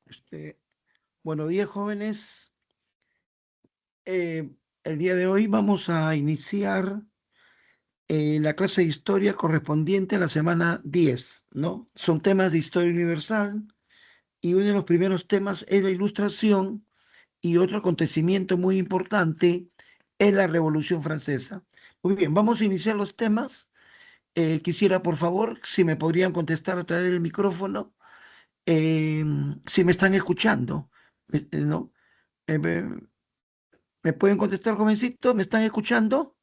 Este, Buenos días, jóvenes. El día de hoy vamos a iniciar la clase de historia correspondiente a la semana 10, ¿no? Son temas de historia universal y uno de los primeros temas es la ilustración y otro acontecimiento muy importante es la Revolución Francesa. Muy bien, vamos a iniciar los temas. Quisiera, por favor, si me podrían contestar a través del micrófono, eh, si me están escuchando, ¿no? Eh, ¿Me pueden contestar, jovencito? ¿Me están escuchando?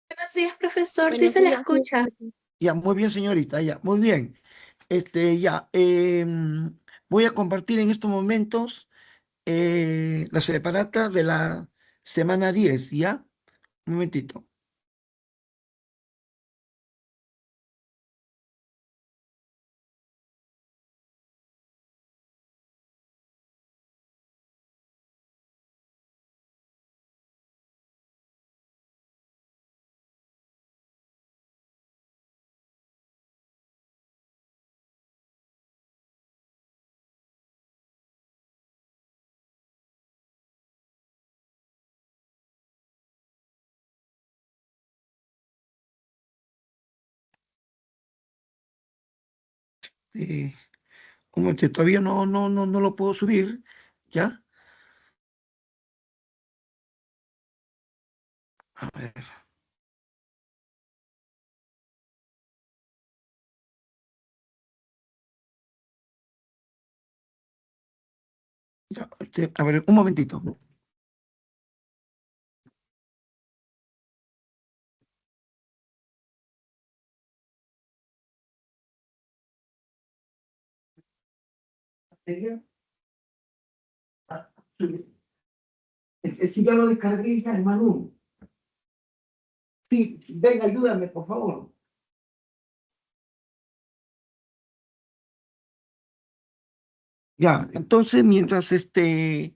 Buenos días, profesor. Sí Buenos se le días. escucha. Ya, muy bien, señorita, ya, muy bien. Ya, voy a compartir en estos momentos la separata de la semana 10, ¿ya? Un momentito. Eh, un momentito, todavía no lo puedo subir, ¿ya? A ver, ya, a ver, un momentito. Sí, ya lo descargué ya, hermano. Sí, venga, ayúdame, por favor. Ya, entonces mientras estoy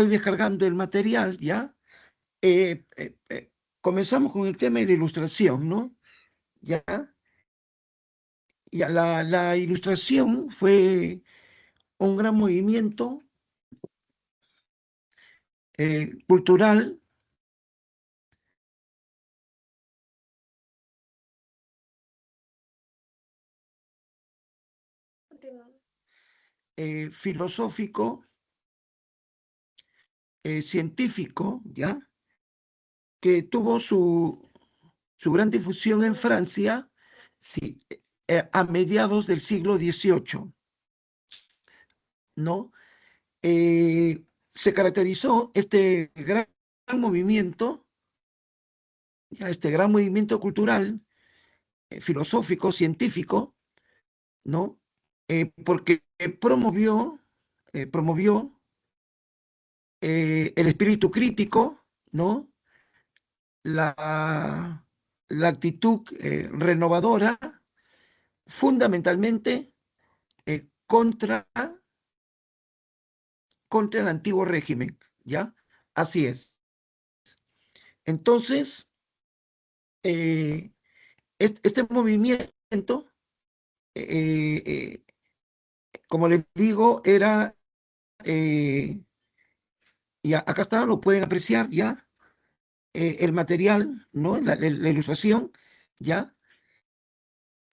descargando el material, ¿ya? Eh, eh, eh, Comenzamos con el tema de la ilustración, ¿no? Ya, ya la ilustración fue un gran movimiento cultural, filosófico, científico, ¿ya? Que tuvo su gran difusión en Francia, sí, a mediados del siglo XVIII, ¿no? Se caracterizó este gran movimiento, ya, este gran movimiento cultural, filosófico, científico, ¿no? Porque promovió el espíritu crítico, ¿no? La, la actitud renovadora, fundamentalmente contra el antiguo régimen, ¿ya? Así es. Entonces, eh, este movimiento, eh, eh, como les digo, era, ya acá está, lo pueden apreciar ya, el material, ¿no? La ilustración, ya.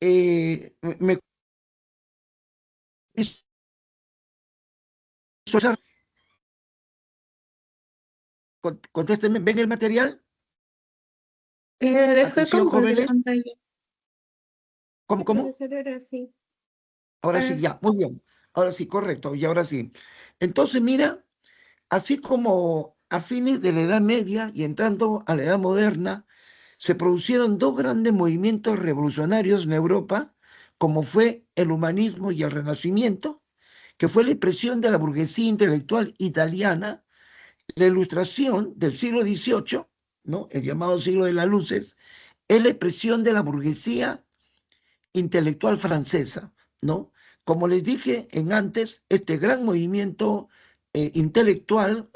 Me visualizar, contéstenme, ¿ven el material? Dejo de Atención, compartir jóvenes. pantalla. ¿Cómo? Profesor, ahora sí. Ahora Ahora sí, sí. ya, muy bien. Ahora sí, correcto, y ahora sí. Entonces, mira, así como a fines de la Edad Media y entrando a la Edad Moderna, se producieron dos grandes movimientos revolucionarios en Europa, como fue el humanismo y el Renacimiento, que fue la expresión de la burguesía intelectual italiana, la Ilustración del siglo XVIII, ¿no? El llamado siglo de las luces, es la expresión de la burguesía intelectual francesa, ¿no? Como les dije en antes, este gran movimiento intelectual,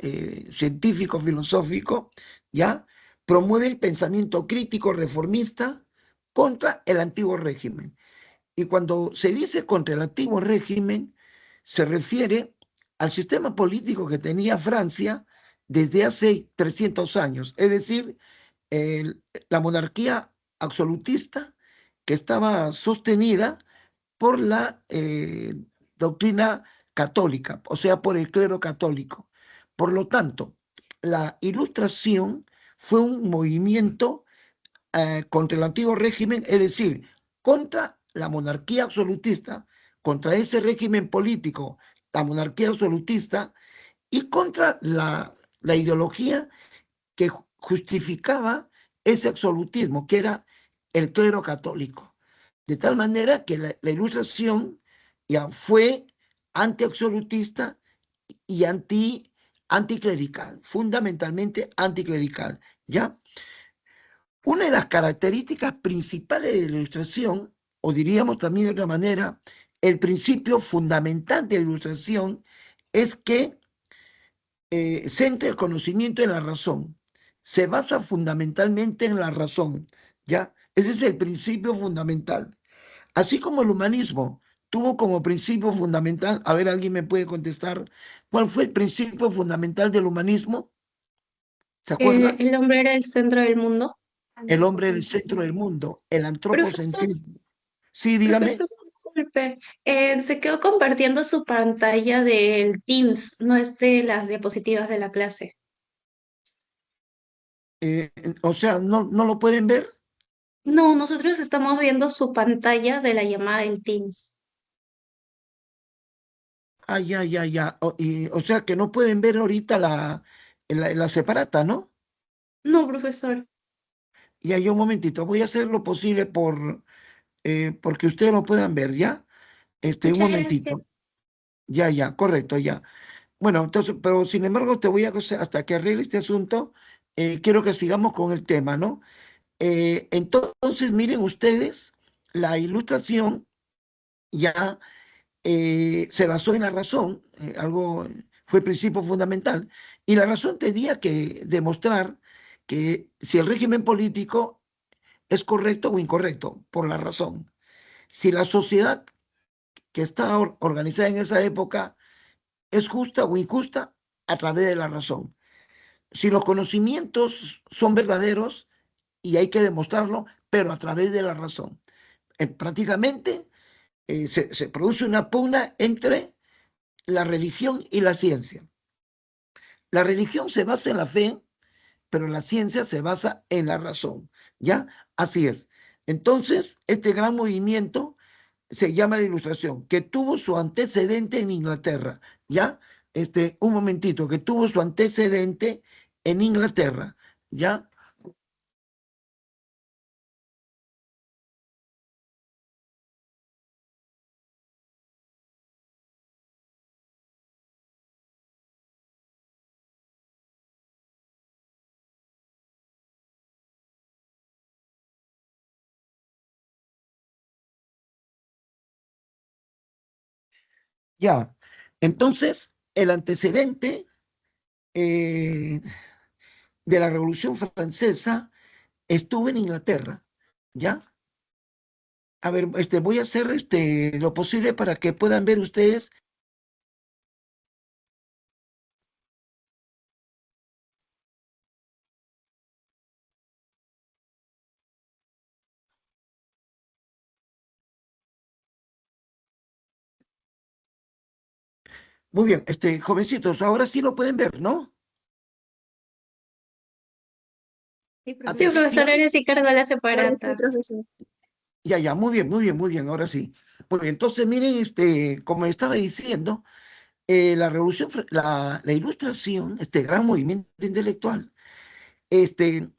científico, filosófico, ya promueve el pensamiento crítico reformista contra el antiguo régimen. Y cuando se dice contra el antiguo régimen, se refiere al sistema político que tenía Francia desde hace 300 años, es decir, la monarquía absolutista que estaba sostenida por la doctrina católica, o sea, por el clero católico. Por lo tanto, la Ilustración fue un movimiento contra el antiguo régimen, es decir, contra la monarquía absolutista, contra ese régimen político, la monarquía absolutista, y contra la ideología que justificaba ese absolutismo, que era el clero católico. De tal manera que la Ilustración ya fue antiabsolutista y anticlerical, fundamentalmente anticlerical, ¿ya? Una de las características principales de la Ilustración, o diríamos también de otra manera, el principio fundamental de la Ilustración es que centra el conocimiento en la razón, se basa fundamentalmente en la razón, ¿ya? Ese es el principio fundamental. Así como el humanismo tuvo como principio fundamental, a ver, ¿alguien me puede contestar cuál fue el principio fundamental del humanismo? ¿Se acuerda? El hombre era el centro del mundo. El hombre en el centro del mundo, el Profesor, antropocentrismo. Sí, dígame. profesor, disculpe, se quedó compartiendo su pantalla del Teams, no es de las diapositivas de la clase. O sea, ¿no lo pueden ver? No, nosotros estamos viendo su pantalla de la llamada del Teams. Ah, ya, ya, ya. O sea, que no pueden ver ahorita la separata, ¿no? No, profesor. Ya, yo un momentito, voy a hacer lo posible porque ustedes lo puedan ver, ¿ya? Un Muchas gracias. momentito. Ya, ya, correcto, ya. Bueno, entonces, pero sin embargo, te voy a hacer, hasta que arregle este asunto, quiero que sigamos con el tema, ¿no? Entonces, miren ustedes, la Ilustración ya se basó en la razón, algo fue principio fundamental, y la razón tenía que demostrar que si el régimen político es correcto o incorrecto, por la razón. Si la sociedad que está organizada en esa época es justa o injusta, a través de la razón. Si los conocimientos son verdaderos, y hay que demostrarlo, pero a través de la razón. Prácticamente se produce una pugna entre la religión y la ciencia. La religión se basa en la fe, pero la ciencia se basa en la razón. ¿Ya? Así es. Entonces, este gran movimiento se llama la Ilustración, que tuvo su antecedente en Inglaterra. ¿Ya? Un momentito, que tuvo su antecedente en Inglaterra. ¿Ya? Ya. Entonces, el antecedente eh, de la Revolución Francesa estuvo en Inglaterra. ¿Ya? A ver, voy a hacer lo posible para que puedan ver ustedes. Muy bien, jovencitos, ahora sí lo pueden ver, ¿no? Sí, profesor, Atención. eres sí cargo la Ahora sí, separata. profesor. Ya, ya, muy bien, muy bien, muy bien, ahora sí. Muy bien, entonces miren, como estaba diciendo, la Ilustración, este gran movimiento intelectual, este,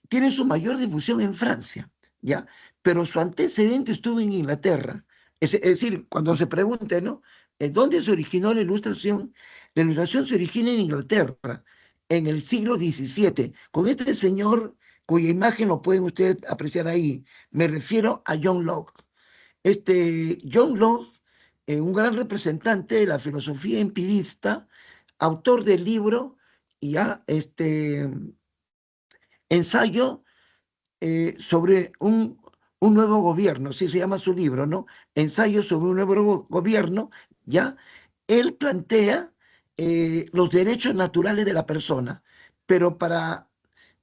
tiene su mayor difusión en Francia, ¿ya? Pero su antecedente estuvo en Inglaterra. Es decir, cuando se pregunte, ¿no? ¿Dónde se originó la Ilustración? La Ilustración se origina en Inglaterra, en el siglo XVII, con este señor cuya imagen lo pueden ustedes apreciar ahí. Me refiero a John Locke. John Locke, un gran representante de la filosofía empirista, autor del libro y ya ensayo sobre un nuevo gobierno, así se llama su libro, ¿no? Ensayo sobre un nuevo gobierno, ¿ya? Él plantea los derechos naturales de la persona, pero para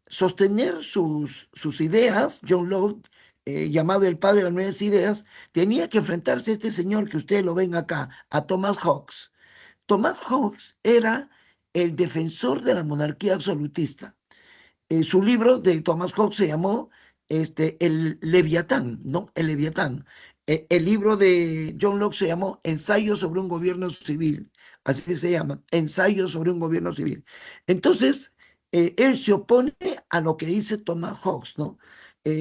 sostener sus ideas, John Locke, llamado el padre de las nuevas ideas, tenía que enfrentarse a este señor que ustedes lo ven acá, a Thomas Hobbes. Thomas Hobbes era el defensor de la monarquía absolutista. Su libro de Thomas Hobbes se llamó El Leviatán, ¿no? El Leviatán. El libro de John Locke se llamó Ensayo sobre un gobierno civil, así se llama, Ensayo sobre un gobierno civil. Entonces, él se opone a lo que dice Thomas Hobbes, ¿no?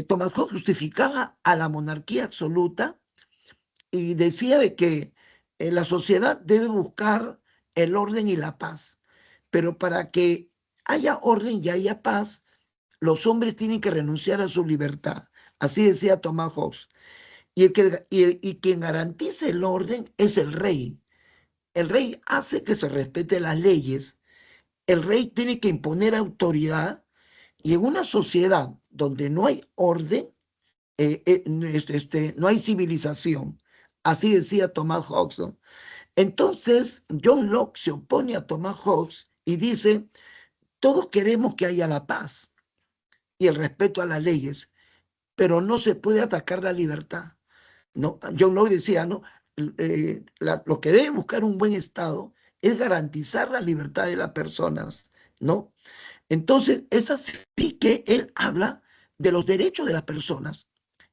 Thomas Hobbes justificaba a la monarquía absoluta y decía de que la sociedad debe buscar el orden y la paz, pero para que haya orden y haya paz, los hombres tienen que renunciar a su libertad. Así decía Tomás Hobbes. Y quien garantiza el orden es el rey. El rey hace que se respeten las leyes. El rey tiene que imponer autoridad y en una sociedad donde no hay orden, no hay civilización. Así decía Tomás Hobbes, ¿no? Entonces, John Locke se opone a Tomás Hobbes y dice, todos queremos que haya la paz y el respeto a las leyes, pero no se puede atacar la libertad, ¿no? John Locke decía, ¿no? Lo que debe buscar un buen Estado es garantizar la libertad de las personas, ¿no? Entonces, es así que él habla de los derechos de las personas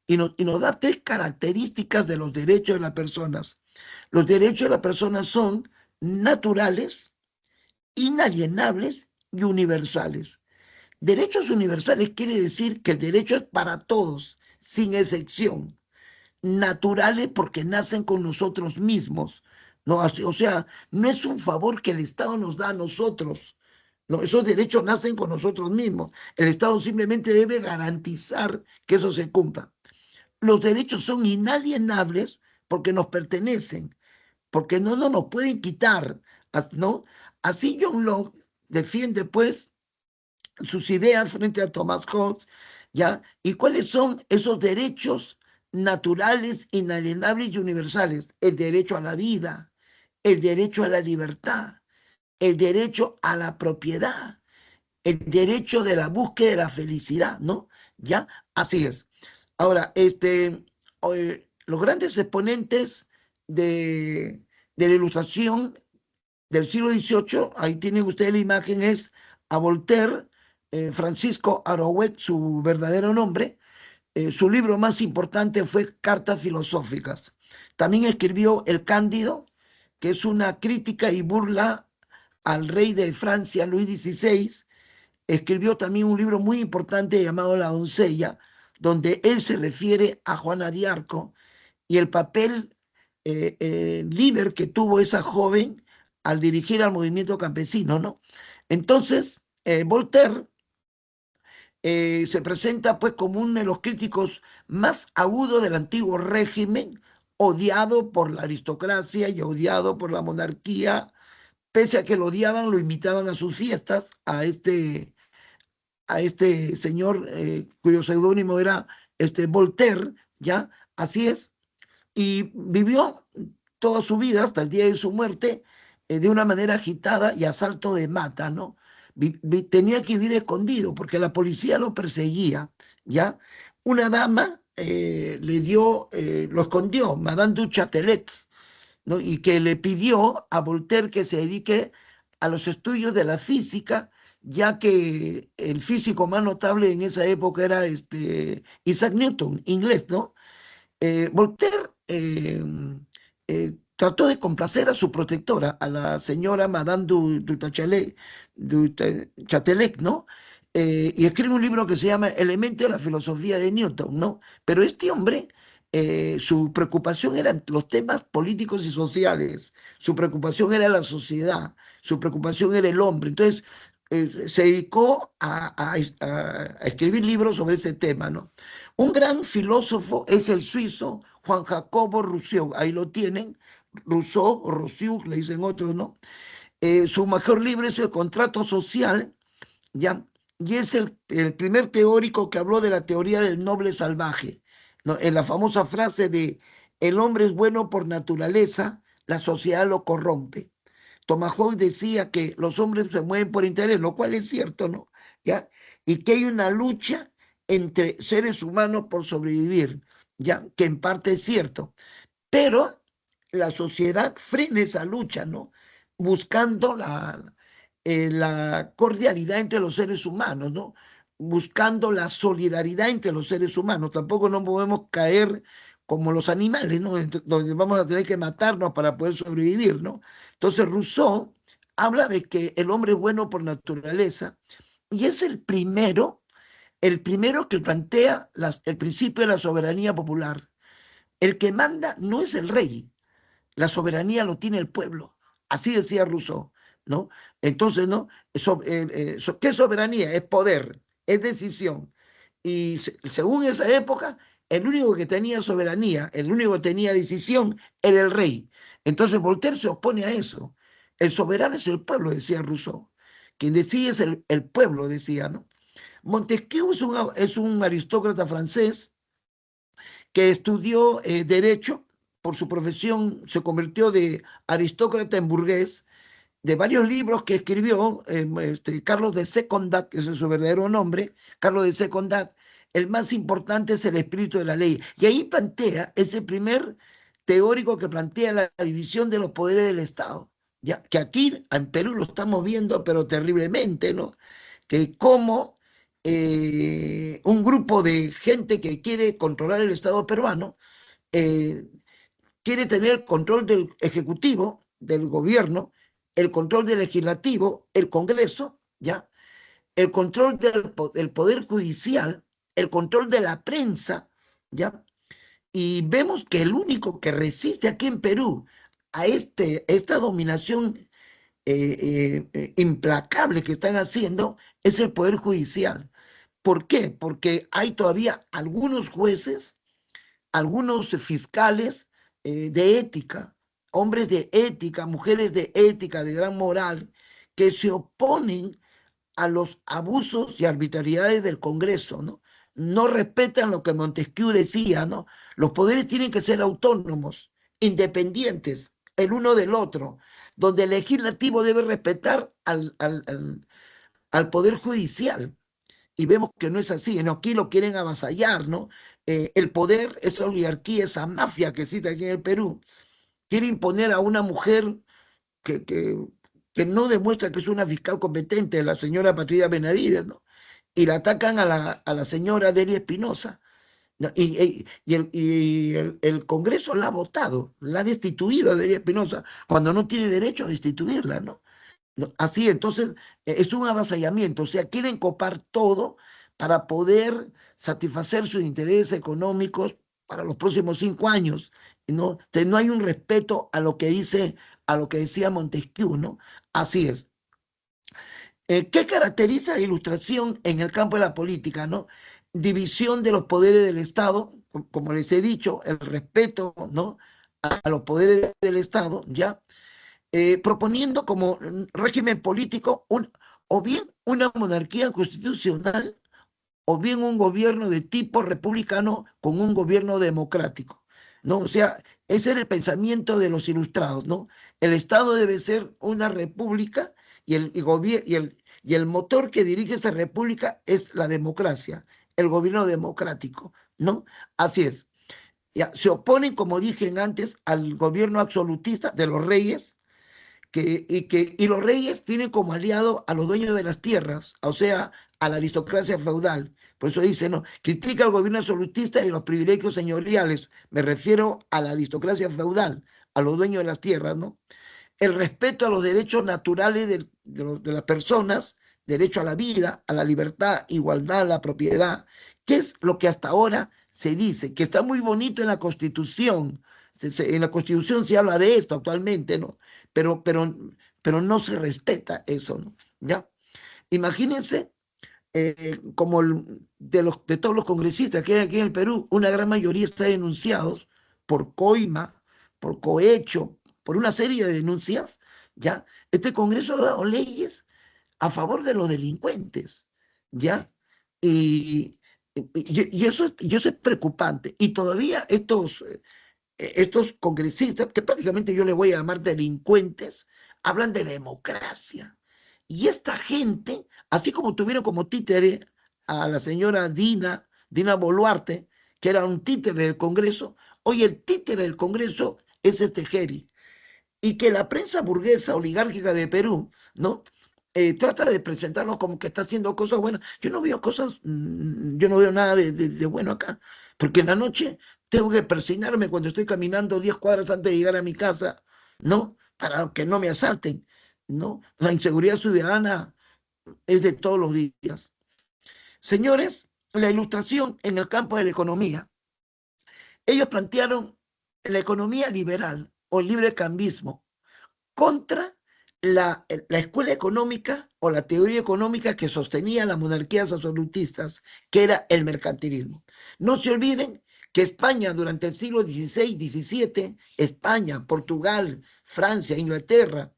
y nos da tres características de los derechos de las personas. Los derechos de las personas son naturales, inalienables y universales. Derechos universales quiere decir que el derecho es para todos, sin excepción. Naturales porque nacen con nosotros mismos. ¿No? O sea, no es un favor que el Estado nos da a nosotros. No, esos derechos nacen con nosotros mismos. El Estado simplemente debe garantizar que eso se cumpla. Los derechos son inalienables porque nos pertenecen, porque no nos pueden quitar, ¿no? Así John Locke defiende, pues, sus ideas frente a Thomas Hobbes, ¿ya? ¿Y cuáles son esos derechos naturales, inalienables y universales? El derecho a la vida, el derecho a la libertad, el derecho a la propiedad, el derecho de la búsqueda de la felicidad, ¿no? ¿Ya? Así es. Ahora, los grandes exponentes de la ilustración del siglo XVIII, ahí tienen ustedes la imagen, es a Voltaire, Francisco Arouet, su verdadero nombre. Su libro más importante fue Cartas Filosóficas. También escribió El Cándido, que es una crítica y burla al rey de Francia, Luis XVI. Escribió también un libro muy importante llamado La doncella, donde él se refiere a Juana de Arco y el papel líder que tuvo esa joven al dirigir al movimiento campesino, ¿no? Entonces, Voltaire se presenta pues como uno de los críticos más agudos del antiguo régimen, odiado por la aristocracia y odiado por la monarquía, pese a que lo odiaban, lo invitaban a sus fiestas, a este señor cuyo seudónimo era Voltaire, ¿ya? Así es, y vivió toda su vida hasta el día de su muerte de una manera agitada y a salto de mata, ¿no? Tenía que vivir escondido porque la policía lo perseguía, ¿ya? Una dama lo escondió, Madame du Châtelet, ¿no? Y que le pidió a Voltaire que se dedique a los estudios de la física, ya que el físico más notable en esa época era Isaac Newton, inglés, ¿no? Voltaire trató de complacer a su protectora, a la señora Madame du Châtelet, ¿no? Y escribe un libro que se llama Elementos de la filosofía de Newton, ¿no? Pero este hombre, su preocupación eran los temas políticos y sociales, su preocupación era la sociedad, su preocupación era el hombre. Entonces, se dedicó a escribir libros sobre ese tema, ¿no? Un gran filósofo es el suizo Juan Jacobo Rousseau, ahí lo tienen, Rousseau o Rousseau, le dicen otros, ¿no? Su mejor libro es El contrato social, ¿ya? Y es el primer teórico que habló de la teoría del noble salvaje. ¿no? En la famosa frase de el hombre es bueno por naturaleza, la sociedad lo corrompe. Tomahawk decía que los hombres se mueven por interés, lo cual es cierto, ¿no? ¿Ya? Y que hay una lucha entre seres humanos por sobrevivir, ¿ya? Que en parte es cierto, pero la sociedad frena esa lucha, ¿no? Buscando la cordialidad entre los seres humanos, ¿no? Buscando la solidaridad entre los seres humanos. Tampoco no podemos caer como los animales, ¿no? Donde vamos a tener que matarnos para poder sobrevivir, ¿no? Entonces Rousseau habla de que el hombre es bueno por naturaleza y es el primero que plantea el principio de la soberanía popular. El que manda no es el rey, la soberanía lo tiene el pueblo. Así decía Rousseau, ¿no? Entonces, ¿no? ¿Qué soberanía? Es poder, es decisión. Y según esa época, el único que tenía soberanía, el único que tenía decisión, era el rey. Entonces Voltaire se opone a eso. El soberano es el pueblo, decía Rousseau. Quien decide es el pueblo, decía, ¿no? Montesquieu es un aristócrata francés que estudió Derecho. Por su profesión se convirtió de aristócrata en burgués, de varios libros que escribió Carlos de Secondat, que es su verdadero nombre, Carlos de Secondat. El más importante es el espíritu de la ley. Y ahí plantea ese primer teórico que plantea la división de los poderes del Estado. Ya, que aquí en Perú lo estamos viendo, pero terriblemente, ¿no? Que como un grupo de gente que quiere controlar el Estado peruano, eh, quiere tener control del Ejecutivo, del gobierno, el control del Legislativo, el Congreso, ¿ya? El control del Poder Judicial, el control de la prensa, ¿ya? Y vemos que el único que resiste aquí en Perú a esta dominación implacable que están haciendo es el Poder Judicial. ¿Por qué? Porque hay todavía algunos jueces, algunos fiscales de ética, hombres de ética, mujeres de ética, de gran moral, que se oponen a los abusos y arbitrariedades del Congreso, ¿no? No respetan lo que Montesquieu decía, ¿no? Los poderes tienen que ser autónomos, independientes, el uno del otro, donde el legislativo debe respetar al Poder Judicial. Y vemos que no es así, ¿no? Aquí lo quieren avasallar, ¿no? El poder, esa oligarquía, esa mafia que existe aquí en el Perú, quiere imponer a una mujer que, que, que no demuestra que es una fiscal competente, la señora Patricia Benavides, ¿no? Y la atacan a la señora Delia Espinosa, ¿no? Y el Congreso la ha votado, la ha destituido a Delia Espinosa cuando no tiene derecho a destituirla, ¿no? ¿No? Así, entonces, es un avasallamiento, o sea, quieren copar todo para poder satisfacer sus intereses económicos para los próximos 5 años, ¿no? Entonces, no hay un respeto a lo que decía Montesquieu, ¿no? Así es. ¿Qué caracteriza la ilustración en el campo de la política, ¿no? División de los poderes del Estado, como les he dicho, el respeto, ¿no? A los poderes del Estado, ¿ya? Proponiendo como régimen político o bien una monarquía constitucional o bien un gobierno de tipo republicano con un gobierno democrático, ¿no? O sea, ese era el pensamiento de los ilustrados, ¿no? El Estado debe ser una república y el motor que dirige esa república es la democracia, el gobierno democrático, ¿no? Así es. Ya, se oponen, como dije antes, al gobierno absolutista de los reyes, y los reyes tienen como aliado a los dueños de las tierras, o sea, a la aristocracia feudal. Por eso dice, no, critica al gobierno absolutista y los privilegios señoriales. Me refiero a la aristocracia feudal, a los dueños de las tierras, ¿no? El respeto a los derechos naturales de las personas, derecho a la vida, a la libertad, igualdad, a la propiedad, que es lo que hasta ahora se dice, que está muy bonito en la Constitución. En la Constitución se habla de esto actualmente, ¿no? Pero, pero, pero no se respeta eso, ¿no? ¿Ya? Imagínense como de todos los congresistas que hay aquí en el Perú, una gran mayoría está denunciados por coima, por cohecho, por una serie de denuncias, ¿ya? Este Congreso ha dado leyes a favor de los delincuentes, ¿ya? Y, Y eso es preocupante. Y todavía estos congresistas, que prácticamente yo les voy a llamar delincuentes, hablan de democracia. Y esta gente, así como tuvieron como títere a la señora Dina Boluarte, que era un títere del Congreso, hoy el títere del Congreso es este Geri. Y que la prensa burguesa oligárquica de Perú, ¿no? Trata de presentarlo como que está haciendo cosas buenas. Yo no veo cosas, yo no veo nada de bueno acá, porque en la noche tengo que persignarme cuando estoy caminando 10 cuadras antes de llegar a mi casa, ¿no? Para que no me asalten, ¿no? La inseguridad ciudadana es de todos los días. Señores, la ilustración en el campo de la economía. Ellos plantearon la economía liberal o el librecambismo contra la escuela económica o la teoría económica que sostenía las monarquías absolutistas, que era el mercantilismo. No se olviden que España durante el siglo XVI, XVII, España, Portugal, Francia, Inglaterra,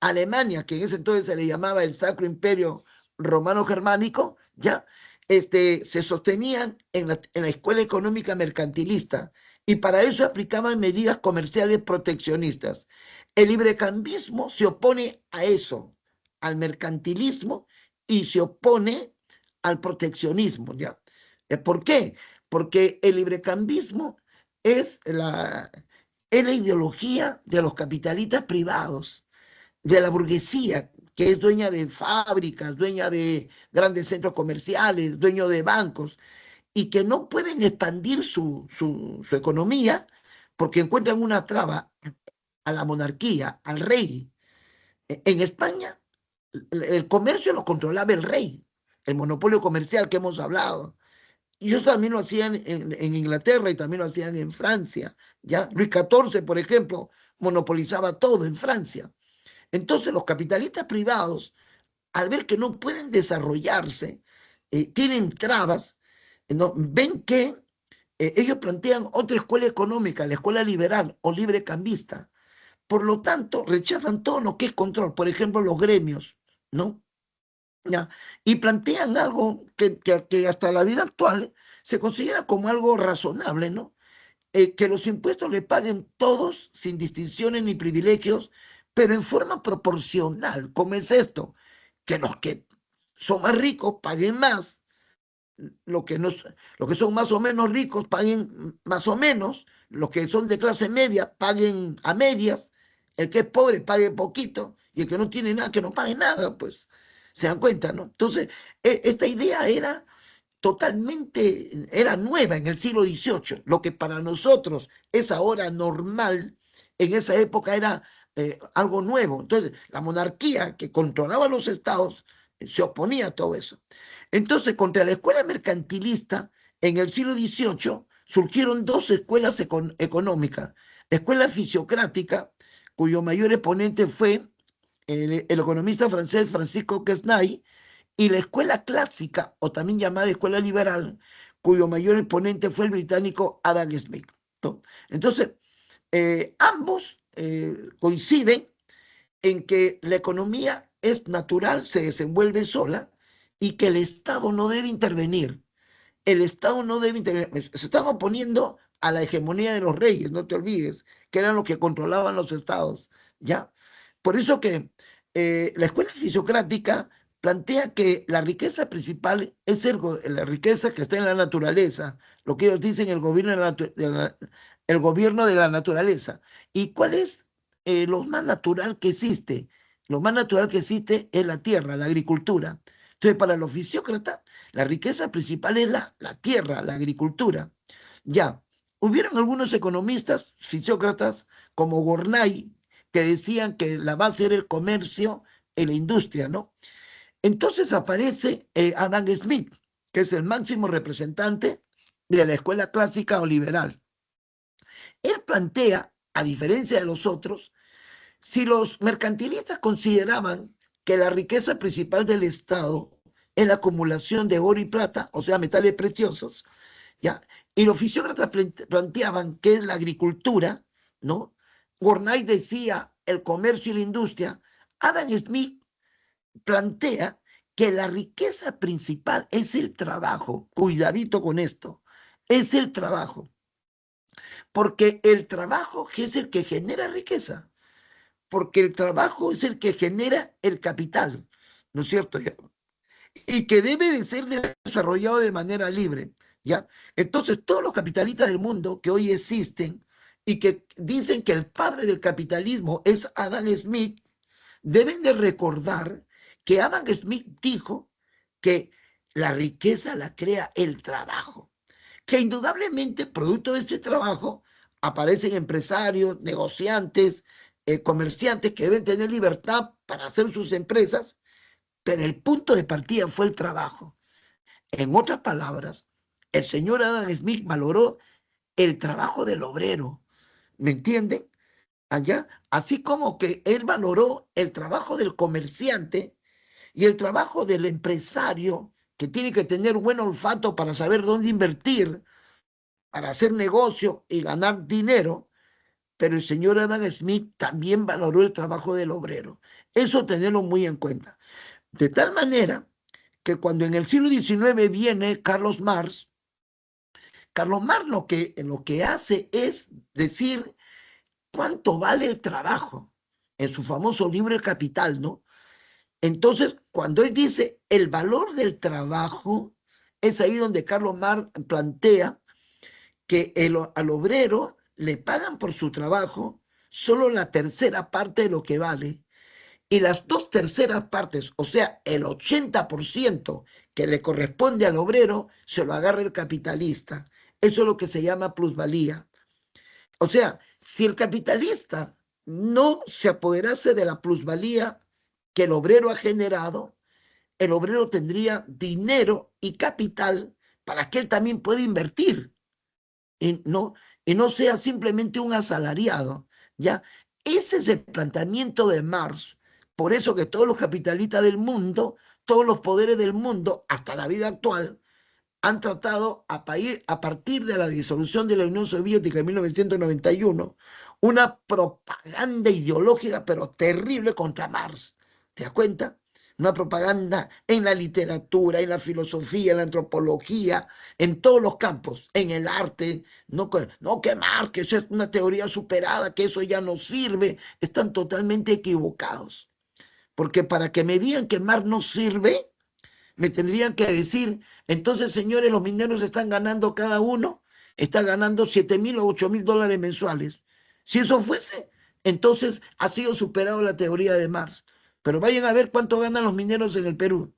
Alemania, que en ese entonces se le llamaba el Sacro Imperio Romano Germánico, ya se sostenían en la escuela económica mercantilista y para eso aplicaban medidas comerciales proteccionistas. El librecambismo se opone a eso, al mercantilismo y se opone al proteccionismo, ¿ya? ¿Por qué? Porque el librecambismo es es la ideología de los capitalistas privados, de la burguesía, que es dueña de fábricas, dueña de grandes centros comerciales, dueño de bancos, y que no pueden expandir su economía porque encuentran una traba a la monarquía, al rey. En España, el comercio lo controlaba el rey, el monopolio comercial que hemos hablado. Y eso también lo hacían en Inglaterra y también lo hacían en Francia. ¿Ya? Luis XIV, por ejemplo, monopolizaba todo en Francia. Entonces los capitalistas privados, al ver que no pueden desarrollarse, tienen trabas, ¿no? Ven que ellos plantean otra escuela económica, la escuela liberal o librecambista. Por lo tanto, rechazan todo lo que es control, por ejemplo, los gremios, ¿no? ¿Ya? Y plantean algo que hasta la vida actual se considera como algo razonable, ¿no? Que los impuestos le paguen todos sin distinciones ni privilegios, pero en forma proporcional. ¿Cómo es esto? Que los que son más ricos paguen más, los que, no, los que son más o menos ricos paguen más o menos, los que son de clase media paguen a medias, el que es pobre pague poquito y el que no tiene nada que no pague nada, pues se dan cuenta, ¿no? Entonces, esta idea era nueva en el siglo XVIII. Lo que para nosotros es ahora normal, en esa época era algo nuevo. Entonces, la monarquía que controlaba los estados se oponía a todo eso. Entonces, contra la escuela mercantilista, en el siglo XVIII surgieron dos escuelas económicas. La escuela fisiocrática, cuyo mayor exponente fue el economista francés Francisco Quesnay, y la escuela clásica, o también llamada escuela liberal, cuyo mayor exponente fue el británico Adam Smith, ¿no? Entonces, ambos coinciden en que la economía es natural, se desenvuelve sola y que el Estado no debe intervenir. El Estado no debe intervenir. Se están oponiendo a la hegemonía de los reyes, no te olvides, que eran los que controlaban los estados, ¿ya? Por eso que la escuela fisiocrática plantea que la riqueza principal es la riqueza que está en la naturaleza, lo que ellos dicen el gobierno el gobierno de la naturaleza. ¿Y cuál es lo más natural que existe? Lo más natural que existe es la tierra, la agricultura. Entonces, para los fisiócratas, la riqueza principal es la tierra, la agricultura. Ya, hubieron algunos economistas, fisiócratas, como Gornay, que decían que la base era el comercio y la industria, ¿no? Entonces aparece Adam Smith, que es el máximo representante de la escuela clásica o liberal. Él plantea, a diferencia de los otros, si los mercantilistas consideraban que la riqueza principal del Estado es la acumulación de oro y plata, o sea, metales preciosos, ¿ya? Y los fisiócratas planteaban que es la agricultura, ¿no? Gornay decía el comercio y la industria. Adam Smith plantea que la riqueza principal es el trabajo. Cuidadito con esto. Es el trabajo. Porque el trabajo es el que genera riqueza. Porque el trabajo es el que genera el capital. ¿No es cierto? Y que debe de ser desarrollado de manera libre, ¿ya? Entonces, todos los capitalistas del mundo que hoy existen y que dicen que el padre del capitalismo es Adam Smith, deben de recordar que Adam Smith dijo que la riqueza la crea el trabajo, que indudablemente producto de ese trabajo aparecen empresarios, negociantes, comerciantes que deben tener libertad para hacer sus empresas, pero el punto de partida fue el trabajo. En otras palabras, el señor Adam Smith valoró el trabajo del obrero, ¿me entienden? Allá, así como que él valoró el trabajo del comerciante y el trabajo del empresario, que tiene que tener buen olfato para saber dónde invertir, para hacer negocio y ganar dinero, pero el señor Adam Smith también valoró el trabajo del obrero. Eso tenerlo muy en cuenta. De tal manera que cuando en el siglo XIX viene Carlos Marx lo que hace es decir cuánto vale el trabajo en su famoso libro El Capital, ¿no? Entonces, cuando él dice el valor del trabajo, es ahí donde Carlos Marx plantea que al obrero le pagan por su trabajo solo la tercera parte de lo que vale y las dos terceras partes, o sea, el 80% que le corresponde al obrero, se lo agarra el capitalista. Eso es lo que se llama plusvalía. O sea, si el capitalista no se apoderase de la plusvalía que el obrero ha generado, el obrero tendría dinero y capital para que él también pueda invertir y no sea simplemente un asalariado, ¿ya? Ese es el planteamiento de Marx. Por eso que todos los capitalistas del mundo, todos los poderes del mundo, hasta la vida actual, han tratado a partir de la disolución de la Unión Soviética en 1991, una propaganda ideológica, pero terrible contra Marx. ¿Te das cuenta? Una propaganda en la literatura, en la filosofía, en la antropología, en todos los campos, en el arte. No que Marx, que eso es una teoría superada, que eso ya no sirve. Están totalmente equivocados. Porque para que me digan que Marx no sirve, me tendrían que decir, entonces, señores, los mineros están ganando cada uno, está ganando 7.000 o 8.000 dólares mensuales. Si eso fuese, entonces ha sido superado la teoría de Marx. Pero vayan a ver cuánto ganan los mineros en el Perú,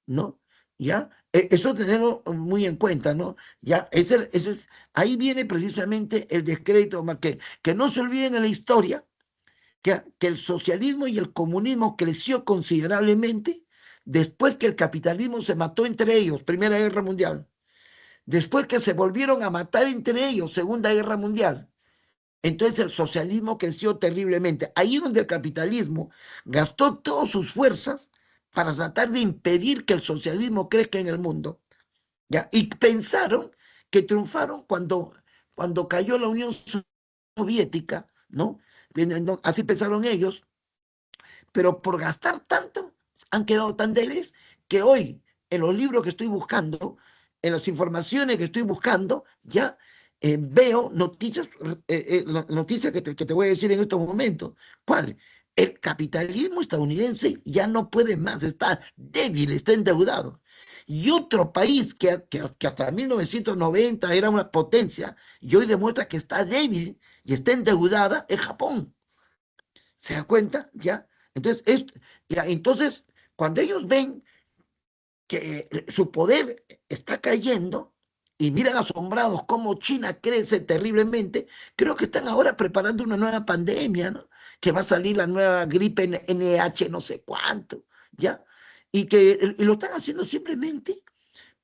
¿no? ¿Ya? Eso tenerlo muy en cuenta, ¿no? ¿Ya? Ahí viene precisamente el descrédito, que no se olviden en la historia que el socialismo y el comunismo creció considerablemente después que el capitalismo se mató entre ellos, Primera Guerra Mundial, después que se volvieron a matar entre ellos, Segunda Guerra Mundial. Entonces el socialismo creció terriblemente. Ahí es donde el capitalismo gastó todas sus fuerzas para tratar de impedir que el socialismo crezca en el mundo. ¿Ya? Y pensaron que triunfaron cuando cayó la Unión Soviética, ¿no? Así pensaron ellos, pero por gastar tanto han quedado tan débiles que hoy en los libros que estoy buscando, en las informaciones que estoy buscando, ya veo noticias que te voy a decir en estos momentos. ¿Cuál? El capitalismo estadounidense ya no puede más, está débil, está endeudado. Y otro país que hasta 1990 era una potencia y hoy demuestra que está débil y está endeudada es Japón. ¿Se da cuenta? ¿Ya? Entonces, entonces, cuando ellos ven que su poder está cayendo y miran asombrados cómo China crece terriblemente, creo que están ahora preparando una nueva pandemia, ¿no? Que va a salir la nueva gripe NH no sé cuánto, ¿ya? Y lo están haciendo simplemente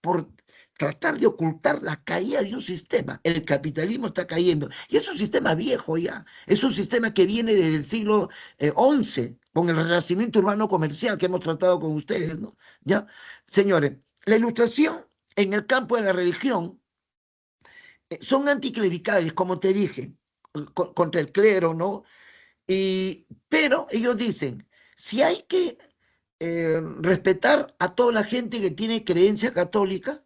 por tratar de ocultar la caída de un sistema. El capitalismo está cayendo. Y es un sistema viejo ya. Es un sistema que viene desde el siglo XI, con el renacimiento urbano comercial que hemos tratado con ustedes, ¿no? ¿Ya? Señores, la ilustración en el campo de la religión son anticlericales, como te dije, contra el clero, ¿no? Pero ellos dicen, si hay que respetar a toda la gente que tiene creencia católica.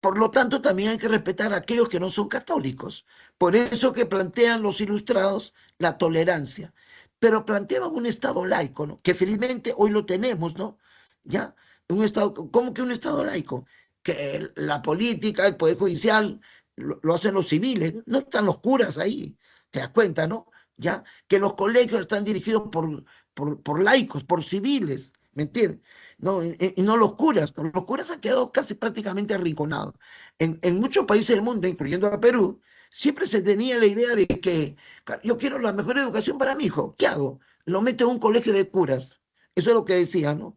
Por lo tanto, también hay que respetar a aquellos que no son católicos. Por eso que plantean los ilustrados la tolerancia. Pero planteaban un Estado laico, ¿no? Que felizmente hoy lo tenemos, ¿no? Ya, un Estado, ¿cómo que un Estado laico? Que la política, el Poder Judicial, lo hacen los civiles, no están los curas ahí, te das cuenta, ¿no? Ya, que los colegios están dirigidos por laicos, por civiles, ¿me entiendes? No, y no los curas. Los curas han quedado casi prácticamente arrinconados. En muchos países del mundo, incluyendo a Perú, siempre se tenía la idea de que yo quiero la mejor educación para mi hijo. ¿Qué hago? Lo meto en un colegio de curas. Eso es lo que decía, ¿no?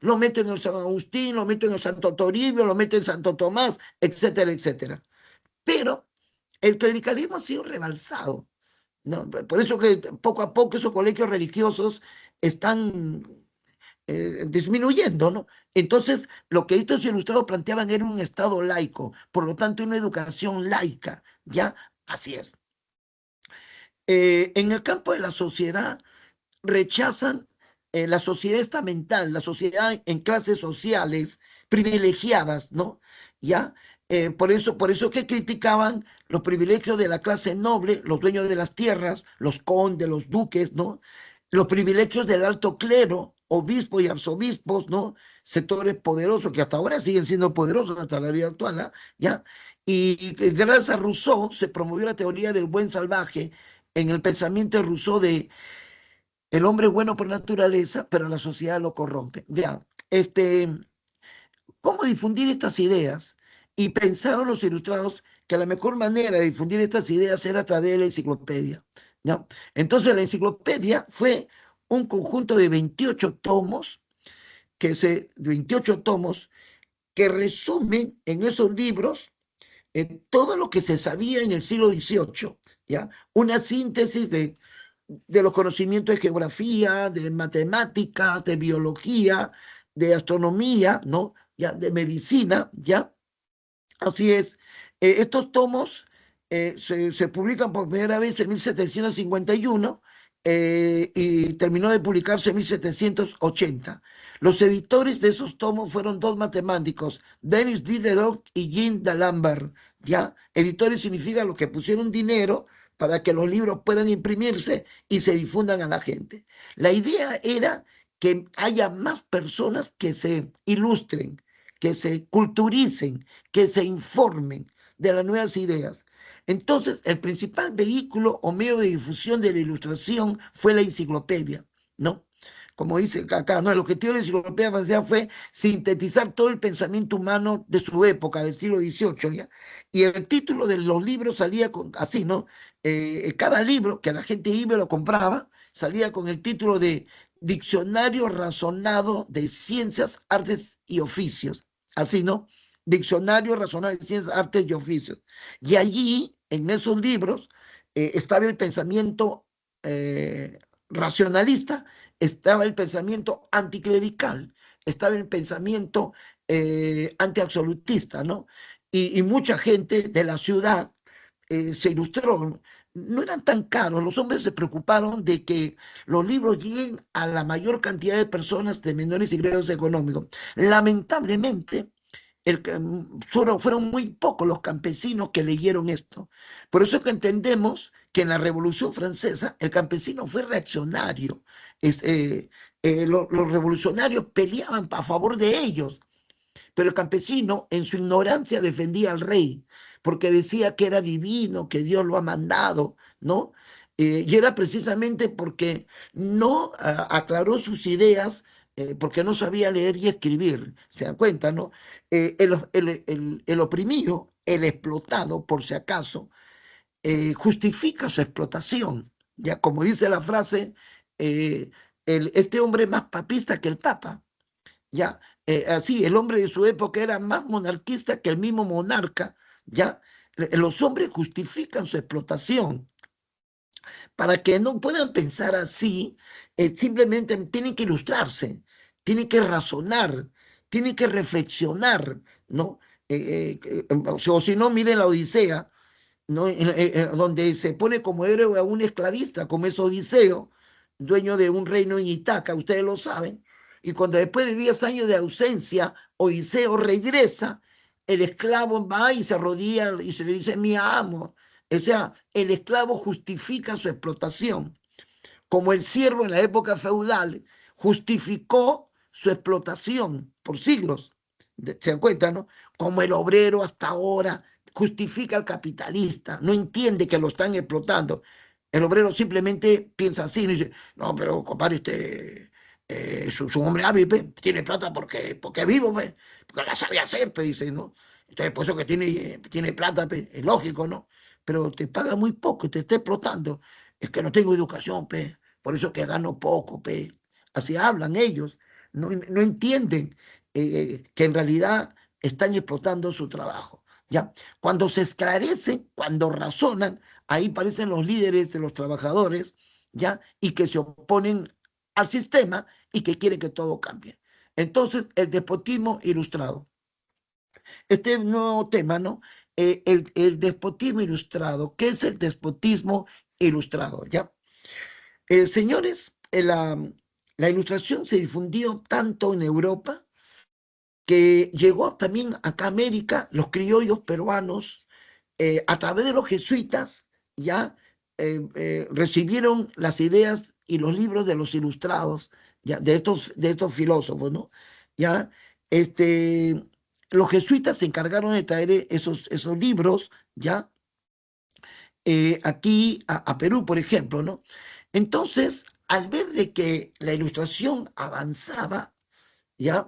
Lo meto en el San Agustín, lo meto en el Santo Toribio, lo meto en Santo Tomás, etcétera, etcétera. Pero el clericalismo ha sido rebalsado, ¿no? Por eso que poco a poco esos colegios religiosos están disminuyendo, ¿no? Entonces, lo que estos ilustrados planteaban era un Estado laico, por lo tanto, una educación laica, ¿ya? Así es. En el campo de la sociedad, rechazan la sociedad estamental, la sociedad en clases sociales privilegiadas, ¿no? ¿Ya? Por eso que criticaban los privilegios de la clase noble, los dueños de las tierras, los condes, los duques, ¿no? Los privilegios del alto clero, obispos y arzobispos, ¿no? Sectores poderosos que hasta ahora siguen siendo poderosos hasta la vida actual, ¿ah? ¿Ya? Y gracias a Rousseau se promovió la teoría del buen salvaje en el pensamiento de Rousseau de el hombre es bueno por naturaleza, pero la sociedad lo corrompe. Ya, ¿cómo difundir estas ideas? Y pensaron los ilustrados que la mejor manera de difundir estas ideas era a través de la enciclopedia, ¿no? Entonces la enciclopedia fue un conjunto de 28 tomos, 28 tomos que resumen en esos libros todo lo que se sabía en el siglo XVIII, ¿ya? Una síntesis de los conocimientos de geografía, de matemáticas, de biología, de astronomía, ¿no? Ya, de medicina, ¿ya? Así es. Estos tomos se publican por primera vez en 1751 y terminó de publicarse en 1780. Los editores de esos tomos fueron dos matemáticos, Denis Diderot y Jean d'Alembert. ¿Ya? Editores significa los que pusieron dinero para que los libros puedan imprimirse y se difundan a la gente. La idea era que haya más personas que se ilustren, que se culturicen, que se informen de las nuevas ideas. Entonces, el principal vehículo o medio de difusión de la ilustración fue la enciclopedia, ¿no? Como dice acá, ¿no? El objetivo de la enciclopedia francesa fue sintetizar todo el pensamiento humano de su época, del siglo XVIII, ¿ya? Y el título de los libros salía así, ¿no? Cada libro que la gente iba y lo compraba, salía con el título de Diccionario Razonado de Ciencias, Artes y Oficios. Así, ¿no? Diccionario Razonado de Ciencias, Artes y Oficios. Y allí, en esos libros, estaba el pensamiento racionalista, estaba el pensamiento anticlerical, estaba el pensamiento antiabsolutista, ¿no? Y mucha gente de la ciudad se ilustró. No eran tan caros, los hombres se preocuparon de que los libros lleguen a la mayor cantidad de personas de menores ingresos económicos. Lamentablemente, fueron muy pocos los campesinos que leyeron esto. Por eso es que entendemos que en la Revolución Francesa el campesino fue reaccionario. Los revolucionarios peleaban a favor de ellos, pero el campesino en su ignorancia defendía al rey, porque decía que era divino, que Dios lo ha mandado, ¿no? Y era precisamente porque no aclaró sus ideas, porque no sabía leer y escribir, se dan cuenta, ¿no? El oprimido, el explotado, por si acaso, justifica su explotación, ya como dice la frase, eh, este hombre es más papista que el papa, ya, así, el hombre de su época era más monarquista que el mismo monarca, ya, los hombres justifican su explotación. Para que no puedan pensar así, simplemente tienen que ilustrarse, tienen que razonar, tienen que reflexionar, ¿no? O si no, miren la Odisea, ¿no? Donde se pone como héroe a un esclavista, como es Odiseo, dueño de un reino en Itaca, ustedes lo saben, Y cuando después de 10 años de ausencia, Odiseo regresa, el esclavo va y se arrodilla y se le dice, mi amo. O sea, el esclavo justifica su explotación, como el siervo en la época feudal justificó su explotación por siglos. ¿Se dan cuenta, no? Como el obrero hasta ahora justifica al capitalista, no entiende que lo están explotando. El obrero simplemente piensa así, no dice, no, pero compadre, su hombre hábil, tiene plata porque es vivo, porque la sabe hacer, dice, ¿no? Entonces, por eso que tiene plata, es lógico, ¿no? Pero te paga muy poco, te está explotando. Es que no tengo educación, por eso que gano poco, Así hablan ellos, no entienden que en realidad están explotando su trabajo. ¿Ya? Cuando se esclarecen, cuando razonan, ahí parecen los líderes de los trabajadores, ¿ya? Y que se oponen al sistema y que quieren que todo cambie. Entonces, el despotismo ilustrado. Este nuevo tema, ¿no? El despotismo ilustrado. ¿Qué es el despotismo ilustrado? ¿Ya? Señores, la ilustración se difundió tanto en Europa que llegó también acá a América, los criollos peruanos, a través de los jesuitas, ya recibieron las ideas y los libros de los ilustrados, ya, de estos filósofos, ¿no? Ya, este, los jesuitas se encargaron de traer esos libros, ya, aquí a Perú, por ejemplo, ¿no? Entonces, al ver de que la ilustración avanzaba, ya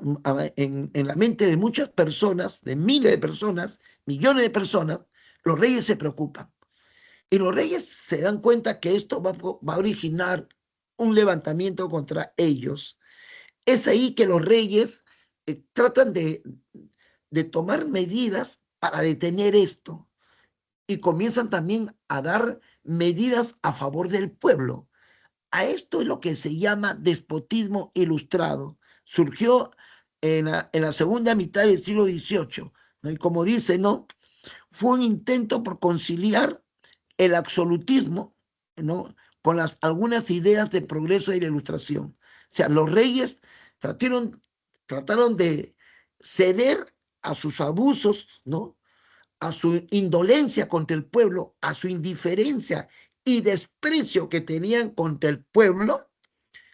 en la mente de muchas personas, de miles de personas, millones de personas, los reyes se preocupan. Y los reyes se dan cuenta que esto va a originar un levantamiento contra ellos. Es ahí que los reyes tratan de tomar medidas para detener esto y comienzan también a dar medidas a favor del pueblo. A esto es lo que se llama despotismo ilustrado. Surgió en la segunda mitad del siglo XVIII, ¿no? Y como dice, ¿no? Fue un intento por conciliar el absolutismo, ¿no? Con algunas ideas de progreso y de ilustración. O sea, los reyes trataron de ceder a sus abusos, ¿no? A su indolencia contra el pueblo, a su indiferencia y desprecio que tenían contra el pueblo,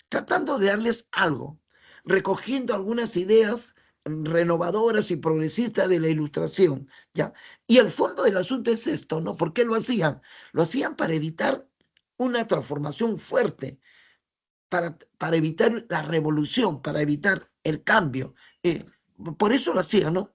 tratando de darles algo, recogiendo algunas ideas renovadoras y progresistas de la ilustración, ¿ya? Y el fondo del asunto es esto, ¿no? ¿Por qué lo hacían? Lo hacían para evitar una transformación fuerte, para evitar la revolución, para evitar el cambio. Por eso lo hacían, ¿no?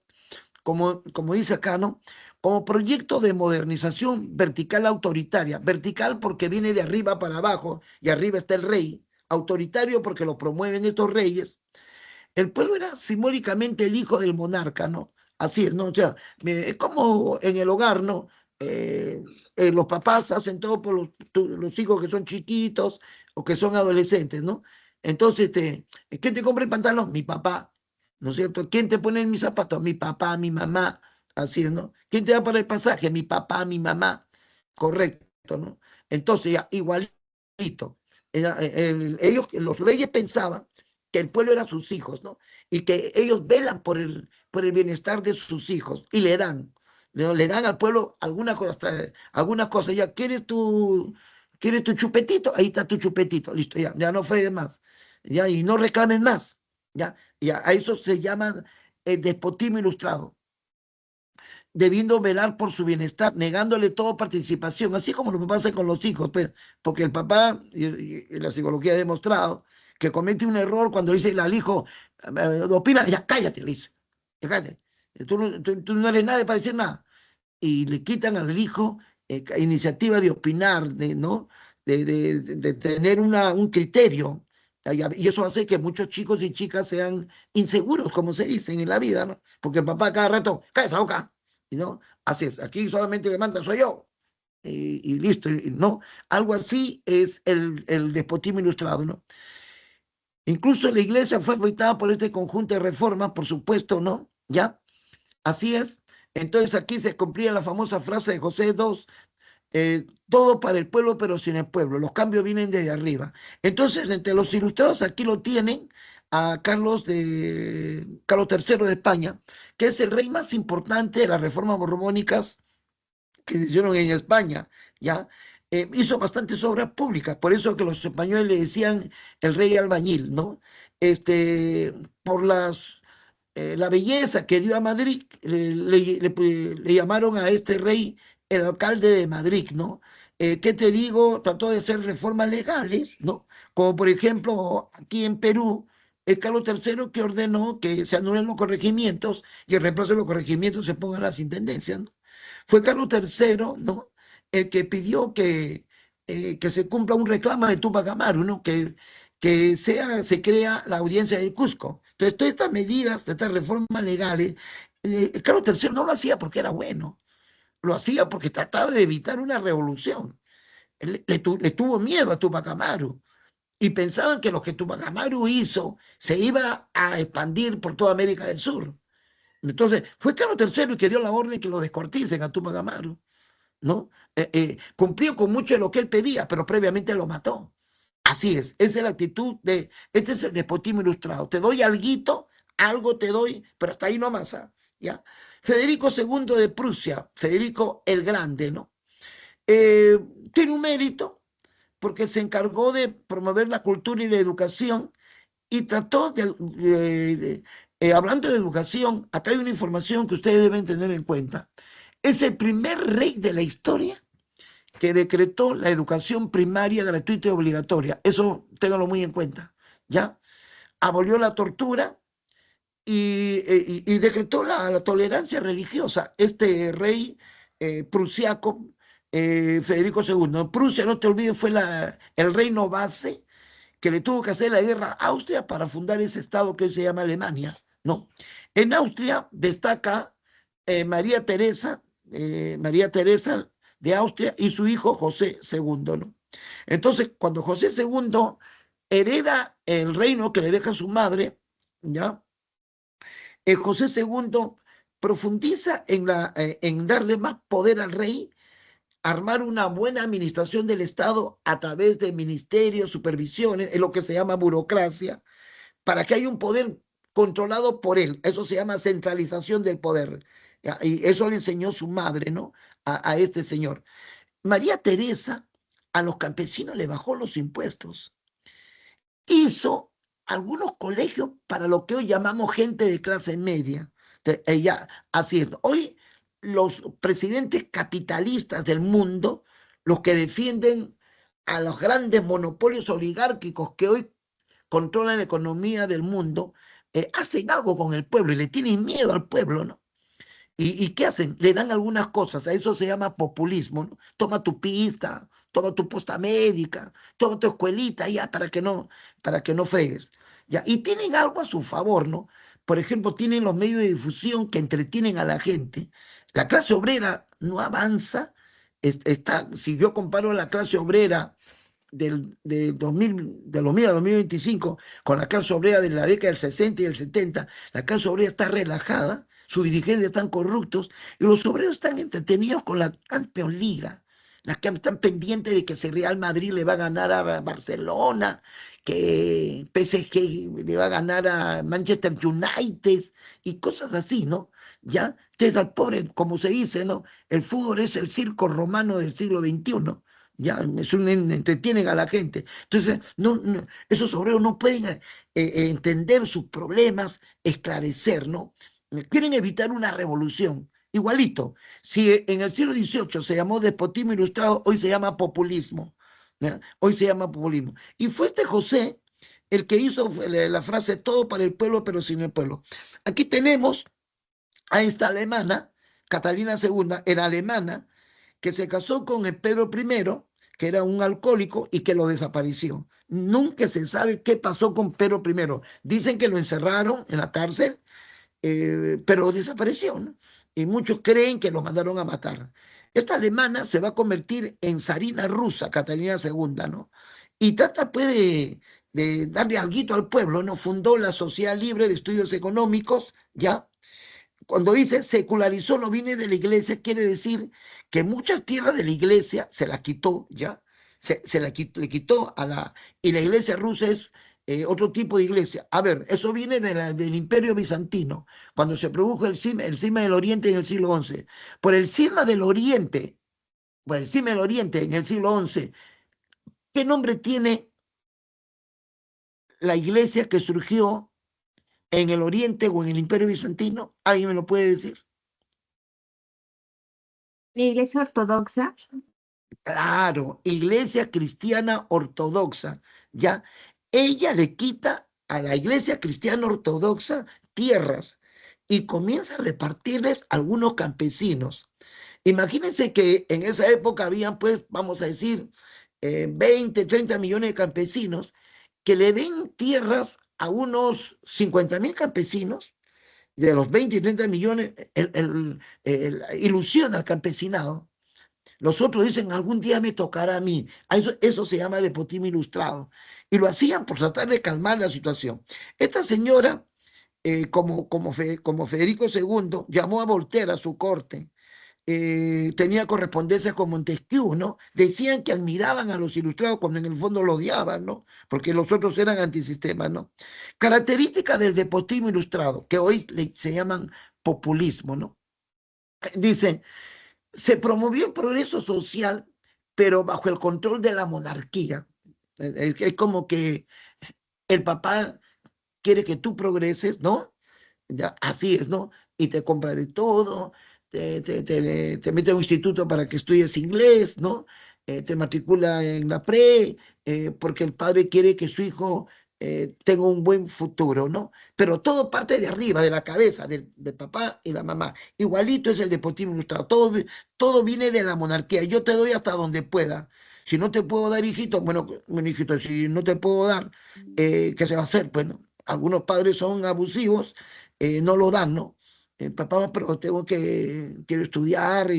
Como dice acá, ¿no? Como proyecto de modernización vertical autoritaria. Vertical porque viene de arriba para abajo y arriba está el rey. Autoritario porque lo promueven estos reyes. El pueblo era simbólicamente el hijo del monarca, ¿no? Así es, ¿no? O sea, es como en el hogar, ¿no? Eh, los papás hacen todo por los hijos que son chiquitos o que son adolescentes, ¿no? Entonces, ¿quién te compra el pantalón? Mi papá, ¿no es cierto? ¿Quién te pone en mis zapatos? Mi papá, mi mamá, así es, ¿no? ¿Quién te da para el pasaje? Mi papá, mi mamá, correcto, ¿no? Entonces, ya, igualito. Ellos, los reyes pensaban que el pueblo eran sus hijos, ¿no? Y que ellos velan por el bienestar de sus hijos y le dan, ¿no? Le dan al pueblo alguna cosa, ya, ¿quieres tu chupetito? Ahí está tu chupetito, listo, ya no fregues más, ya, y no reclamen más, ya, a eso se llama el despotismo ilustrado, debiendo velar por su bienestar, negándole toda participación, así como lo que pasa con los hijos, pues, porque el papá, y la psicología ha demostrado, que comete un error cuando le dice al hijo, opina, ya cállate, le dice, ya cállate, tú no eres nadie para decir nada, y le quitan al hijo iniciativa de opinar, ¿no? De tener un criterio, y eso hace que muchos chicos y chicas sean inseguros, como se dicen en la vida, ¿no? Porque el papá cada rato, cállate la boca, y no, así es, aquí solamente que manda soy yo, y listo, ¿no? Algo así es el despotismo ilustrado, ¿no? Incluso la iglesia fue afectada por este conjunto de reformas, por supuesto, ¿no? ¿Ya? Así es. Entonces aquí se cumplía la famosa frase de José II, todo para el pueblo, pero sin el pueblo. Los cambios vienen desde arriba. Entonces, entre los ilustrados aquí lo tienen a Carlos III de España, que es el rey más importante de las reformas borbónicas que se hicieron en España, ¿ya? Hizo bastantes obras públicas, por eso que los españoles le decían el rey albañil, ¿no? Este, por la belleza que dio a Madrid, le llamaron a este rey el alcalde de Madrid, ¿no? ¿Qué te digo? Trató de hacer reformas legales, ¿no? Como por ejemplo, aquí en Perú, es Carlos III que ordenó que se anulen los corregimientos y en reemplazo de los corregimientos se pongan las intendencias, ¿no? Fue Carlos III, ¿no? El que pidió que se cumpla un reclamo de Tupac Amaru, ¿no? Se crea la audiencia del Cusco. Entonces, todas estas medidas, estas reformas legales, Carlos III no lo hacía porque era bueno, lo hacía porque trataba de evitar una revolución. Le tuvo miedo a Tupac Amaru y pensaban que lo que Tupac Amaru hizo se iba a expandir por toda América del Sur. Entonces, fue Carlos III el que dio la orden que lo descuarticen a Tupac Amaru, ¿no? Cumplió con mucho de lo que él pedía, pero previamente lo mató. Así es, esa es la actitud este es el despotismo ilustrado. Te doy alguito, algo te doy, pero hasta ahí no más, ¿ah? ¿Ya? Federico II de Prusia, Federico el Grande, ¿no? Eh, Tiene un mérito porque se encargó de promover la cultura y la educación y trató hablando de educación, acá hay una información que ustedes deben tener en cuenta. Es el primer rey de la historia que decretó la educación primaria gratuita y obligatoria. Eso ténganlo muy en cuenta, ¿ya? Abolió la tortura y decretó la tolerancia religiosa. Este rey prusiaco, Federico II. Prusia, no te olvides, fue el reino base que le tuvo que hacer la guerra a Austria para fundar ese estado que se llama Alemania, ¿no? En Austria destaca María Teresa de Austria y su hijo José II, ¿no? Entonces, cuando José II hereda el reino que le deja su madre, ¿ya? José II profundiza en darle más poder al rey, armar una buena administración del Estado a través de ministerios, supervisiones, es lo que se llama burocracia, para que haya un poder controlado por él. Eso se llama centralización del poder. ¿Ya? Y eso le enseñó su madre, ¿no? A este señor. María Teresa a los campesinos le bajó los impuestos. Hizo algunos colegios para lo que hoy llamamos gente de clase media. Ella, así es. Hoy los presidentes capitalistas del mundo, los que defienden a los grandes monopolios oligárquicos que hoy controlan la economía del mundo, hacen algo con el pueblo y le tienen miedo al pueblo, ¿no? ¿Y qué hacen? Le dan algunas cosas, a eso se llama populismo, ¿no? Toma tu pista, toma tu posta médica, toma tu escuelita ya para que no fregues. ¿Ya? Y tienen algo a su favor, ¿no? Por ejemplo, tienen los medios de difusión que entretienen a la gente. La clase obrera no avanza, si yo comparo la clase obrera del 2000, de los 2000 a 2025, con la clase obrera de la década del 60 y del 70, la clase obrera está relajada, sus dirigentes están corruptos y los obreros están entretenidos con la Champions League. Las que están pendientes de que si Real Madrid le va a ganar a Barcelona, que PSG le va a ganar a Manchester United y cosas así, ¿no? Ya, entonces al pobre, como se dice, ¿no? El fútbol es el circo romano del siglo XXI. Ya, entretienen a la gente. Entonces, esos obreros no pueden entender sus problemas, esclarecer, ¿no? Quieren evitar una revolución. Igualito, si en el siglo XVIII se llamó despotismo ilustrado, hoy se llama populismo. ¿Ya? Hoy se llama populismo. Y fue este José el que hizo la frase todo para el pueblo, pero sin el pueblo. Aquí tenemos a esta alemana, Catalina II, era alemana, que se casó con el Pedro I, que era un alcohólico y que lo desapareció. Nunca se sabe qué pasó con Pedro I. Dicen que lo encerraron en la cárcel, pero desapareció, ¿no? Y muchos creen que lo mandaron a matar. Esta alemana se va a convertir en zarina rusa, Catalina II, ¿no? Y trata, pues, de darle algo al pueblo, ¿no? Fundó la Sociedad Libre de Estudios Económicos, ¿ya? Cuando dice secularizó los bienes de la iglesia, quiere decir que muchas tierras de la iglesia se las quitó, ¿ya? Se la quitó, le quitó a la... Y la iglesia rusa es otro tipo de iglesia. A ver, eso viene del Imperio Bizantino, cuando se produjo el cisma del Oriente en el siglo XI. Por el cisma del Oriente, por el cisma del Oriente en el siglo XI, ¿qué nombre tiene la iglesia que surgió en el Oriente o en el Imperio Bizantino? ¿Alguien me lo puede decir? La Iglesia Ortodoxa. Claro, Iglesia Cristiana Ortodoxa, ¿ya? Ella le quita a la Iglesia Cristiana Ortodoxa tierras y comienza a repartirles a algunos campesinos. Imagínense que en esa época habían, pues, vamos a decir, 20, 30 millones de campesinos que le den tierras a unos 50.000 campesinos. De los 20 y 30 millones, ilusiona al campesinado. Los otros dicen, algún día me tocará a mí. Eso se llama despotismo ilustrado. Y lo hacían por tratar de calmar la situación. Esta señora, como Federico II, llamó a Voltaire a su corte. Tenía correspondencia con Montesquieu, ¿no? Decían que admiraban a los ilustrados cuando en el fondo lo odiaban, ¿no? Porque los otros eran antisistemas, ¿no? Características del despotismo ilustrado, que hoy se llaman populismo, ¿no? Dicen, se promovió el progreso social, pero bajo el control de la monarquía. Es como que el papá quiere que tú progreses, ¿no? Ya, así es, ¿no? Y te compra de todo, te mete a un instituto para que estudies inglés, ¿no? Te matricula en la pre, porque el padre quiere que su hijo tenga un buen futuro, ¿no? Pero todo parte de arriba, de la cabeza, del papá y la mamá. Igualito es el despotismo ilustrado, todo viene de la monarquía. Yo te doy hasta donde pueda. Si no te puedo dar, hijito, bueno, hijito, si no te puedo dar, ¿qué se va a hacer? Bueno, algunos padres son abusivos, no lo dan, ¿no? Papá, pero quiero estudiar,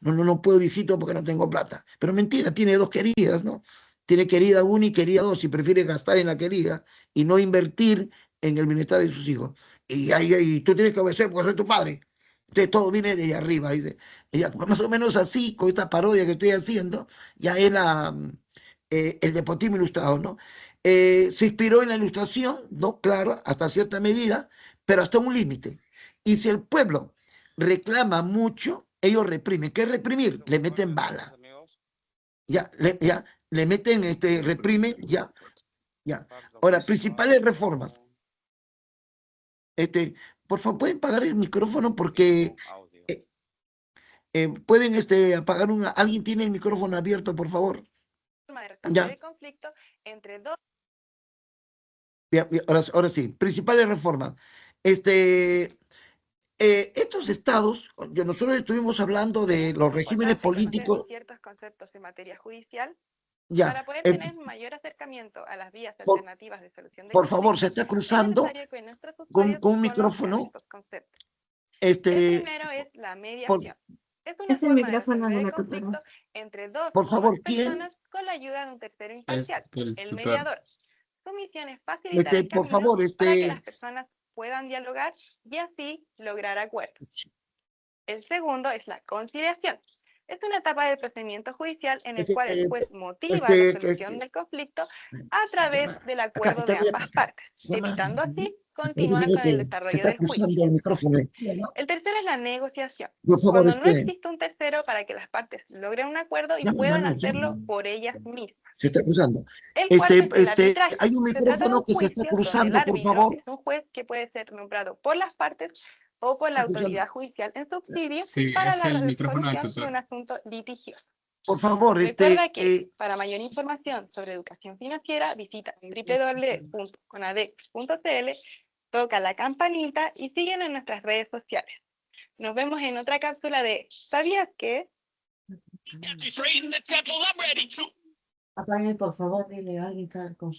no puedo, hijito, porque no tengo plata. Pero mentira, tiene dos queridas, ¿no? Tiene querida una y querida dos, y prefiere gastar en la querida y no invertir en el bienestar de sus hijos. Y tú tienes que obedecer porque soy tu padre. Entonces todo viene de allá arriba, dice. Ella, más o menos así, con esta parodia que estoy haciendo, ya es el despotismo ilustrado, ¿no? Se inspiró en la ilustración, ¿no? Claro, hasta cierta medida, pero hasta un límite. Y si el pueblo reclama mucho, ellos reprimen. ¿Qué es reprimir? Le meten bala. Ya, le meten, reprimen, ya. Ahora, principales reformas. Por favor, pueden pagar el micrófono porque pueden apagar alguien tiene el micrófono abierto, por favor. Ya. El conflicto entre dos. Ahora sí, principales reformas. Estos estados, nosotros estuvimos hablando de los regímenes políticos. Ciertos conceptos en materia judicial ya, para poder tener mayor acercamiento a las vías alternativas de solución de por favor, se está cruzando con un micrófono. El primero es la mediación. Es el micrófono de la tutora. Entre dos por favor, personas con la ayuda de un tercero imparcial, el mediador. Su misión es facilitar el camino por favor, para que las personas puedan dialogar y así lograr acuerdos. El segundo es la conciliación. Es una etapa del procedimiento judicial en el cual el juez motiva la solución del conflicto a través del acuerdo de ambas partes, evitando así continuar con el desarrollo del juicio. El tercero es la negociación. Cuando no existe un tercero para que las partes logren un acuerdo y puedan hacerlo por ellas mismas. Se está cruzando. El cuarto es el arbitraje. Hay un micrófono que se está cruzando, por favor. Es un juez que puede ser nombrado por las partes o por la autoridad judicial en subsidio para la resolución de un asunto litigioso. Por favor, recuerda que para mayor información sobre educación financiera visita www.conadec.cl, toca la campanita y síguenos en nuestras redes sociales. Nos vemos en otra cápsula de ¿Sabías qué? Por favor, dile a alguien que por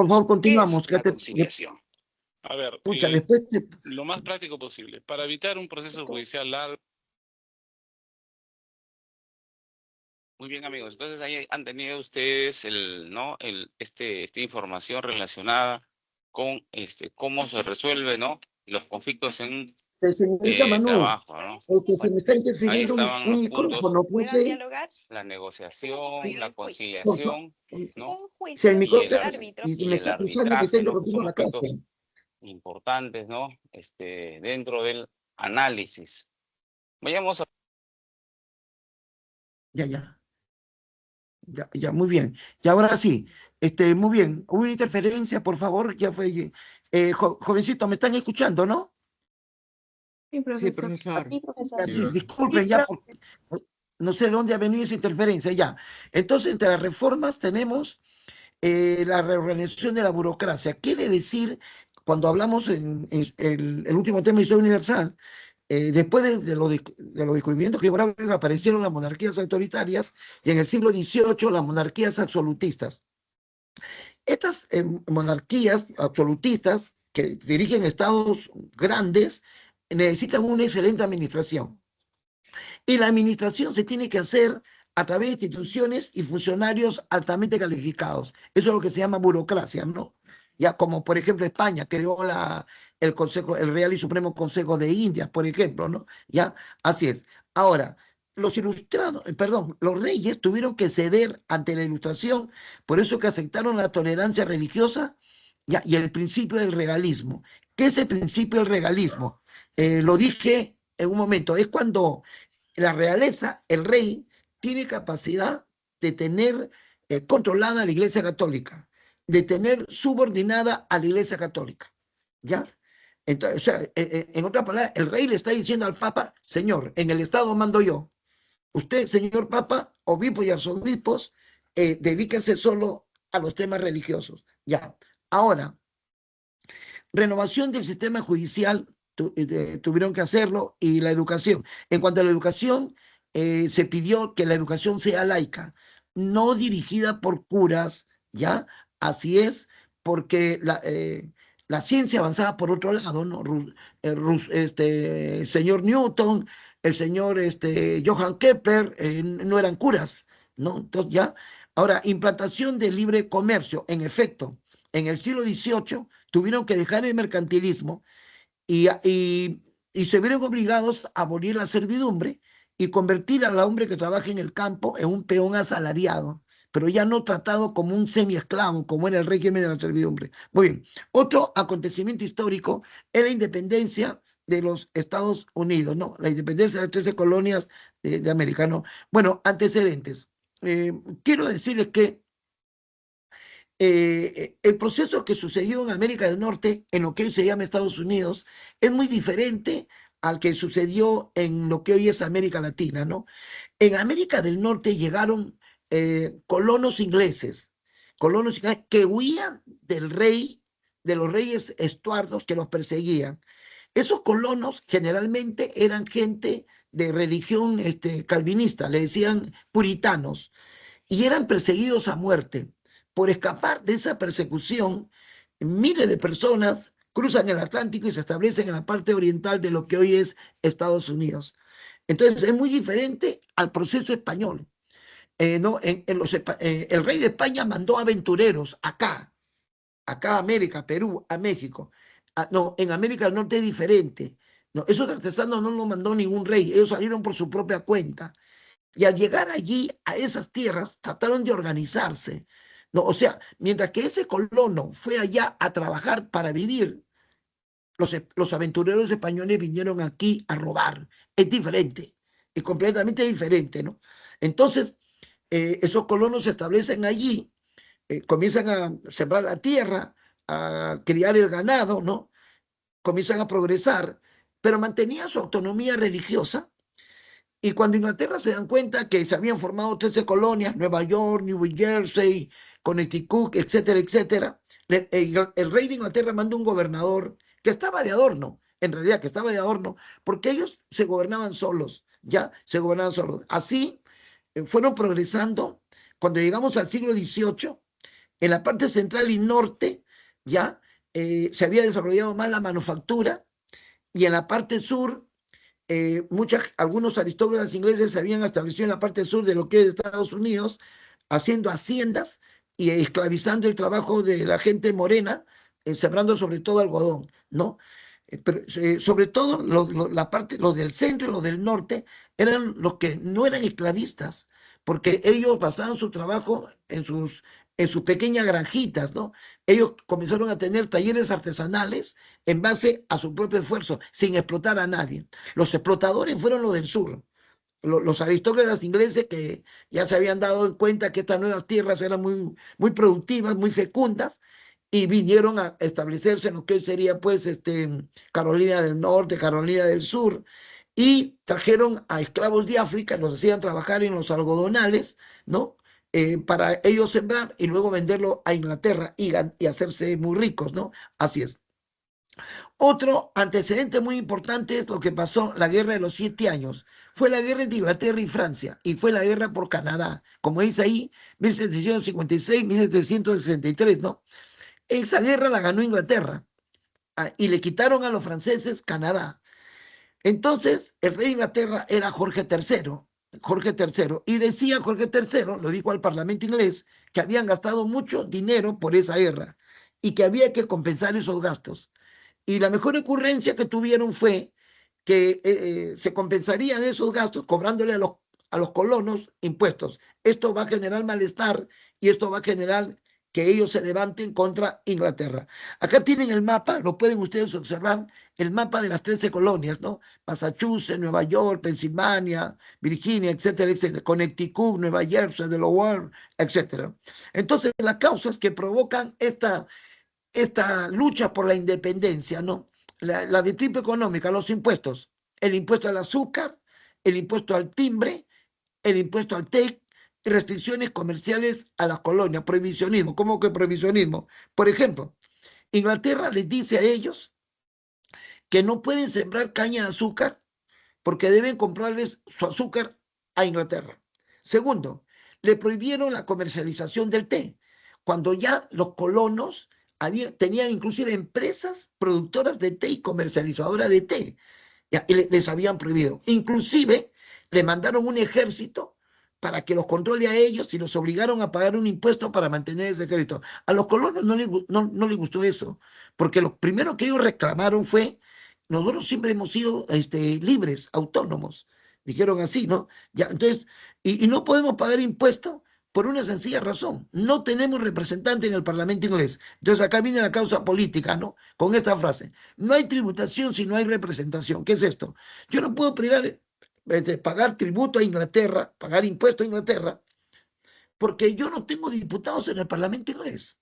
favor, continuamos. La conciliación. A ver, Escucha, después lo más práctico posible, para evitar un proceso judicial largo. Muy bien, amigos. Entonces ahí han tenido ustedes esta información relacionada con cómo se resuelve, ¿no? Los conflictos en trabajo, ¿no? Se me está interfiriendo un micrófono. Puedan dialogar. La negociación, la conciliación, ¿no? Si el juicio micro... el árbitro. Y y me el está acusando que está arbitraje, ¿no? interrumpiendo Son la clase. aspectos importantes, ¿no? Dentro del análisis. Vayamos a... Ya, muy bien. Y ahora sí, muy bien. Hubo una interferencia, por favor, ya fue. Jovencito, ¿me están escuchando, no? Sí, Sí, profesor. profesor. Sí, profesor. Ya, Sí, sí, profe. disculpen, ya, no sé de dónde ha venido esa interferencia, ya. Entonces, entre las reformas tenemos la reorganización de la burocracia. Quiere decir, cuando hablamos en el último tema de historia universal, después de los descubrimientos geográficos aparecieron las monarquías autoritarias y en el siglo XVIII las monarquías absolutistas. Estas monarquías absolutistas que dirigen estados grandes necesitan una excelente administración. Y la administración se tiene que hacer a través de instituciones y funcionarios altamente calificados. Eso es lo que se llama burocracia, ¿no? Ya como por ejemplo España creó el Consejo, el Real y Supremo Consejo de Indias, por ejemplo, ¿no? Ya, así es. Ahora, los reyes tuvieron que ceder ante la ilustración, por eso que aceptaron la tolerancia religiosa ya, y el principio del regalismo. ¿Qué es el principio del regalismo? Lo dije en un momento, es cuando la realeza, el rey, tiene capacidad de tener controlada a la Iglesia Católica, de tener subordinada a la Iglesia Católica, ¿ya? Entonces, o sea, en otras palabras, el rey le está diciendo al Papa, señor, en el Estado mando yo. Usted, señor Papa, obispos y arzobispos, dedíquese solo a los temas religiosos, ¿ya? Ahora, renovación del sistema judicial, tuvieron que hacerlo, y la educación. En cuanto a la educación, se pidió que la educación sea laica, no dirigida por curas, ¿ya? Así es, porque la ciencia avanzaba por otro lado, ¿no? El señor Newton, el señor Johann Kepler, no eran curas, ¿no? Entonces, ya. Ahora, implantación del libre comercio, en efecto, en el siglo XVIII tuvieron que dejar el mercantilismo y se vieron obligados a abolir la servidumbre y convertir al hombre que trabaja en el campo en un peón asalariado, pero ya no tratado como un semiesclavo, como era el régimen de la servidumbre. Muy bien. Otro acontecimiento histórico es la independencia de los Estados Unidos, ¿no? La independencia de las 13 colonias de América, ¿no? Bueno, antecedentes. Quiero decirles que el proceso que sucedió en América del Norte, en lo que hoy se llama Estados Unidos, es muy diferente al que sucedió en lo que hoy es América Latina, ¿no? En América del Norte llegaron colonos ingleses que huían del rey, de los reyes estuardos que los perseguían. Esos colonos generalmente eran gente de religión calvinista, le decían puritanos, y eran perseguidos a muerte. Por escapar de esa persecución, miles de personas cruzan el Atlántico y se establecen en la parte oriental de lo que hoy es Estados Unidos. Entonces es muy diferente al proceso español. ¿No? El rey de España mandó aventureros acá a América, Perú, a México. No, en América del Norte es diferente. No, esos artesanos no los mandó ningún rey, ellos salieron por su propia cuenta. Y al llegar allí, a esas tierras, trataron de organizarse, ¿no? O sea, mientras que ese colono fue allá a trabajar para vivir, los aventureros españoles vinieron aquí a robar. Es diferente, es completamente diferente, ¿no? Entonces, esos colonos se establecen allí, comienzan a sembrar la tierra, a criar el ganado, ¿no? Comienzan a progresar, pero mantenían su autonomía religiosa. Y cuando Inglaterra se dan cuenta que se habían formado 13 colonias, Nueva York, New Jersey, Connecticut, etcétera, etcétera, el rey de Inglaterra mandó un gobernador que estaba de adorno, en realidad que estaba de adorno, porque ellos se gobernaban solos, ya se gobernaban solos. Así fueron progresando. Cuando llegamos al siglo XVIII, en la parte central y norte, ya se había desarrollado más la manufactura, y en la parte sur, algunos aristócratas ingleses se habían establecido en la parte sur de lo que es Estados Unidos, haciendo haciendas y esclavizando el trabajo de la gente morena, sembrando sobre todo algodón, ¿no? Pero sobre todo los del centro y los del norte eran los que no eran esclavistas, porque ellos basaban su trabajo en sus en sus pequeñas granjitas, ¿no? Ellos comenzaron a tener talleres artesanales en base a su propio esfuerzo, sin explotar a nadie. Los explotadores fueron los del sur, los aristócratas ingleses que ya se habían dado cuenta que estas nuevas tierras eran muy productivas, muy fecundas, y vinieron a establecerse en lo que hoy sería pues Carolina del Norte, Carolina del Sur, y trajeron a esclavos de África, los hacían trabajar en los algodonales, ¿no? Para ellos sembrar y luego venderlo a Inglaterra y hacerse muy ricos, ¿no? Así es. Otro antecedente muy importante es lo que pasó, la guerra de los 7 años. Fue la guerra entre Inglaterra y Francia, y fue la guerra por Canadá, como dice ahí, 1756, 1763, ¿no? Esa guerra la ganó Inglaterra, y le quitaron a los franceses Canadá. Entonces, el rey de Inglaterra era Jorge III, y decía Jorge III, lo dijo al Parlamento inglés, que habían gastado mucho dinero por esa guerra y que había que compensar esos gastos. Y la mejor ocurrencia que tuvieron fue que se compensarían esos gastos cobrándole a los colonos impuestos. Esto va a generar malestar y esto va a generar que ellos se levanten contra Inglaterra. Acá tienen el mapa, lo pueden ustedes observar, el mapa de las 13 colonias, ¿no? Massachusetts, Nueva York, Pensilvania, Virginia, etcétera, etcétera, Connecticut, Nueva Jersey, Delaware, etcétera. Entonces, las causas que provocan esta lucha por la independencia, ¿no? La de tipo económica, los impuestos, el impuesto al azúcar, el impuesto al timbre, el impuesto al TEC, restricciones comerciales a las colonias, prohibicionismo. ¿Cómo que prohibicionismo? Por ejemplo, Inglaterra les dice a ellos que no pueden sembrar caña de azúcar porque deben comprarles su azúcar a Inglaterra. Segundo, le prohibieron la comercialización del té, cuando ya los colonos tenían inclusive empresas productoras de té y comercializadoras de té, y les habían prohibido. Inclusive le mandaron un ejército para que los controle a ellos y los obligaron a pagar un impuesto para mantener ese ejército. A los colonos no les gustó eso, porque lo primero que ellos reclamaron fue: nosotros siempre hemos sido libres, autónomos, dijeron así, ¿no? Ya, entonces, y no podemos pagar impuestos por una sencilla razón: no tenemos representante en el Parlamento inglés. Entonces acá viene la causa política, ¿no? Con esta frase: no hay tributación si no hay representación. ¿Qué es esto? Yo no puedo pagar tributo a Inglaterra, pagar impuesto a Inglaterra, porque yo no tengo diputados en el Parlamento inglés.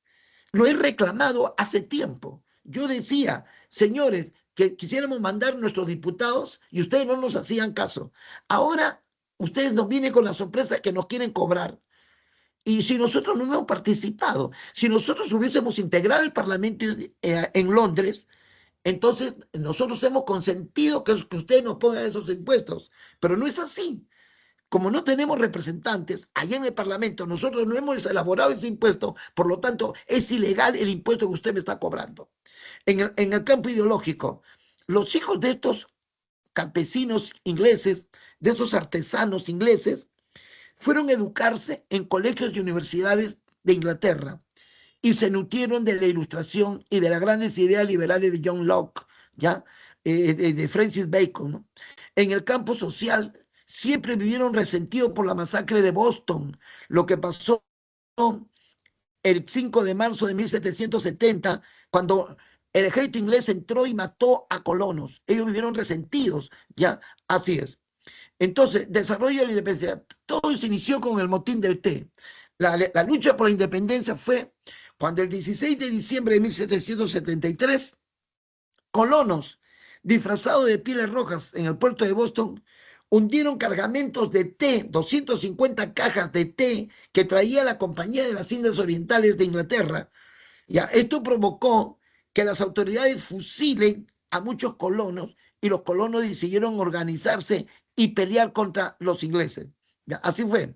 Lo he reclamado hace tiempo. Yo decía: señores, que quisiéramos mandar nuestros diputados y ustedes no nos hacían caso. Ahora ustedes nos vienen con la sorpresa que nos quieren cobrar. Y si nosotros no hemos participado, si nosotros hubiésemos integrado el Parlamento en Londres, entonces nosotros hemos consentido que ustedes nos pongan esos impuestos. Pero no es así. Como no tenemos representantes allá en el Parlamento, nosotros no hemos elaborado ese impuesto, por lo tanto es ilegal el impuesto que usted me está cobrando. En el campo ideológico, los hijos de estos campesinos ingleses, de estos artesanos ingleses, fueron a educarse en colegios y universidades de Inglaterra y se nutrieron de la Ilustración y de las grandes ideas liberales de John Locke, ¿ya? De Francis Bacon, ¿no? En el campo social siempre vivieron resentidos por la masacre de Boston, lo que pasó el 5 de marzo de 1770, cuando el ejército inglés entró y mató a colonos. Ellos vivieron resentidos, ¿ya? Así es. Entonces, desarrollo de la independencia. Todo se inició con el motín del té. La lucha por la independencia fue cuando el 16 de diciembre de 1773, colonos disfrazados de pieles rojas en el puerto de Boston hundieron cargamentos de té, 250 cajas de té que traía la Compañía de las Indias Orientales de Inglaterra. Ya, esto provocó que las autoridades fusilen a muchos colonos y los colonos decidieron organizarse y pelear contra los ingleses. Ya, así fue.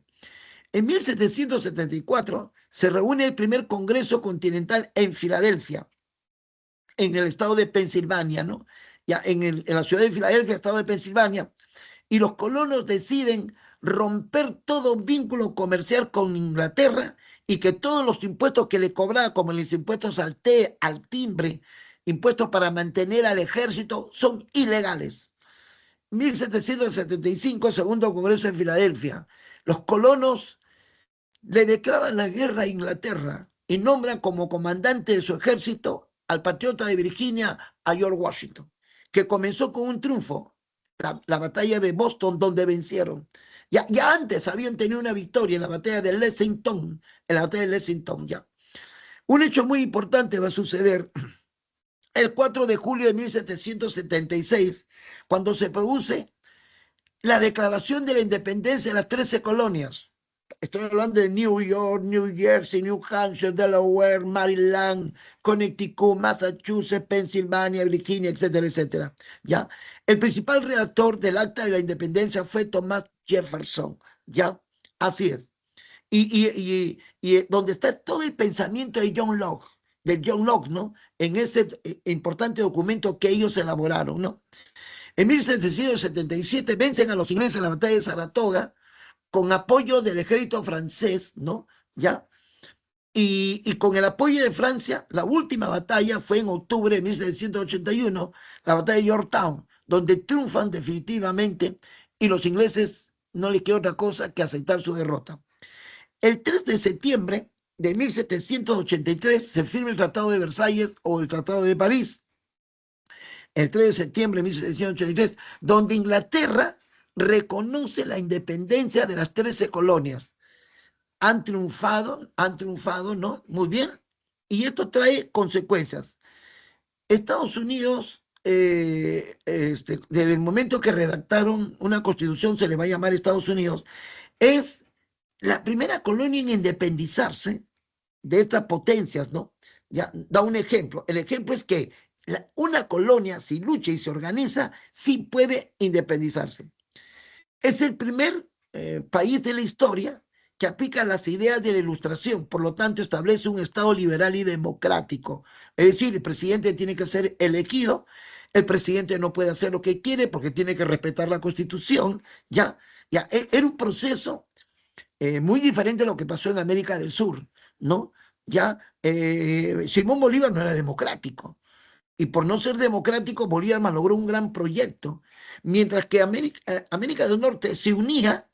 En 1774 se reúne el primer Congreso Continental en Filadelfia, en el estado de Pensilvania, ¿no? Ya en la ciudad de Filadelfia, estado de Pensilvania, y los colonos deciden romper todo vínculo comercial con Inglaterra y que todos los impuestos que le cobraba, como los impuestos al té, al timbre, impuestos para mantener al ejército, son ilegales. 1775, segundo Congreso en Filadelfia. Los colonos le declaran la guerra a Inglaterra y nombran como comandante de su ejército al patriota de Virginia, a George Washington, que comenzó con un triunfo, la batalla de Boston, donde vencieron. Ya antes habían tenido una victoria en la batalla de Lexington, ya. Un hecho muy importante va a suceder el 4 de julio de 1776, cuando se produce la declaración de la independencia de las 13 colonias. Estoy hablando de New York, New Jersey, New Hampshire, Delaware, Maryland, Connecticut, Massachusetts, Pensilvania, Virginia, etcétera, etcétera. ¿Ya? El principal redactor del Acta de la Independencia fue Thomas Jefferson. ¿Ya? Así es. Y donde está todo el pensamiento de John Locke, ¿no? En ese importante documento que ellos elaboraron, ¿no? En 1777 vencen a los ingleses en la batalla de Saratoga con apoyo del ejército francés, ¿no? ¿Ya? Y con el apoyo de Francia, la última batalla fue en octubre de 1781, la batalla de Yorktown, donde triunfan definitivamente y los ingleses no les queda otra cosa que aceptar su derrota. El 3 de septiembre de 1783 se firma el Tratado de Versalles o el Tratado de París. El 3 de septiembre de 1783, donde Inglaterra reconoce la independencia de las 13 colonias. Han triunfado, ¿no? Muy bien. Y esto trae consecuencias. Estados Unidos, desde el momento que redactaron una constitución, se le va a llamar Estados Unidos, es la primera colonia en independizarse de estas potencias, ¿no? Ya da un ejemplo. El ejemplo es que una colonia, si lucha y se organiza, sí puede independizarse. Es el primer país de la historia que aplica las ideas de la Ilustración, por lo tanto establece un Estado liberal y democrático. Es decir, el presidente tiene que ser elegido, el presidente no puede hacer lo que quiere porque tiene que respetar la Constitución, ya era un proceso muy diferente a lo que pasó en América del Sur, ¿no? Simón Bolívar no era democrático, y por no ser democrático, Bolívar malogró un gran proyecto. Mientras que América del Norte se unía,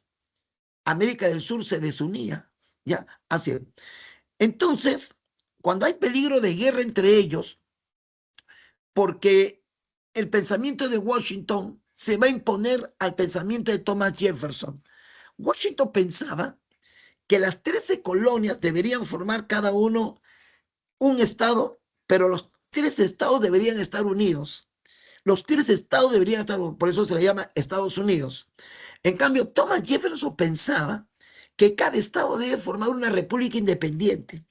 América del Sur se desunía. Ya, así es. Entonces, cuando hay peligro de guerra entre ellos, porque el pensamiento de Washington se va a imponer al pensamiento de Thomas Jefferson. Washington pensaba que las 13 colonias deberían formar cada uno un estado, pero los 13 estados deberían estar unidos. Los 13 estados deberían estar, por eso se le llama Estados Unidos. En cambio, Thomas Jefferson pensaba que cada estado debe formar una república independiente.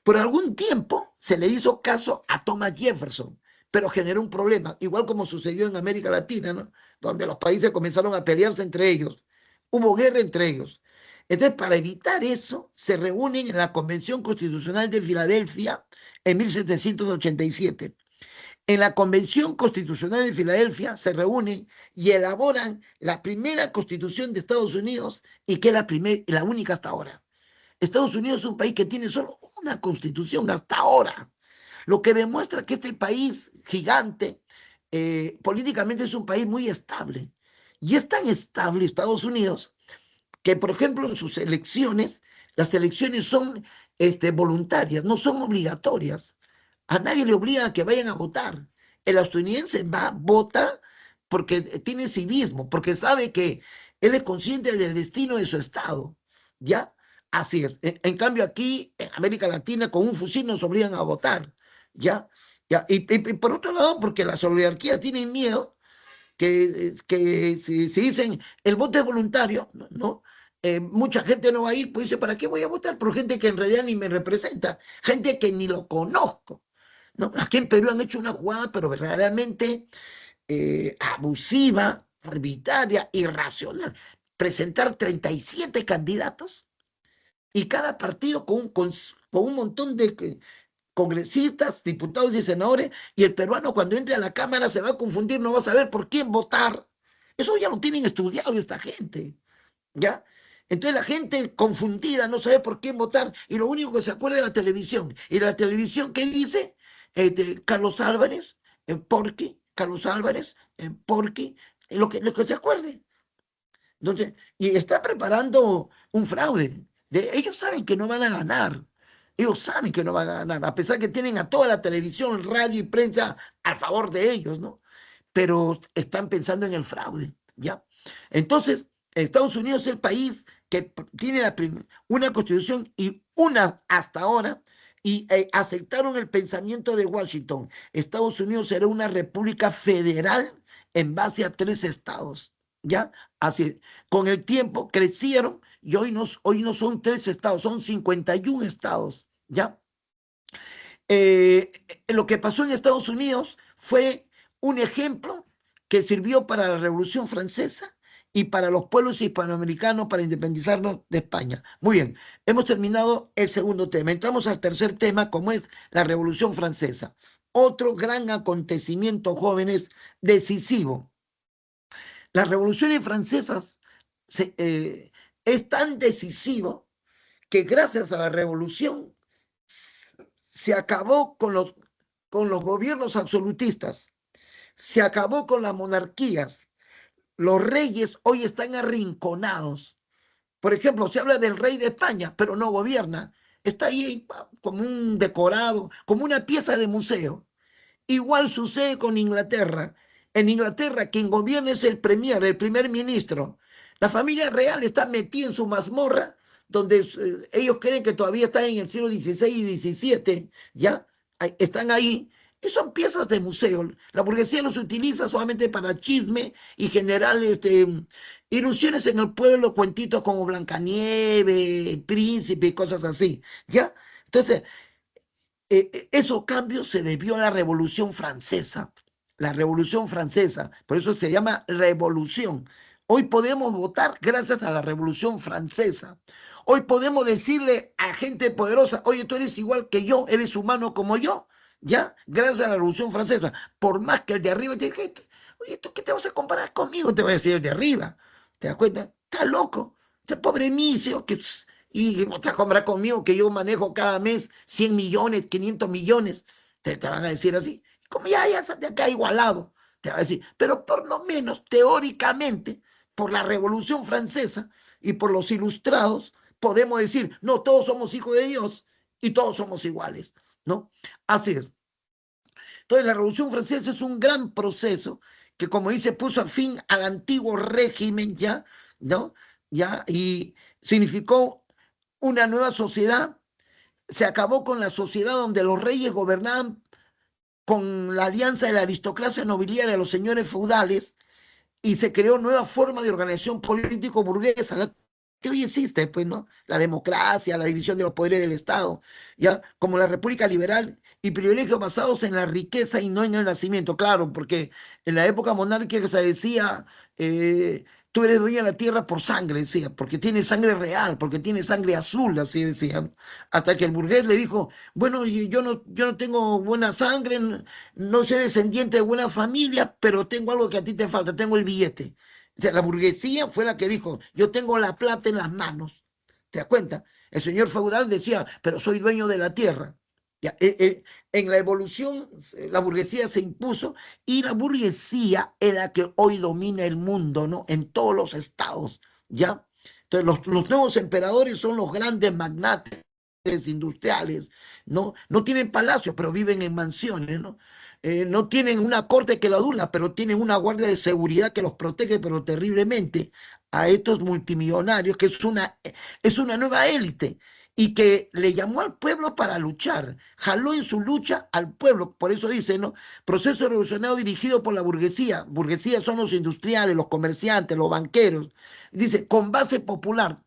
Por algún tiempo se le hizo caso a Thomas Jefferson, pero generó un problema, igual como sucedió en América Latina, ¿no? Donde los países comenzaron a pelearse entre ellos. Hubo guerra entre ellos. Entonces, para evitar eso, se reúnen en la Convención Constitucional de Filadelfia en 1787. En la Convención Constitucional de Filadelfia se reúnen y elaboran la primera constitución de Estados Unidos y que es la única hasta ahora. Estados Unidos es un país que tiene solo una constitución hasta ahora, lo que demuestra que este país gigante políticamente es un país muy estable. Y es tan estable Estados Unidos que, por ejemplo, en sus elecciones, las elecciones son voluntarias, no son obligatorias. A nadie le obliga a que vayan a votar. El estadounidense vota porque tiene civismo, porque sabe que él es consciente del destino de su estado. ¿Ya? Así es. En cambio, aquí, en América Latina, con un fusil nos obligan a votar. ¿Ya? Y por otro lado, porque las oligarquías tienen miedo que si dicen el voto es voluntario, ¿no? Mucha gente no va a ir, pues dice, ¿para qué voy a votar? Por gente que en realidad ni me representa, gente que ni lo conozco, ¿no? Aquí en Perú han hecho una jugada, pero verdaderamente abusiva, arbitraria, irracional. Presentar 37 candidatos y cada partido con un montón de congresistas, diputados y senadores, y el peruano cuando entre a la Cámara se va a confundir, no va a saber por quién votar. Eso ya lo tienen estudiado esta gente, ¿ya? Entonces la gente confundida no sabe por quién votar y lo único que se acuerda es de la televisión. Y de la televisión, ¿qué dice? Carlos Álvarez, Porqui, Carlos Álvarez, Porqui, lo que se acuerde. Entonces, y está preparando un fraude Ellos saben que no van a ganar. Ellos saben que no van a ganar, a pesar que tienen a toda la televisión, radio y prensa a favor de ellos, ¿no? Pero están pensando en el fraude, ¿ya? Entonces, Estados Unidos es el país que tiene una constitución y una hasta ahora, y aceptaron el pensamiento de Washington. Estados Unidos será una república federal en base a 3 estados, ¿ya? Así, con el tiempo crecieron y hoy no son 3 estados, son 51 estados, ¿ya? Lo que pasó en Estados Unidos fue un ejemplo que sirvió para la Revolución Francesa y para los pueblos hispanoamericanos para independizarnos de España. Muy bien, hemos terminado el segundo tema. Entramos al tercer tema, como es la Revolución Francesa. Otro gran acontecimiento, jóvenes, decisivo. Las revoluciones francesas es tan decisivo que gracias a la revolución se acabó con los gobiernos absolutistas, se acabó con las monarquías. Los reyes hoy están arrinconados. Por ejemplo, se habla del rey de España, pero no gobierna. Está ahí como un decorado, como una pieza de museo. Igual sucede con Inglaterra. En Inglaterra, quien gobierna es el premier, el primer ministro. La familia real está metida en su mazmorra, donde ellos creen que todavía están en el siglo XVI y XVII, ¿ya? Están ahí. Y son piezas de museo. La burguesía los utiliza solamente para chisme y generar ilusiones en el pueblo, cuentitos como Blancanieves, Príncipe y cosas así, ¿ya? Entonces, esos cambios se debió a la Revolución Francesa. La Revolución Francesa, por eso se llama revolución. Hoy podemos votar gracias a la Revolución Francesa. Hoy podemos decirle a gente poderosa, oye, tú eres igual que yo, eres humano como yo, ¿ya? Gracias a la Revolución Francesa. Por más que el de arriba te diga, oye, ¿tú qué te vas a comparar conmigo? Te voy a decir el de arriba. ¿Te das cuenta? Está loco. Este pobre misio que... Y vas a comprar conmigo que yo manejo cada mes 100 millones, 500 millones. Te van a decir así. Como ya sal de acá igualado. Te van a decir. Pero por lo menos, teóricamente, por la Revolución Francesa y por los ilustrados, podemos decir, no, todos somos hijos de Dios y todos somos iguales, ¿no? Así es. Entonces, la Revolución Francesa es un gran proceso que, como dice, puso fin al antiguo régimen ya, ¿no? Ya, y significó una nueva sociedad. Se acabó con la sociedad donde los reyes gobernaban con la alianza de la aristocracia nobiliaria de los señores feudales y se creó nueva forma de organización político burguesa, ¿no? Que hoy existe, pues, ¿no? La democracia, la división de los poderes del Estado, ya como la República Liberal y privilegios basados en la riqueza y no en el nacimiento, claro, porque en la época monárquica se decía, tú eres dueña de la tierra por sangre, decía, porque tiene sangre real, porque tiene sangre azul, así decían, hasta que el burgués le dijo, bueno, yo no tengo buena sangre, no soy descendiente de buena familia, pero tengo algo que a ti te falta, tengo el billete. O sea, la burguesía fue la que dijo, yo tengo la plata en las manos. ¿Te das cuenta? El señor feudal decía, pero soy dueño de la tierra. Ya, en la evolución, la burguesía se impuso y la burguesía es la que hoy domina el mundo, ¿no? En todos los estados, ¿ya? Entonces, los nuevos emperadores son los grandes magnates industriales, ¿no? No tienen palacios, pero viven en mansiones, ¿no? No tienen una corte que lo adula, pero tienen una guardia de seguridad que los protege, pero terriblemente, a estos multimillonarios, que es una nueva élite y que le llamó al pueblo para luchar, jaló en su lucha al pueblo, por eso dice, ¿no? Proceso revolucionario dirigido por la burguesía son los industriales, los comerciantes, los banqueros, dice, con base popular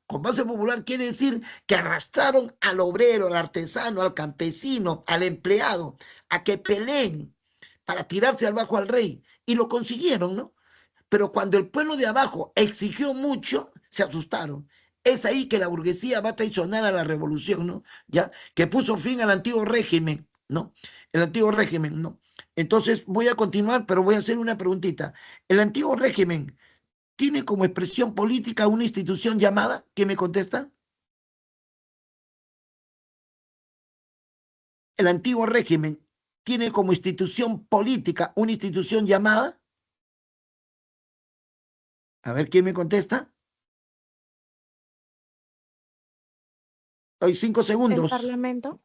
quiere decir que arrastraron al obrero, al artesano, al campesino, al empleado, a que peleen para tirarse al bajo al rey, y lo consiguieron, ¿no? Pero cuando el pueblo de abajo exigió mucho, se asustaron. Es ahí que la burguesía va a traicionar a la revolución, ¿no? Ya, que puso fin al antiguo régimen, ¿no? El antiguo régimen, ¿no? Entonces voy a continuar, pero voy a hacer una preguntita. ¿El antiguo régimen tiene como expresión política una institución llamada? ¿Qué me contesta? El antiguo régimen tiene como institución política una institución llamada. A ver, ¿quién me contesta? Hay 5 El segundos. Parlamento.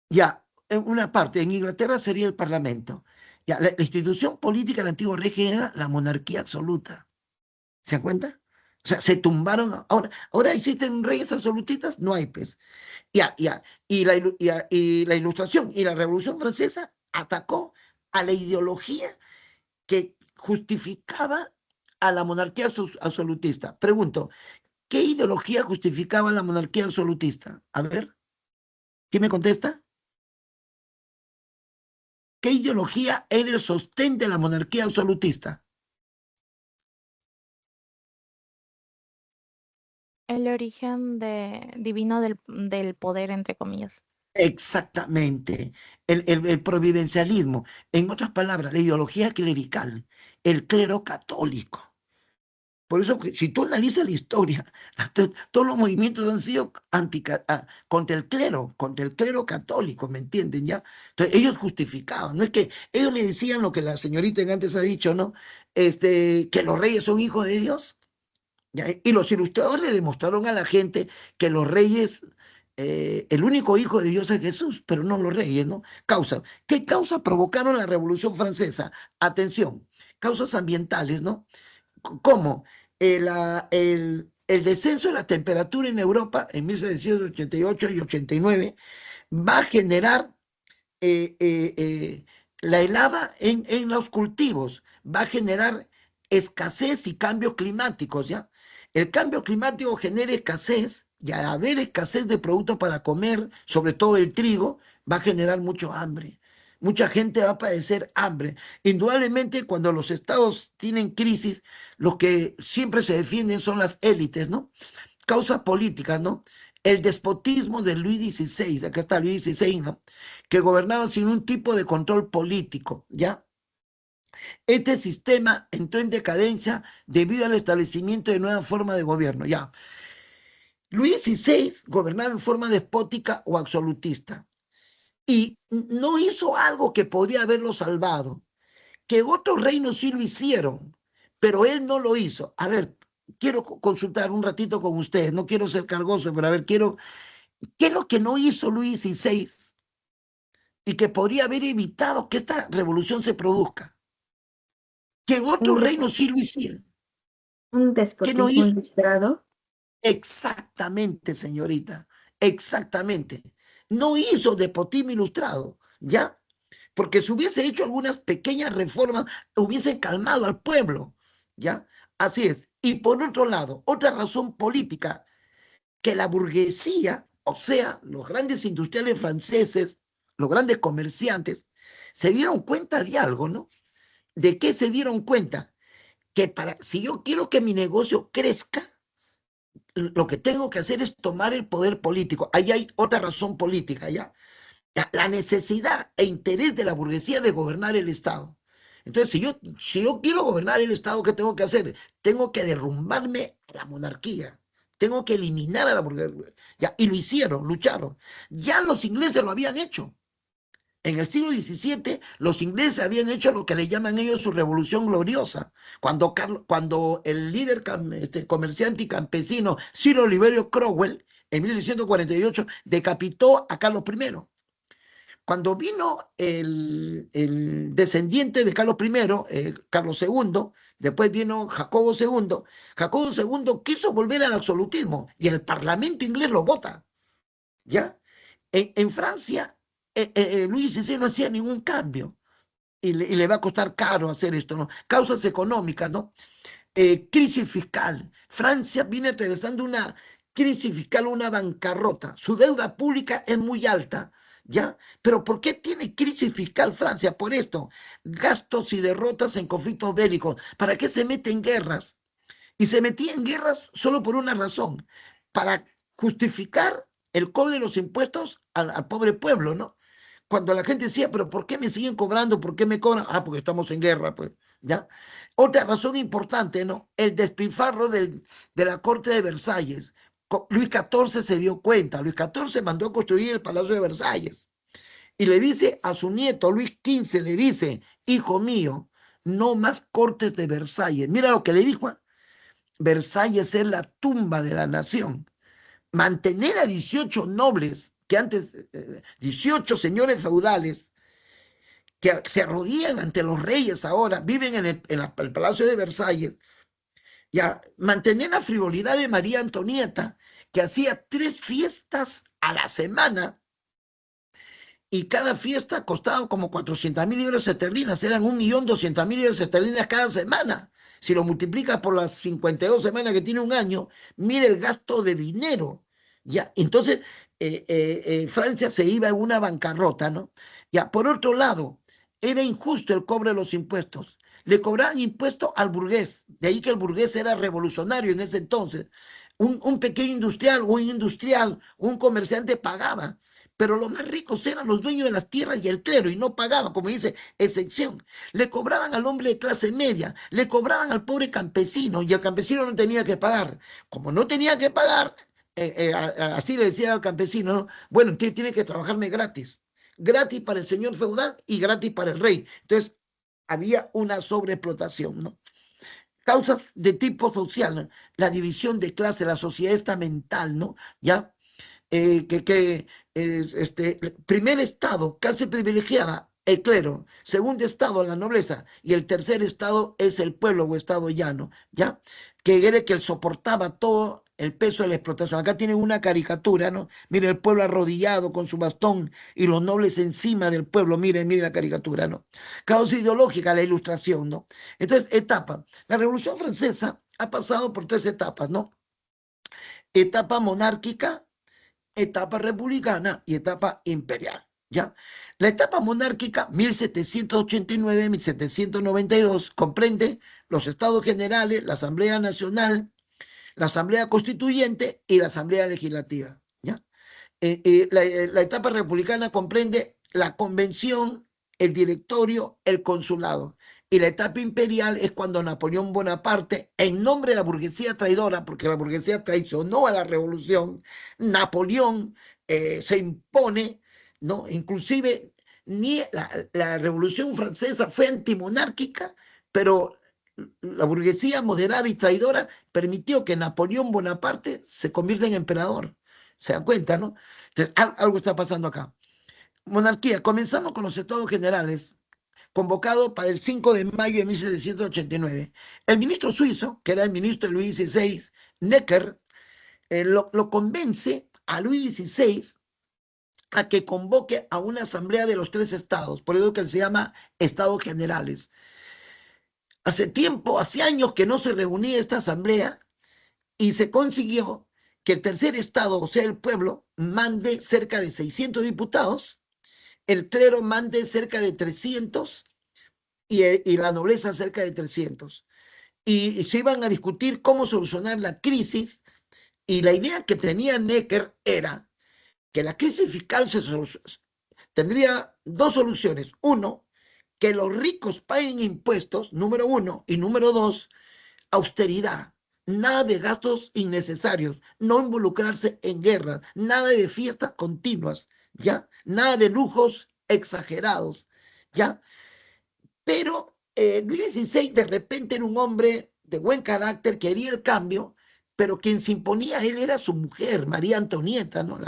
Ya, en una parte, en Inglaterra sería el Parlamento. Ya, la institución política del antiguo régimen era la monarquía absoluta. ¿Se dan cuenta? O sea, se tumbaron. Ahora existen reyes absolutistas, no hay, pues. Ya, ya. Y la Ilustración y la Revolución Francesa atacó a la ideología que justificaba a la monarquía absolutista. Pregunto, ¿qué ideología justificaba la monarquía absolutista? A ver, ¿quién me contesta? ¿Qué ideología era el sostén de la monarquía absolutista? El origen divino del poder, entre comillas. Exactamente, el providencialismo. En otras palabras, la ideología clerical, el clero católico. Por eso, si tú analizas la historia, todos los movimientos han sido contra el clero católico, ¿me entienden ya? Entonces, ellos justificaban, no es que ellos le decían lo que la señorita antes ha dicho, ¿no? Que los reyes son hijos de Dios. ¿Ya? Y los ilustradores le demostraron a la gente que los reyes, el único hijo de Dios es Jesús, pero no los reyes, ¿no? ¿Qué causa provocaron la Revolución Francesa? Atención, causas ambientales, ¿no? ¿Cómo? El descenso de la temperatura en Europa en 1788 y 89 va a generar la helada en los cultivos, va a generar escasez y cambios climáticos, ¿ya? El cambio climático genera escasez y al haber escasez de productos para comer, sobre todo el trigo, va a generar mucho hambre. Mucha gente va a padecer hambre. Indudablemente, cuando los estados tienen crisis, los que siempre se defienden son las élites, ¿no? Causas políticas, ¿no? El despotismo de Luis XVI, acá está Luis XVI, ¿no? Que gobernaba sin un tipo de control político, ¿ya? Este sistema entró en decadencia debido al establecimiento de nueva forma de gobierno, ¿ya? Luis XVI gobernaba en forma despótica o absolutista y no hizo algo que podría haberlo salvado, que otros reinos sí lo hicieron, pero él no lo hizo. A ver, quiero consultar un ratito con ustedes, no quiero ser cargoso, pero a ver, ¿qué es lo que no hizo Luis XVI y que podría haber evitado que esta revolución se produzca? Que otros reinos sí lo hicieron. Un ¿Qué no despotismo hizo? ilustrado. Exactamente, señorita, exactamente. No hizo despotismo ilustrado, ¿ya? Porque si hubiese hecho algunas pequeñas reformas, hubiese calmado al pueblo, ¿ya? Así es. Y por otro lado, otra razón política, que la burguesía, o sea, los grandes industriales franceses, los grandes comerciantes, se dieron cuenta de algo, ¿no? ¿De qué se dieron cuenta? Que si yo quiero que mi negocio crezca, lo que tengo que hacer es tomar el poder político. Ahí hay otra razón política, ¿ya? La necesidad e interés de la burguesía de gobernar el Estado. Entonces, si yo quiero gobernar el Estado, ¿qué tengo que hacer? Tengo que derrumbarme a la monarquía. Tengo que eliminar a la burguesía. Ya, y lo hicieron, lucharon. Ya los ingleses lo habían hecho. En el siglo XVII, los ingleses habían hecho lo que le llaman ellos su revolución gloriosa. Cuando el líder comerciante y campesino Sir Oliverio Cromwell, en 1648, decapitó a Carlos I. Cuando vino el descendiente de Carlos I, Carlos II, después vino Jacobo II, Jacobo II quiso volver al absolutismo y el Parlamento inglés lo vota. ¿Ya? En Francia, Luis XVI no hacía ningún cambio y le va a costar caro hacer esto, ¿no? Causas económicas, ¿no? Crisis fiscal. Francia viene atravesando una crisis fiscal, una bancarrota. Su deuda pública es muy alta, ¿ya? Pero ¿por qué tiene crisis fiscal Francia? Por esto, gastos y derrotas en conflictos bélicos. ¿Para qué se mete en guerras? Y se metía en guerras solo por una razón, para justificar el cobro de los impuestos al pobre pueblo, ¿no? Cuando la gente decía, pero ¿por qué me siguen cobrando? ¿Por qué me cobran? Ah, porque estamos en guerra, pues, ¿ya? Otra razón importante, ¿no? El despilfarro de la corte de Versalles. Luis XIV se dio cuenta, Luis XIV mandó a construir el Palacio de Versalles y le dice a su nieto, Luis XV, le dice, hijo mío, no más cortes de Versalles. Mira lo que le dijo, Versalles es la tumba de la nación. mantener a 18 nobles, que antes, 18 señores feudales, que se arrodillan ante los reyes ahora, viven en el Palacio de Versalles, ya, mantener la frivolidad de María Antonieta, que hacía 3 fiestas a la semana, y cada fiesta costaba como 400.000 libras esterlinas, eran 1.200.000 libras esterlinas cada semana. Si lo multiplicas por las 52 semanas que tiene un año, mire el gasto de dinero. ¿Ya? Entonces, Francia se iba en una bancarrota, ¿no? Ya, por otro lado, era injusto el cobro de los impuestos. Le cobraban impuestos al burgués, de ahí que el burgués era revolucionario en ese entonces. Un pequeño industrial, un comerciante pagaba, pero los más ricos eran los dueños de las tierras y el clero, y no pagaban, como dice, excepción. Le cobraban al hombre de clase media, le cobraban al pobre campesino, y el campesino no tenía que pagar. Como no tenía que pagar, así le decía al campesino, ¿no? Bueno, usted tiene que trabajarme gratis. Gratis para el señor feudal y gratis para el rey. Entonces, había una sobreexplotación, ¿no? Causas de tipo social, ¿no? La división de clase, la sociedad estamental, ¿no? ¿Ya? Primer estado, clase privilegiada, el clero. Segundo estado, la nobleza. Y el tercer estado es el pueblo o estado llano, ¿ya? Que era el que soportaba todo el peso de la explotación. Acá tienen una caricatura, ¿no? Miren el pueblo arrodillado con su bastón y los nobles encima del pueblo. Miren la caricatura, ¿no? Causa ideológica, la ilustración, ¿no? Entonces, etapa. La Revolución Francesa ha pasado por 3 etapas, ¿no? Etapa monárquica, etapa republicana y etapa imperial, ¿ya? La etapa monárquica, 1789-1792, comprende los Estados Generales, la Asamblea Nacional, la Asamblea Constituyente y la Asamblea Legislativa, ¿ya? La etapa republicana comprende la Convención, el Directorio, el Consulado. Y la etapa imperial es cuando Napoleón Bonaparte, en nombre de la burguesía traidora, porque la burguesía traicionó a la revolución, Napoleón se impone, ¿no? Inclusive ni la Revolución Francesa fue antimonárquica, pero la burguesía moderada y traidora permitió que Napoleón Bonaparte se convierta en emperador. ¿Se dan cuenta, no? Entonces, algo está pasando acá. Monarquía. Comenzamos con los Estados Generales, convocado para el 5 de mayo de 1789. El ministro suizo, que era el ministro de Luis XVI, Necker, lo convence a Luis XVI a que convoque a una asamblea de los 3 estados, por eso que se llama Estados Generales. Hace años que no se reunía esta asamblea y se consiguió que el tercer estado, o sea, el pueblo, mande cerca de 600 diputados, el clero mande cerca de 300 y la nobleza cerca de 300. Y se iban a discutir cómo solucionar la crisis, y la idea que tenía Necker era que la crisis fiscal tendría 2 soluciones. Uno, que los ricos paguen impuestos, número 1, y número 2, austeridad. Nada de gastos innecesarios, no involucrarse en guerra, nada de fiestas continuas, ¿ya? Nada de lujos exagerados, ¿ya? Pero Luis XVI de repente era un hombre de buen carácter, quería el cambio, pero quien se imponía a él era su mujer, María Antonieta, ¿no?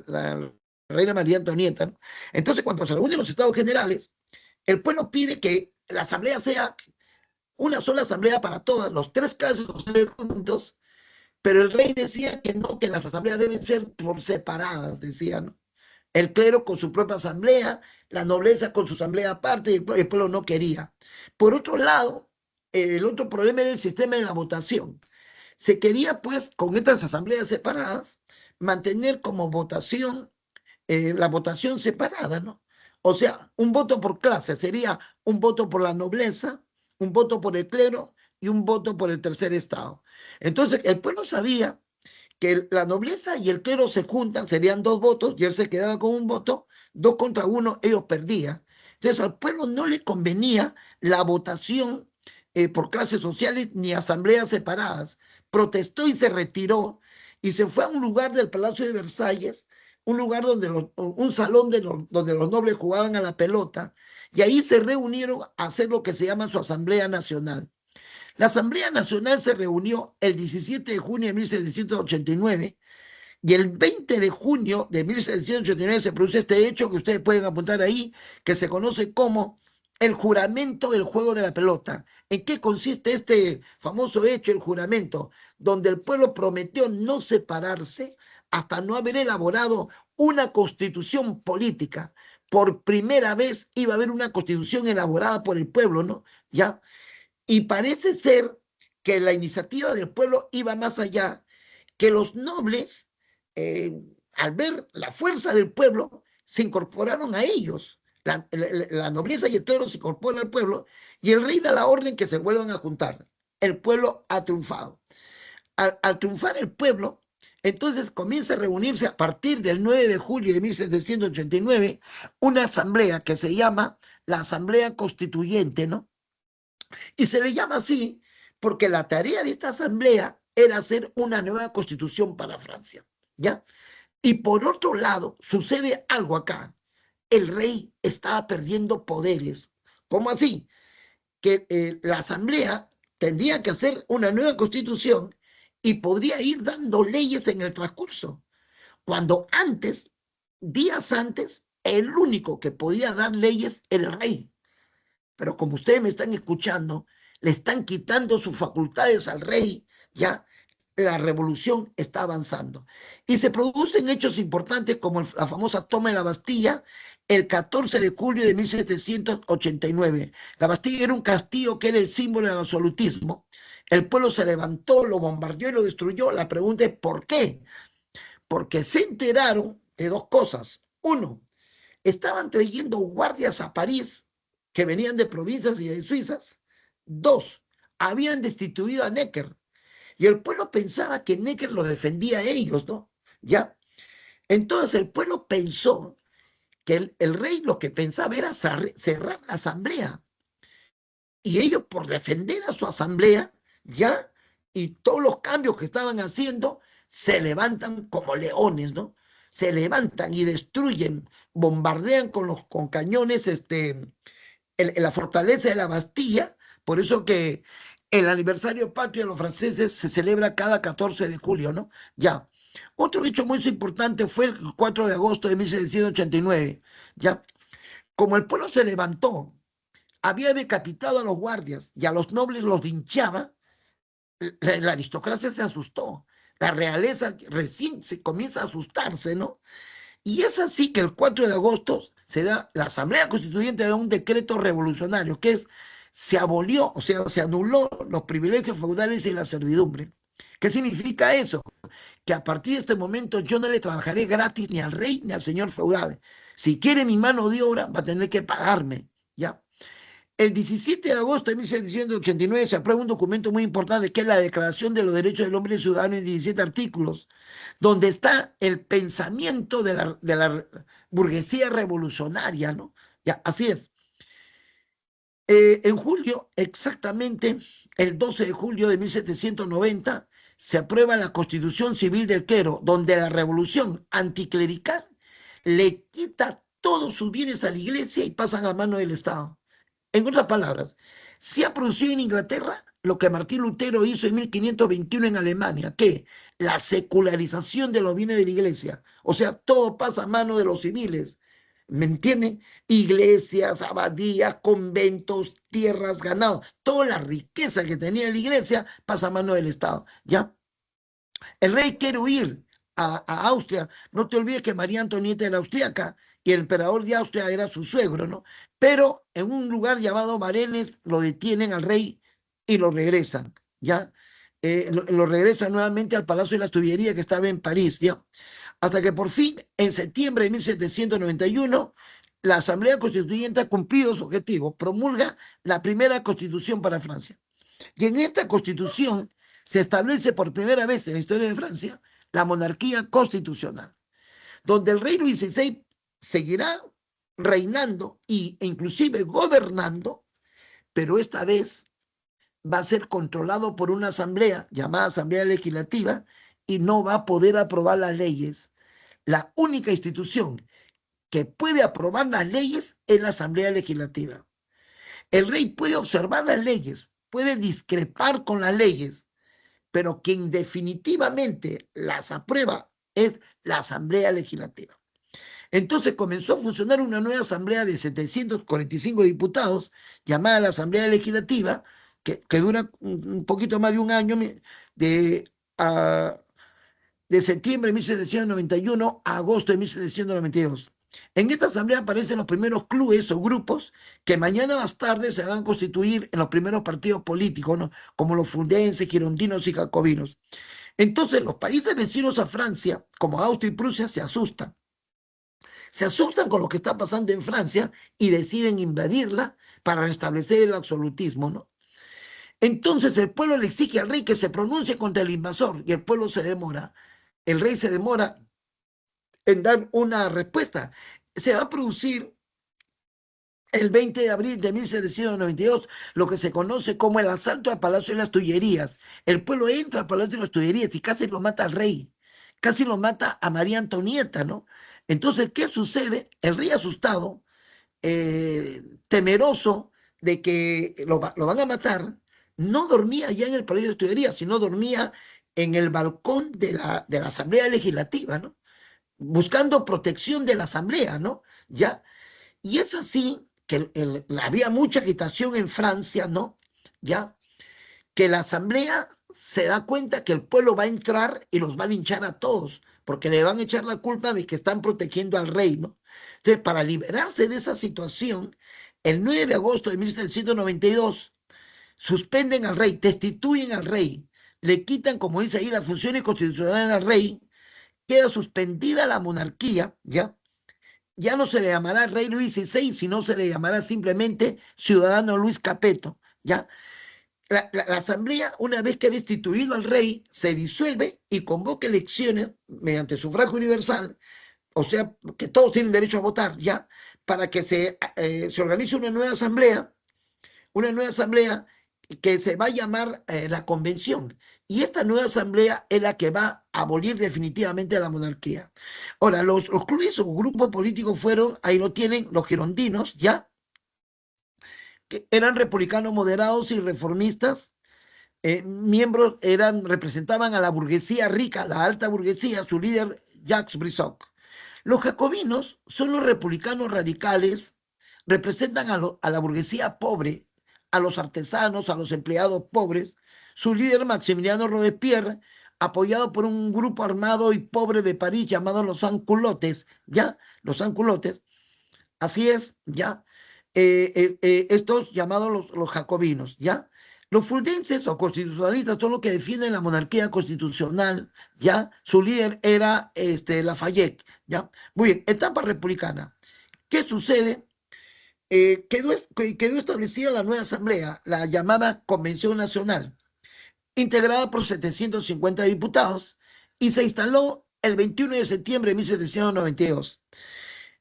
La reina María Antonieta, ¿no? Entonces, cuando se reúnen los Estados Generales, el pueblo pide que la asamblea sea una sola asamblea para todas, los 3 clases sociales juntos, pero el rey decía que no, que las asambleas deben ser por separadas, decía, ¿no? El clero con su propia asamblea, la nobleza con su asamblea aparte, y el pueblo no quería. Por otro lado, el otro problema era el sistema de la votación. Se quería, pues, con estas asambleas separadas, mantener como votación, la votación separada, ¿no? O sea, un voto por clase, sería un voto por la nobleza, un voto por el clero y un voto por el tercer estado. Entonces, el pueblo sabía que la nobleza y el clero se juntan, serían 2 votos, y él se quedaba con un voto, 2 contra 1, ellos perdían. Entonces, al pueblo no le convenía la votación por clases sociales ni asambleas separadas. Protestó y se retiró, y se fue a un lugar del Palacio de Versalles, un lugar un salón donde los nobles jugaban a la pelota, y ahí se reunieron a hacer lo que se llama su Asamblea Nacional. La Asamblea Nacional se reunió el 17 de junio de 1789 Y el 20 de junio de 1789 se produce este hecho que ustedes pueden apuntar ahí, que se conoce como el juramento del juego de la pelota. ¿En qué consiste este famoso hecho, el juramento? Donde el pueblo prometió no separarse hasta no haber elaborado una constitución política. Por primera vez iba a haber una constitución elaborada por el pueblo, ¿no? ¿Ya? Y parece ser que la iniciativa del pueblo iba más allá, que los nobles, al ver la fuerza del pueblo, se incorporaron a ellos. La nobleza y el clero se incorporan al pueblo y el rey da la orden que se vuelvan a juntar. El pueblo ha triunfado. Al triunfar el pueblo, entonces comienza a reunirse a partir del 9 de julio de 1789 una asamblea que se llama la Asamblea Constituyente, ¿no? Y se le llama así porque la tarea de esta asamblea era hacer una nueva constitución para Francia, ¿ya? Y por otro lado, sucede algo acá. El rey estaba perdiendo poderes. ¿Cómo así? Que la asamblea tendría que hacer una nueva constitución y podría ir dando leyes en el transcurso. Cuando antes, días antes, el único que podía dar leyes era el rey. Pero como ustedes me están escuchando, le están quitando sus facultades al rey, ya la revolución está avanzando. Y se producen hechos importantes como la famosa toma de la Bastilla el 14 de julio de 1789. La Bastilla era un castillo que era el símbolo del absolutismo. El pueblo se levantó, lo bombardeó y lo destruyó. La pregunta es ¿por qué? Porque se enteraron de dos cosas. Uno, estaban trayendo guardias a París que venían de provincias y de Suizas. Dos, habían destituido a Necker. Y el pueblo pensaba que Necker los defendía a ellos, ¿no? ¿Ya? Entonces el pueblo pensó que el rey lo que pensaba era cerrar la asamblea. Y ellos por defender a su asamblea, ¿ya? Y todos los cambios que estaban haciendo, se levantan como leones, ¿no? Se levantan y destruyen, bombardean con cañones la fortaleza de la Bastilla. Por eso que el aniversario patrio de los franceses se celebra cada 14 de julio, ¿no? Ya. Otro hecho muy importante fue el 4 de agosto de 1789, ¿ya? Como el pueblo se levantó, había decapitado a los guardias y a los nobles los linchaba, la aristocracia se asustó, la realeza recién se comienza a asustarse, ¿no? Y es así que el 4 de agosto se da, la Asamblea Constituyente da un decreto revolucionario, que es, se abolió, o sea, se anuló los privilegios feudales y la servidumbre. ¿Qué significa eso? Que a partir de este momento yo no le trabajaré gratis ni al rey ni al señor feudal. Si quiere mi mano de obra, va a tener que pagarme, ¿ya? El 17 de agosto de 1789 se aprueba un documento muy importante que es la Declaración de los Derechos del Hombre y Ciudadano en 17 artículos, donde está el pensamiento de la burguesía revolucionaria, ¿no? Ya, así es. En julio, exactamente el 12 de julio de 1790, se aprueba la Constitución Civil del Clero, donde la revolución anticlerical le quita todos sus bienes a la iglesia y pasan a mano del Estado. En otras palabras, se ha producido en Inglaterra lo que Martín Lutero hizo en 1521 en Alemania, que la secularización de los bienes de la iglesia, o sea, todo pasa a mano de los civiles, ¿me entienden? Iglesias, abadías, conventos, tierras, ganados, toda la riqueza que tenía la iglesia pasa a mano del Estado, ¿ya? El rey quiere huir a Austria. No te olvides que María Antonieta era austríaca y el emperador de Austria era su suegro, ¿no? Pero en un lugar llamado Varennes lo detienen al rey y lo regresan, ¿ya? Lo regresan nuevamente al Palacio de la Tullería que estaba en París, ¿ya? Hasta que por fin, en septiembre de 1791, la Asamblea Constituyente ha cumplido su objetivo, promulga la primera constitución para Francia. Y en esta constitución se establece por primera vez en la historia de Francia la monarquía constitucional, donde el rey Luis XVI seguirá reinando e inclusive gobernando, pero esta vez va a ser controlado por una asamblea llamada Asamblea Legislativa y no va a poder aprobar las leyes. La única institución que puede aprobar las leyes es la Asamblea Legislativa. El rey puede observar las leyes, puede discrepar con las leyes, pero quien definitivamente las aprueba es la Asamblea Legislativa. Entonces comenzó a funcionar una nueva asamblea de 745 diputados, llamada la Asamblea Legislativa, que dura un poquito más de un año, de septiembre de 1791 a agosto de 1792. En esta asamblea aparecen los primeros clubes o grupos que mañana más tarde se van a constituir en los primeros partidos políticos, ¿no? Como los fuldenses, girondinos y jacobinos. Entonces los países vecinos a Francia, como Austria y Prusia, se asustan. Se asustan con lo que está pasando en Francia y deciden invadirla para restablecer el absolutismo, ¿no? Entonces el pueblo le exige al rey que se pronuncie contra el invasor y el pueblo se demora. El rey se demora en dar una respuesta. Se va a producir el 20 de abril de 1792 lo que se conoce como el asalto al Palacio de las Tullerías. El pueblo entra al Palacio de las Tullerías y casi lo mata al rey. Casi lo mata a María Antonieta, ¿no? Entonces, ¿qué sucede? El rey asustado, temeroso de que lo van a matar, no dormía ya en el Palacio de las Tullerías, sino dormía en el balcón de la Asamblea Legislativa, ¿no? Buscando protección de la Asamblea, ¿no? ¿Ya? Y es así que había mucha agitación en Francia, ¿no? ¿Ya? Que la Asamblea se da cuenta que el pueblo va a entrar y los va a linchar a todos, porque le van a echar la culpa de que están protegiendo al rey, ¿no? Entonces, para liberarse de esa situación, el 9 de agosto de 1792, suspenden al rey, destituyen al rey, le quitan, como dice ahí, las funciones constitucionales al rey, queda suspendida la monarquía, ¿ya? Ya no se le llamará rey Luis XVI, sino se le llamará simplemente ciudadano Luis Capeto, ¿ya? La asamblea, una vez que ha destituido al rey, se disuelve y convoca elecciones mediante sufragio universal, o sea, que todos tienen derecho a votar, ¿ya? Para que se organice una nueva asamblea que se va a llamar la convención. Y esta nueva asamblea es la que va a abolir definitivamente la monarquía. Ahora, los clubes o grupos políticos fueron, ahí lo tienen, los girondinos, ¿ya? Que eran republicanos moderados y reformistas. Miembros representaban a la burguesía rica, la alta burguesía, su líder Jacques Brissac. Los jacobinos son los republicanos radicales, representan a la burguesía pobre, a los artesanos, a los empleados pobres. Su líder, Maximiliano Robespierre, apoyado por un grupo armado y pobre de París llamado los Sans-Culottes, ¿ya? Los Sans-Culottes, así es, ¿ya? Estos llamados los jacobinos, ¿ya? Los fuldenses o constitucionalistas son los que defienden la monarquía constitucional, ¿ya? Su líder era Lafayette, ¿ya? Muy bien, etapa republicana. ¿Qué sucede? Quedó establecida la nueva asamblea, la llamada Convención Nacional, integrada por 750 diputados, y se instaló el 21 de septiembre de 1792.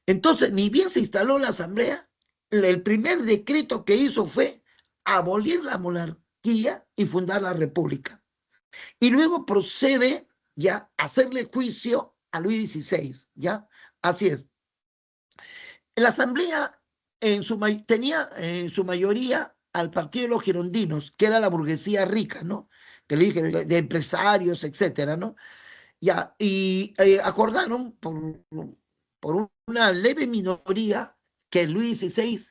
Entonces, ni bien se instaló la asamblea, el primer decreto que hizo fue abolir la monarquía y fundar la república. Y luego procede ya a hacerle juicio a Luis XVI, ¿ya? Así es. La asamblea tenía en su mayoría al partido de los girondinos, que era la burguesía rica, ¿no? Que le dije, de empresarios, etcétera, ¿no? Ya, y acordaron por una leve minoría que Luis XVI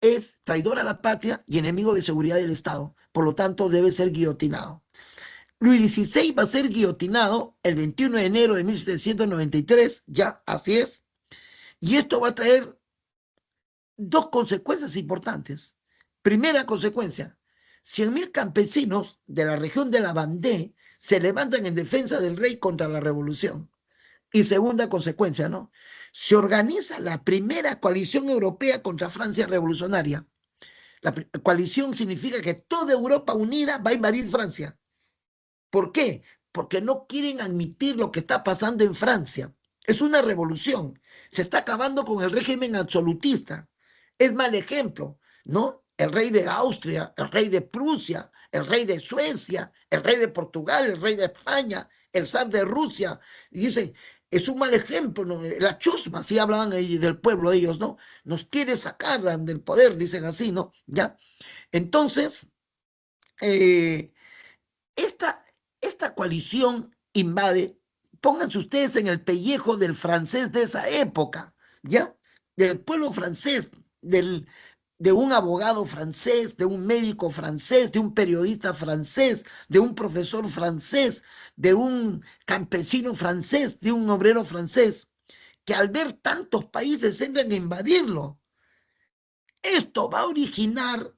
es traidor a la patria y enemigo de seguridad del Estado, por lo tanto debe ser guillotinado. Luis XVI va a ser guillotinado el 21 de enero de 1793, ya, así es, y esto va a traer dos consecuencias importantes. Primera consecuencia, 100.000 campesinos de la región de la Vendée se levantan en defensa del rey contra la revolución. Y segunda consecuencia, ¿no? Se organiza la primera coalición europea contra Francia revolucionaria. La coalición significa que toda Europa unida va a invadir Francia. ¿Por qué? Porque no quieren admitir lo que está pasando en Francia. Es una revolución. Se está acabando con el régimen absolutista. Es mal ejemplo, ¿no? El rey de Austria, el rey de Prusia, el rey de Suecia, el rey de Portugal, el rey de España, el zar de Rusia. Y dicen, es un mal ejemplo, ¿no? La chusma, así hablaban del pueblo ellos, ¿no? Nos quiere sacar del poder, dicen así, ¿no? ¿Ya? Entonces, esta coalición invade pónganse ustedes en el pellejo del francés de esa época, ¿ya? Del pueblo francés, de un abogado francés, de un médico francés, de un periodista francés, de un profesor francés, de un campesino francés, de un obrero francés, que al ver tantos países entran a invadirlo. Esto va a originar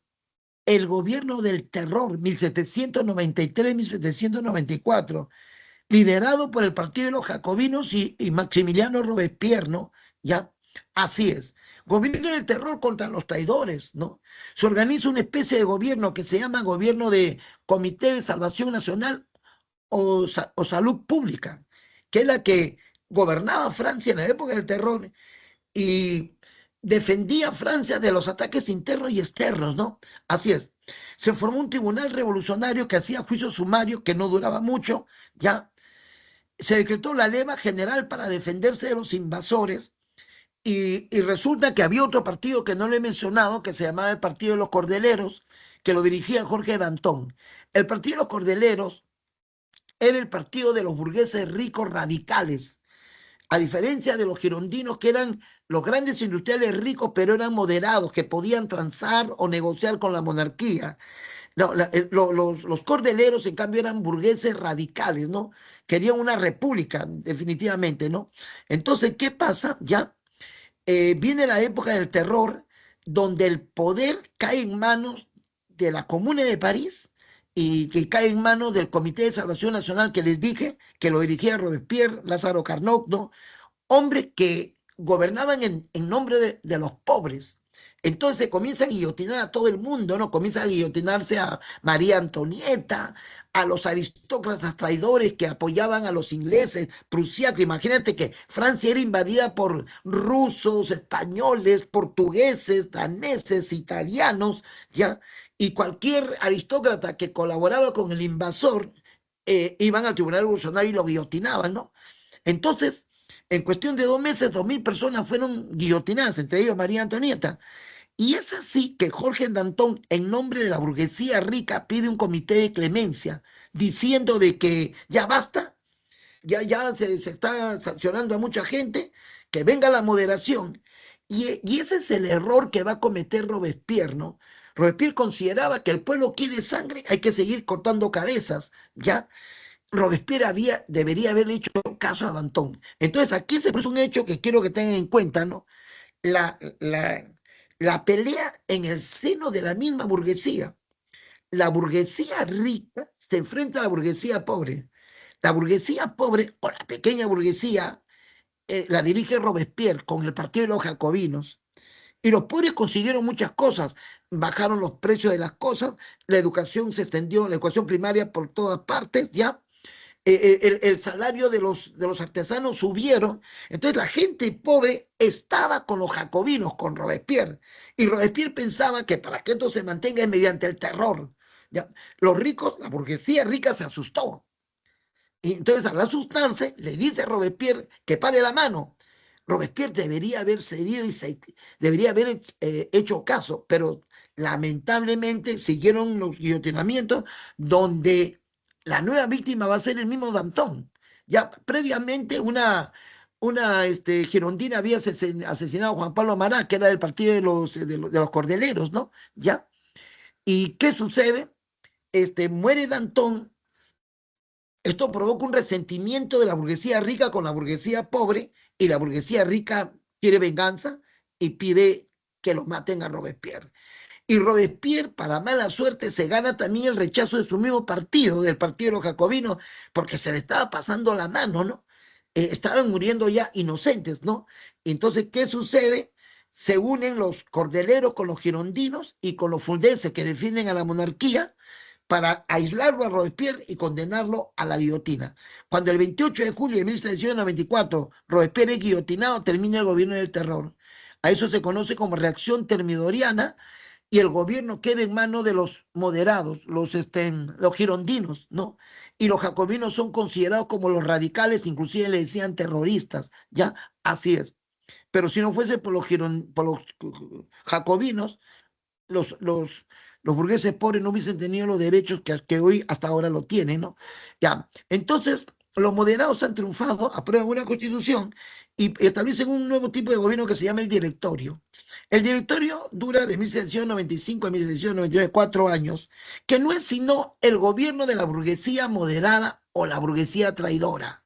el gobierno del terror, 1793-1794, liderado por el Partido de los Jacobinos y Maximiliano Robespierre, ¿no? ¿Ya? Así es. Gobierno del terror contra los traidores, ¿no? Se organiza una especie de gobierno que se llama Gobierno de Comité de Salvación Nacional o Salud Pública, que es la que gobernaba Francia en la época del terror y defendía a Francia de los ataques internos y externos, ¿no? Así es. Se formó un tribunal revolucionario que hacía juicios sumarios que no duraba mucho, ¿ya? Se decretó la leva general para defenderse de los invasores y resulta que había otro partido que no le he mencionado, que se llamaba el Partido de los Cordeleros, que lo dirigía Jorge Danton. El Partido de los Cordeleros era el partido de los burgueses ricos radicales, a diferencia de los girondinos, que eran los grandes industriales ricos, pero eran moderados, que podían transar o negociar con la monarquía. No, los cordeleros, en cambio, eran burgueses radicales, ¿no? Querían una república, definitivamente, ¿no? Entonces, ¿qué pasa? Ya viene la época del terror, donde el poder cae en manos de la Comuna de París y que cae en manos del Comité de Salvación Nacional que les dije, que lo dirigía Robespierre, Lázaro Carnot, ¿no? Hombres que gobernaban en nombre de los pobres. Entonces se comienza a guillotinar a todo el mundo, ¿no? Comienza a guillotinarse a María Antonieta, a los aristócratas traidores que apoyaban a los ingleses, prusiacos. Imagínate que Francia era invadida por rusos, españoles, portugueses, daneses, italianos, ¿ya? Y cualquier aristócrata que colaboraba con el invasor iban al Tribunal Revolucionario y lo guillotinaban, ¿no? Entonces, en cuestión de 2 meses, 2.000 personas fueron guillotinadas, entre ellos María Antonieta. Y es así que Jorge Danton, en nombre de la burguesía rica, pide un comité de clemencia, diciendo de que ya basta, ya se está sancionando a mucha gente, que venga la moderación. Y ese es el error que va a cometer Robespierre, ¿no? Robespierre consideraba que el pueblo quiere sangre, hay que seguir cortando cabezas, ¿ya? Robespierre debería haber hecho caso a Danton. Entonces aquí se produce un hecho que quiero que tengan en cuenta, ¿no? La, la, la pelea en el seno de la misma burguesía. La burguesía rica se enfrenta a la burguesía pobre. La burguesía pobre, o la pequeña burguesía, la dirige Robespierre con el Partido de los Jacobinos. Y los pobres consiguieron muchas cosas. Bajaron los precios de las cosas, la educación se extendió, la educación primaria por todas partes, ¿ya? El salario de los artesanos subieron. Entonces la gente pobre estaba con los jacobinos, con Robespierre. Y Robespierre pensaba que para que esto se mantenga es mediante el terror. ¿Ya? Los ricos, la burguesía rica se asustó. Y entonces al asustarse le dice a Robespierre que pare la mano. Robespierre debería haber cedido y debería haber hecho caso, pero lamentablemente siguieron los guillotinamientos donde la nueva víctima va a ser el mismo Danton. Ya previamente una girondina había asesinado a Juan Pablo Marat, que era del partido de los Cordeleros, ¿no? ¿Ya? ¿Y qué sucede? Muere Danton. Esto provoca un resentimiento de la burguesía rica con la burguesía pobre, y la burguesía rica quiere venganza y pide que lo maten a Robespierre. Y Robespierre, para mala suerte, se gana también el rechazo de su mismo partido, del Partido de los Jacobinos, porque se le estaba pasando la mano, ¿no? Estaban muriendo ya inocentes, ¿no? Entonces, ¿qué sucede? Se unen los cordeleros con los girondinos y con los fuldenses que defienden a la monarquía para aislarlo a Robespierre y condenarlo a la guillotina. Cuando el 28 de julio de 1794 Robespierre es guillotinado, termina el gobierno del terror. A eso se conoce como reacción termidoriana, y el gobierno queda en manos de los moderados, los girondinos, ¿no? Y los jacobinos son considerados como los radicales, inclusive le decían terroristas, ¿ya? Así es. Pero si no fuese por los jacobinos, los burgueses pobres no hubiesen tenido los derechos que hoy hasta ahora lo tienen, ¿no? Ya, entonces los moderados han triunfado, aprueban una constitución y establecen un nuevo tipo de gobierno que se llama el directorio. El directorio dura de 1795 a 1799, 4 años, que no es sino el gobierno de la burguesía moderada o la burguesía traidora,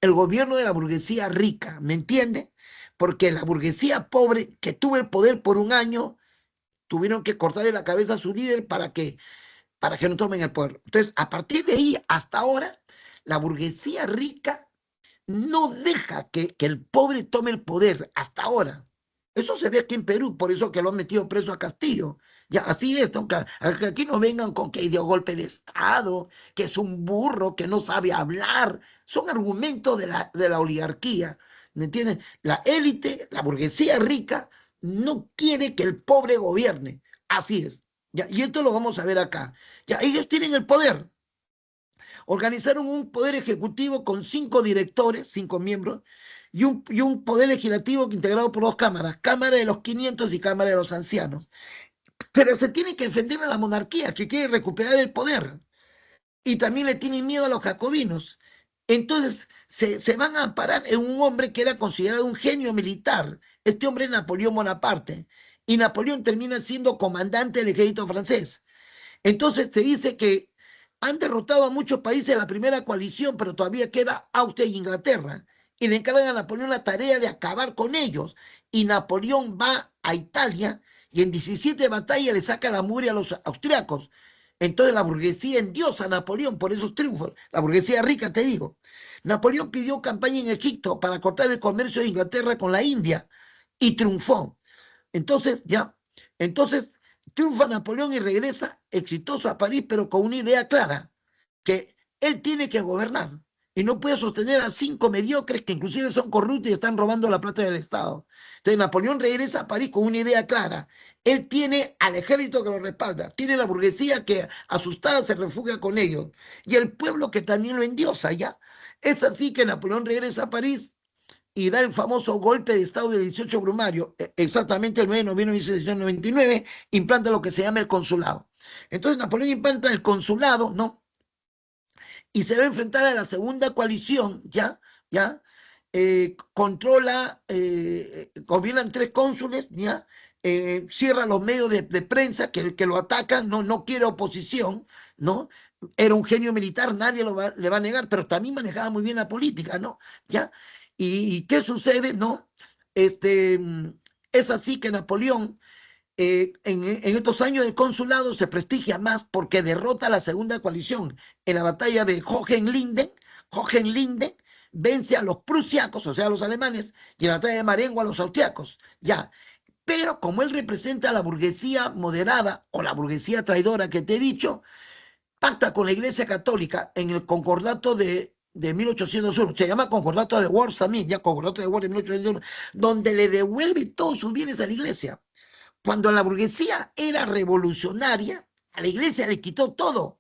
el gobierno de la burguesía rica, ¿me entiende? Porque la burguesía pobre que tuvo el poder por un año, tuvieron que cortarle la cabeza a su líder para que no tomen el poder. Entonces, a partir de ahí hasta ahora, la burguesía rica no deja que el pobre tome el poder hasta ahora. Eso se ve aquí en Perú, por eso que lo han metido preso a Castillo. Ya, así es, que aquí no vengan con que dio golpe de Estado, que es un burro, que no sabe hablar. Son argumentos de la oligarquía, ¿me entienden? La élite, la burguesía rica, no quiere que el pobre gobierne. Así es. Ya, y esto lo vamos a ver acá. Ya, ellos tienen el poder. Organizaron un poder ejecutivo con 5 directores, 5 miembros, y un poder legislativo integrado por 2 cámaras, Cámara de los 500 y Cámara de los Ancianos. Pero se tiene que defender a la monarquía, que quiere recuperar el poder. Y también le tienen miedo a los jacobinos. Entonces se van a amparar en un hombre que era considerado un genio militar. Este hombre es Napoleón Bonaparte. Y Napoleón termina siendo comandante del ejército francés. Entonces se dice que han derrotado a muchos países de la primera coalición, pero todavía queda Austria e Inglaterra. Y le encargan a Napoleón la tarea de acabar con ellos. Y Napoleón va a Italia y en 17 batallas le saca la mugre a los austriacos. Entonces la burguesía endiosa a Napoleón por esos triunfos. La burguesía rica, te digo. Napoleón pidió campaña en Egipto para cortar el comercio de Inglaterra con la India y triunfó. Entonces, triunfa Napoleón y regresa exitoso a París, pero con una idea clara, que él tiene que gobernar y no puede sostener a 5 mediocres que inclusive son corruptos y están robando la plata del Estado. Entonces Napoleón regresa a París con una idea clara. Él tiene al ejército que lo respalda, tiene la burguesía que asustada se refugia con ellos y el pueblo que también lo endiosa, ¿ya? Es así que Napoleón regresa a París y da el famoso golpe de Estado del 18 Brumario, exactamente el 9 de noviembre de 1799, implanta lo que se llama el consulado. Entonces Napoleón implanta el consulado, ¿no? Y se va a enfrentar a la segunda coalición, ¿ya? Controla, gobiernan 3 cónsules, ¿ya? Cierra los medios de prensa que lo atacan, no quiere oposición, ¿no? Era un genio militar, nadie le va a negar, pero también manejaba muy bien la política, ¿no? ¿Ya? ¿Y qué sucede? ¿No? Es así que Napoleón, en estos años del consulado, se prestigia más porque derrota a la segunda coalición en la batalla de Hohenlinden. Hohenlinden vence a los prusiacos, o sea, a los alemanes, y en la batalla de Marengo a los austriacos. Ya. Pero como él representa a la burguesía moderada o la burguesía traidora que te he dicho, pacta con la Iglesia Católica en el concordato de 1801, se llama Concordato de Worms también, ya Concordato de Worms de 1801, donde le devuelve todos sus bienes a la Iglesia. Cuando la burguesía era revolucionaria, a la Iglesia le quitó todo.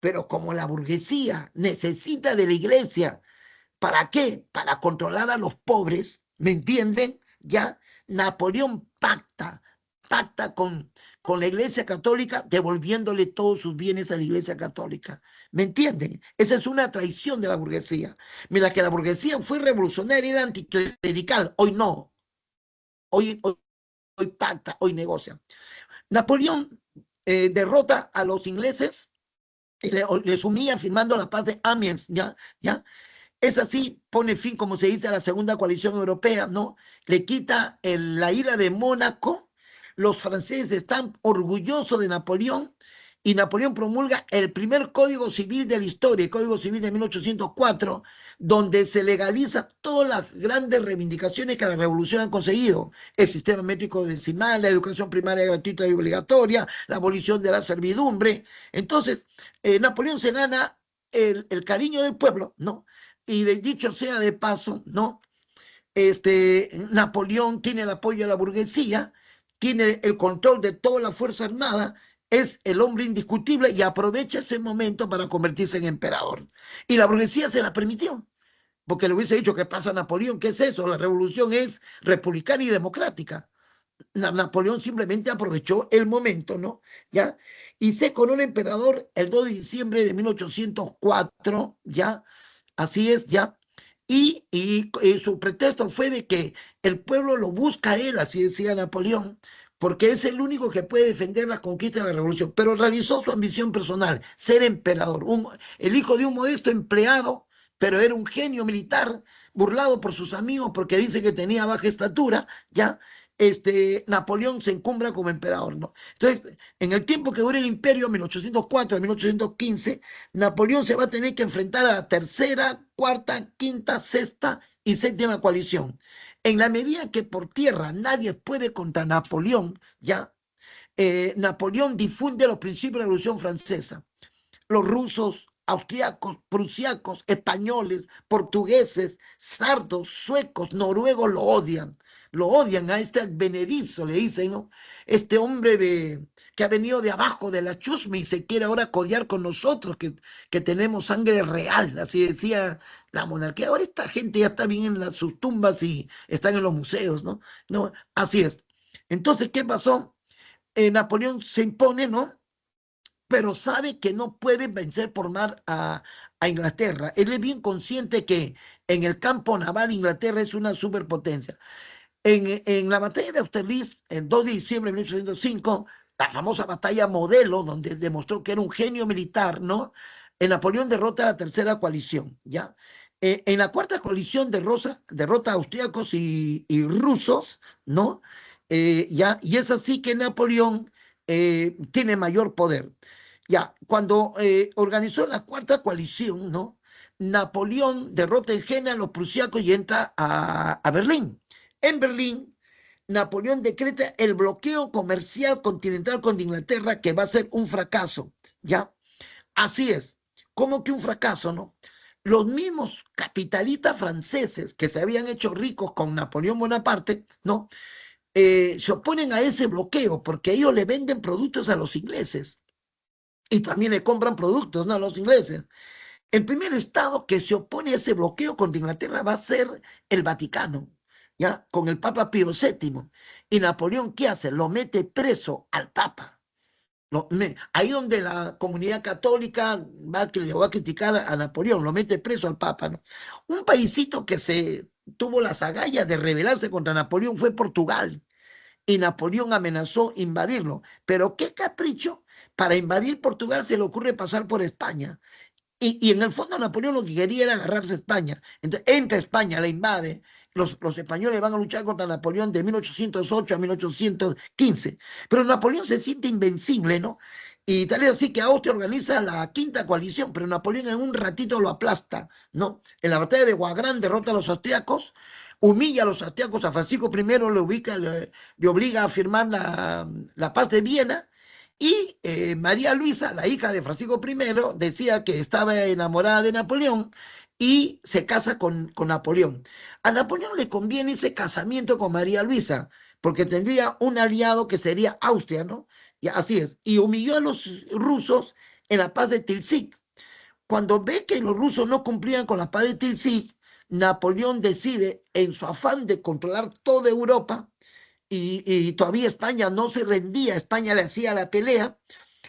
Pero como la burguesía necesita de la Iglesia, ¿para qué? Para controlar a los pobres, ¿me entienden? Ya Napoleón pacta con la Iglesia Católica, devolviéndole todos sus bienes a la Iglesia Católica. ¿Me entienden? Esa es una traición de la burguesía. Mira que la burguesía fue revolucionaria, era anticlerical. Hoy no. Hoy pacta, hoy negocia. Napoleón derrota a los ingleses y les humilla firmando la paz de Amiens, ¿ya? Es así, pone fin, como se dice, a la segunda coalición europea, ¿no? Le quita la ira de Mónaco. Los franceses están orgullosos de Napoleón y Napoleón promulga el primer código civil de la historia, el Código Civil de 1804, donde se legaliza todas las grandes reivindicaciones que la revolución han conseguido: el sistema métrico decimal, la educación primaria gratuita y obligatoria, la abolición de la servidumbre. Entonces, Napoleón se gana el cariño del pueblo, ¿no? Y dicho sea de paso, ¿no? Napoleón tiene el apoyo de la burguesía, tiene el control de toda la Fuerza Armada, es el hombre indiscutible y aprovecha ese momento para convertirse en emperador. Y la burguesía se la permitió, porque le hubiese dicho: ¿qué pasa, Napoleón? ¿Qué es eso? La revolución es republicana y democrática. Napoleón simplemente aprovechó el momento, ¿no? ¿Ya? Y se corona emperador el 2 de diciembre de 1804, ¿ya? Así es, ¿ya? Y su pretexto fue de que el pueblo lo busca a él, así decía Napoleón, porque es el único que puede defender la conquista de la revolución, pero realizó su ambición personal, ser emperador, el hijo de un modesto empleado, pero era un genio militar, burlado por sus amigos porque dice que tenía baja estatura, ¿ya? Napoleón se encumbra como emperador, ¿no? Entonces, en el tiempo que dura el imperio, 1804 a 1815, Napoleón se va a tener que enfrentar a la tercera, cuarta, quinta, sexta y séptima coalición. En la medida que por tierra nadie puede contra Napoleón, ya, Napoleón difunde los principios de la Revolución Francesa. Los rusos, austriacos, prusiacos, españoles, portugueses, sardos, suecos, noruegos lo odian a este advenedizo, le dicen, ¿no? Este hombre que ha venido de abajo de la chusma y se quiere ahora codear con nosotros, que tenemos sangre real, así decía la monarquía. Ahora esta gente ya está bien en sus tumbas y están en los museos, ¿no? No, así es. Entonces, ¿qué pasó? Napoleón se impone, ¿no? Pero sabe que no puede vencer por mar a Inglaterra. Él es bien consciente que en el campo naval Inglaterra es una superpotencia. En la batalla de Austerlitz, el 2 de diciembre de 1805, la famosa batalla modelo, donde demostró que era un genio militar, ¿no? Napoleón derrota a la tercera coalición, ¿ya? En la cuarta coalición derrota a austríacos y rusos, ¿no? ¿Ya? Y es así que Napoleón tiene mayor poder. Ya, cuando organizó la cuarta coalición, ¿no? Napoleón derrota en Jena a los prusiacos y entra a Berlín. En Berlín, Napoleón decreta el bloqueo comercial continental con Inglaterra, que va a ser un fracaso, ¿ya? Así es, como que un fracaso, ¿no? Los mismos capitalistas franceses que se habían hecho ricos con Napoleón Bonaparte, ¿no? Se oponen a ese bloqueo porque ellos le venden productos a los ingleses y también le compran productos, ¿no? A los ingleses. El primer estado que se opone a ese bloqueo contra Inglaterra va a ser el Vaticano, ¿ya? Con el Papa Pío VII. Y Napoleón, ¿qué hace? Lo mete preso al Papa. Ahí donde la comunidad católica le va a criticar a Napoleón, lo mete preso al Papa, ¿no? Un paísito que se tuvo las agallas de rebelarse contra Napoleón fue Portugal. Y Napoleón amenazó invadirlo. Pero qué capricho, para invadir Portugal se le ocurre pasar por España. Y en el fondo Napoleón lo que quería era agarrarse a España. Entonces entra a España, la invade. Los españoles van a luchar contra Napoleón de 1808 a 1815. Pero Napoleón se siente invencible, ¿no? Y tal es así que Austria organiza la quinta coalición, pero Napoleón en un ratito lo aplasta, ¿no? En la batalla de Wagram derrota a los austriacos, humilla a los austriacos, a Francisco I le obliga a firmar la paz de Viena, y María Luisa, la hija de Francisco I, decía que estaba enamorada de Napoleón y se casa con Napoleón. A Napoleón le conviene ese casamiento con María Luisa, porque tendría un aliado que sería Austria, ¿no? Y así es. Y humilló a los rusos en la paz de Tilsit. Cuando ve que los rusos no cumplían con la paz de Tilsit, Napoleón decide, en su afán de controlar toda Europa, y todavía España no se rendía, España le hacía la pelea,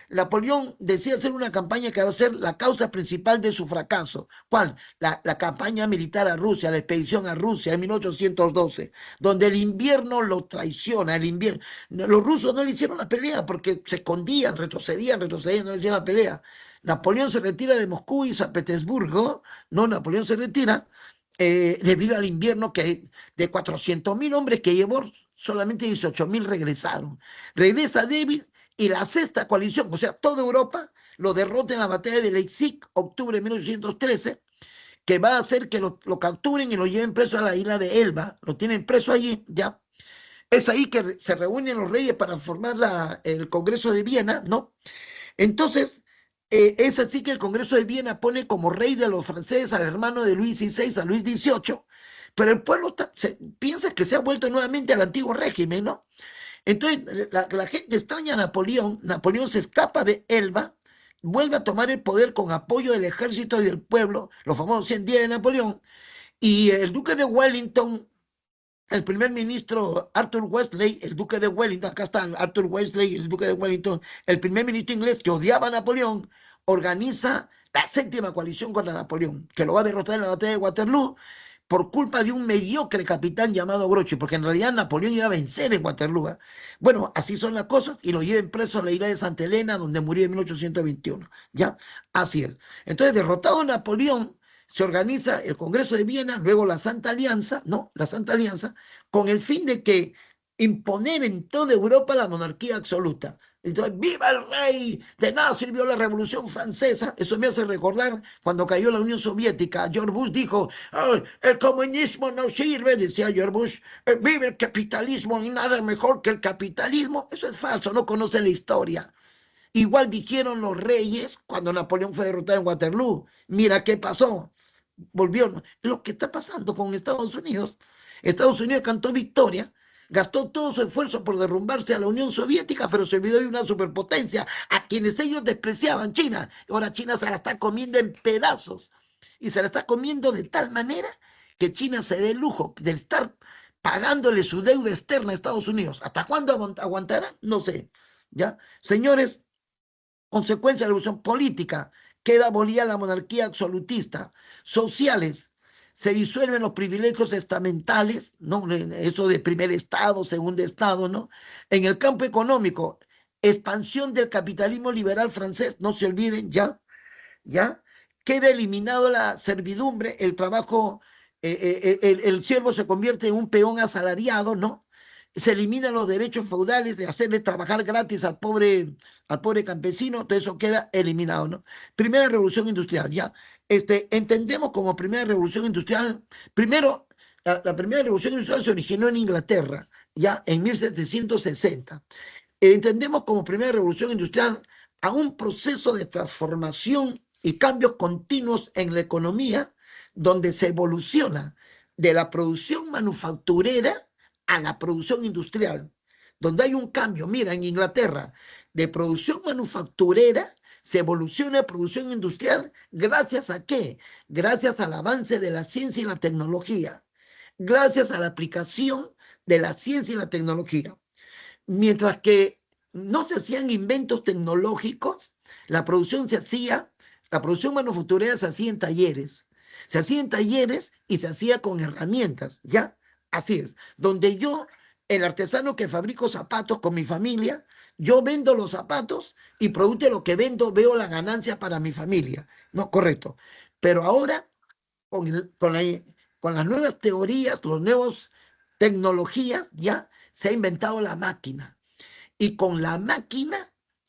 Napoleón decía hacer una campaña que va a ser la causa principal de su fracaso. ¿Cuál? La campaña militar a Rusia, la expedición a Rusia en 1812, donde el invierno lo traiciona, el invierno. Los rusos no le hicieron la pelea porque se escondían, retrocedían, no le hicieron la pelea. Napoleón se retira de Moscú y San Petersburgo, no, Napoleón se retira debido al invierno que de 400.000 hombres que llevó, solamente 18.000 regresaron. Regresa débil y la sexta coalición, o sea, toda Europa, lo derrota en la batalla de Leipzig, octubre de 1813, que va a hacer que lo capturen y lo lleven preso a la isla de Elba, lo tienen preso allí, ya. Es ahí que se reúnen los reyes para formar el Congreso de Viena, ¿no? Entonces, es así que el Congreso de Viena pone como rey de los franceses al hermano de Luis XVI, a Luis XVIII, pero el pueblo piensa que se ha vuelto nuevamente al antiguo régimen, ¿no? Entonces, la gente extraña a Napoleón. Napoleón se escapa de Elba, vuelve a tomar el poder con apoyo del ejército y del pueblo, los famosos 100 días de Napoleón, y el duque de Wellington el primer ministro Arthur Wellesley, el duque de Wellington, acá está Arthur Wellesley, el duque de Wellington, el primer ministro inglés que odiaba a Napoleón, organiza la séptima coalición contra Napoleón, que lo va a derrotar en la batalla de Waterloo por culpa de un mediocre capitán llamado Grouchy, porque en realidad Napoleón iba a vencer en Waterloo. ¿Eh? Bueno, así son las cosas, y lo lleven preso a la isla de Santa Elena, donde murió en 1821. ¿Ya? Así es. Entonces, derrotado Napoleón, se organiza el Congreso de Viena, luego la Santa Alianza, ¿no? La Santa Alianza, con el fin de que imponer en toda Europa la monarquía absoluta. Entonces, ¡viva el rey! De nada sirvió la Revolución Francesa. Eso me hace recordar cuando cayó la Unión Soviética. George Bush dijo, oh, el comunismo no sirve, decía George Bush. Vive el capitalismo y nada mejor que el capitalismo. Eso es falso, no conocen la historia. Igual dijeron los reyes cuando Napoleón fue derrotado en Waterloo. Mira qué pasó. Volvió. Lo que está pasando con Estados Unidos. Estados Unidos cantó victoria, gastó todo su esfuerzo por derrumbarse a la Unión Soviética, pero se olvidó de una superpotencia a quienes ellos despreciaban, China. Ahora China se la está comiendo en pedazos y se la está comiendo de tal manera que China se dé el lujo de estar pagándole su deuda externa a Estados Unidos. ¿Hasta cuándo aguantará? No sé. ¿Ya? Señores, consecuencia de la revolución política, queda abolida la monarquía absolutista. Sociales, se disuelven los privilegios estamentales, ¿no? Eso de primer estado, segundo estado, ¿no? En el campo económico, expansión del capitalismo liberal francés, no se olviden, ya, queda eliminado la servidumbre, el trabajo, el siervo se convierte en un peón asalariado, ¿no? Se eliminan los derechos feudales de hacerle trabajar gratis al pobre campesino, todo eso queda eliminado, ¿no? Primera revolución industrial, ya. Entendemos como primera revolución industrial, primero, la primera revolución industrial se originó en Inglaterra, ya en 1760. Entendemos como primera revolución industrial a un proceso de transformación y cambios continuos en la economía, donde se evoluciona de la producción manufacturera a la producción industrial, donde hay un cambio. Mira, en Inglaterra, de producción manufacturera se evoluciona a producción industrial. ¿Gracias a qué? Gracias al avance de la ciencia y la tecnología, gracias a la aplicación de la ciencia y la tecnología. Mientras que no se hacían inventos tecnológicos, la producción manufacturera se hacía en talleres. Se hacía en talleres y se hacía con herramientas, ¿ya? Así es. Donde yo, el artesano que fabrico zapatos con mi familia, yo vendo los zapatos y producto de lo que vendo veo la ganancia para mi familia. No, correcto. Pero ahora, con las nuevas teorías, las nuevas tecnologías, ya se ha inventado la máquina. Y con la máquina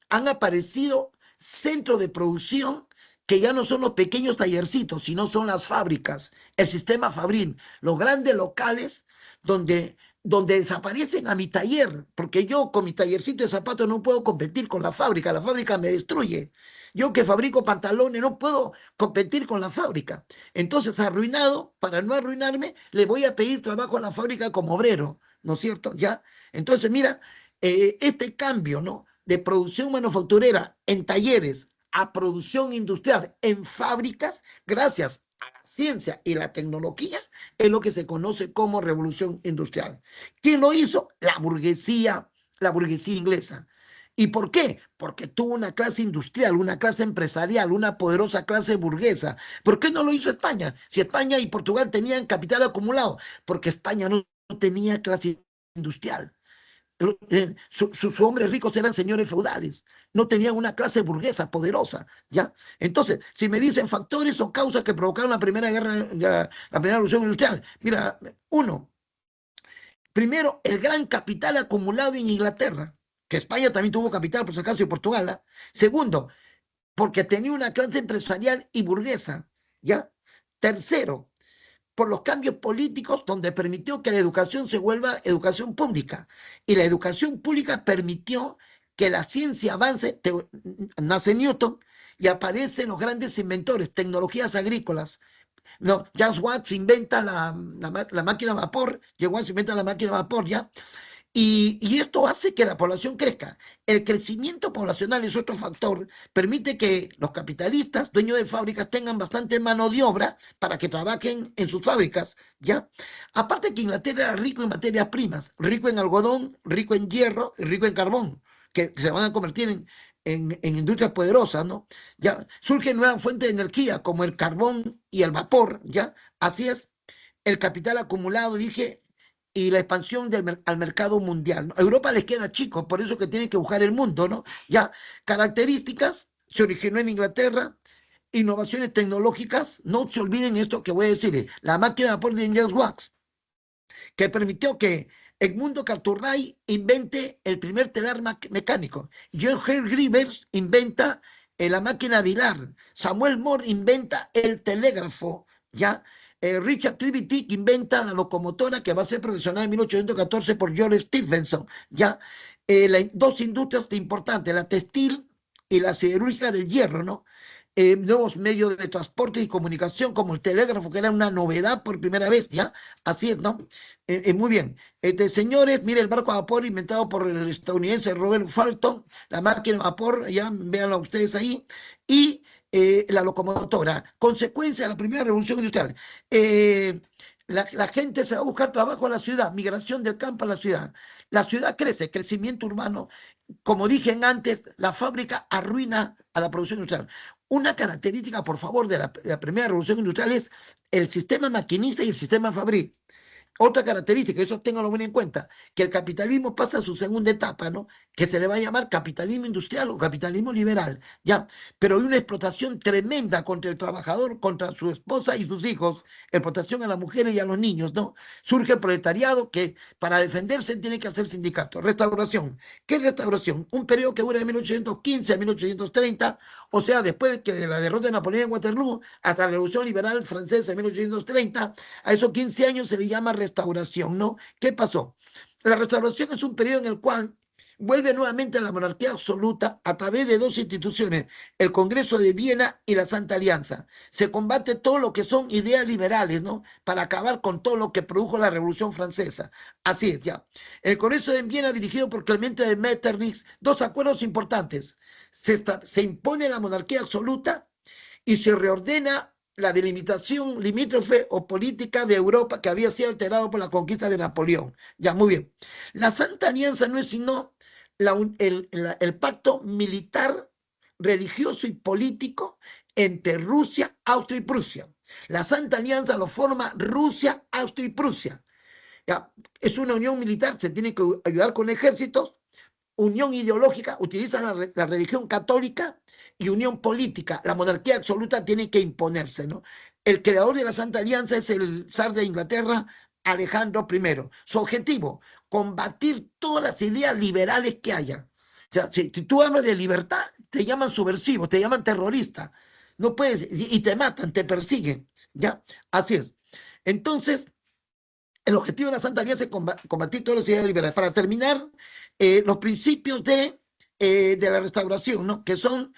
han aparecido centros de producción que ya no son los pequeños tallercitos, sino son las fábricas, el sistema Fabril, los grandes locales donde desaparecen a mi taller, porque yo con mi tallercito de zapatos no puedo competir con la fábrica me destruye. Yo que fabrico pantalones no puedo competir con la fábrica. Entonces, arruinado, para no arruinarme, le voy a pedir trabajo a la fábrica como obrero, ¿no es cierto? ¿Ya? Entonces, mira, este cambio, ¿no? De producción manufacturera en talleres a producción industrial en fábricas, gracias a la ciencia y la tecnología, es lo que se conoce como revolución industrial. ¿Quién lo hizo? La burguesía inglesa. ¿Y por qué? Porque tuvo una clase industrial, una clase empresarial, una poderosa clase burguesa. ¿Por qué no lo hizo España? Si España y Portugal tenían capital acumulado, porque España no tenía clase industrial. Sus hombres ricos eran señores feudales, no tenían una clase burguesa poderosa, ¿ya? Entonces, si me dicen factores o causas que provocaron la primera revolución industrial, mira, primero, el gran capital acumulado en Inglaterra, que España también tuvo capital, por si acaso, y Portugal, ¿eh? Segundo, porque tenía una clase empresarial y burguesa, ¿ya? Tercero, por los cambios políticos donde permitió que la educación se vuelva educación pública. Y la educación pública permitió que la ciencia avance. Nace Newton y aparecen los grandes inventores, tecnologías agrícolas. No, James Watt inventa la máquina a vapor, llegó a inventar la máquina a vapor, ¿ya? Y esto hace que la población crezca. El crecimiento poblacional es otro factor, permite que los capitalistas, dueños de fábricas, tengan bastante mano de obra para que trabajen en sus fábricas, ¿ya? Aparte que Inglaterra era rico en materias primas, rico en algodón, rico en hierro y rico en carbón, que se van a convertir en industrias poderosas, ¿no? Ya surgen nuevas fuentes de energía como el carbón y el vapor, ¿ya? Así es, el capital acumulado, dije, y la expansión al mercado mundial, ¿no? A Europa les queda chico, por eso que tienen que buscar el mundo, ¿no? Ya, características, se originó en Inglaterra, innovaciones tecnológicas, no se olviden esto que voy a decirles, la máquina de vapor de James Watt, que permitió que Edmundo Cartwright invente el primer telar mecánico, John Grivers inventa la máquina bilar, Samuel Moore inventa el telégrafo, ¿ya? Richard Trevithick inventa la locomotora que va a ser profesional en 1814 por George Stephenson, ¿ya? Dos industrias importantes, la textil y la siderúrgica del hierro, ¿no? Nuevos medios de transporte y comunicación como el telégrafo, que era una novedad por primera vez, ¿ya? Así es, ¿no? Muy bien. Señores, mire el barco a vapor inventado por el estadounidense Robert Fulton, la máquina de vapor, ya véanlo ustedes ahí, y la locomotora, consecuencia de la primera revolución industrial. La gente se va a buscar trabajo a la ciudad, migración del campo a la ciudad. La ciudad crece, crecimiento urbano. Como dije antes, la fábrica arruina a la producción industrial. Una característica, por favor, de la primera revolución industrial es el sistema maquinista y el sistema fabril. Otra característica, eso ténganlo muy en cuenta, que el capitalismo pasa a su segunda etapa, ¿no? Que se le va a llamar capitalismo industrial o capitalismo liberal, ¿ya? Pero hay una explotación tremenda contra el trabajador, contra su esposa y sus hijos, explotación a las mujeres y a los niños, ¿no? Surge el proletariado que para defenderse tiene que hacer sindicatos. Restauración. ¿Qué es restauración? Un periodo que dura de 1815 a 1830, o sea, después de la derrota de Napoleón en Waterloo hasta la Revolución Liberal Francesa en 1830, a esos 15 años se le llama restauración, ¿no? ¿Qué pasó? La restauración es un periodo en el cual vuelve nuevamente a la monarquía absoluta a través de dos instituciones, el Congreso de Viena y la Santa Alianza. Se combate todo lo que son ideas liberales, ¿no? Para acabar con todo lo que produjo la Revolución Francesa. Así es, ya. El Congreso de Viena, dirigido por Clemente de Metternich, dos acuerdos importantes. Se impone la monarquía absoluta y se reordena la delimitación limítrofe o política de Europa que había sido alterado por la conquista de Napoleón. Ya, muy bien. La Santa Alianza no es sino el pacto militar, religioso y político entre Rusia, Austria y Prusia. La Santa Alianza lo forma Rusia, Austria y Prusia. Ya, es una unión militar, se tiene que ayudar con ejércitos, unión ideológica, utilizan la religión católica, y unión política, la monarquía absoluta tiene que imponerse, ¿no? El creador de la Santa Alianza es el zar de Inglaterra, Alejandro I. Su objetivo, combatir todas las ideas liberales que haya. O sea, si tú hablas de libertad, te llaman subversivo, te llaman terrorista. No puedes, y te matan, te persiguen, ¿ya? Así es. Entonces, el objetivo de la Santa Alianza es combatir todas las ideas liberales. Para terminar, los principios de la restauración, ¿no? Que son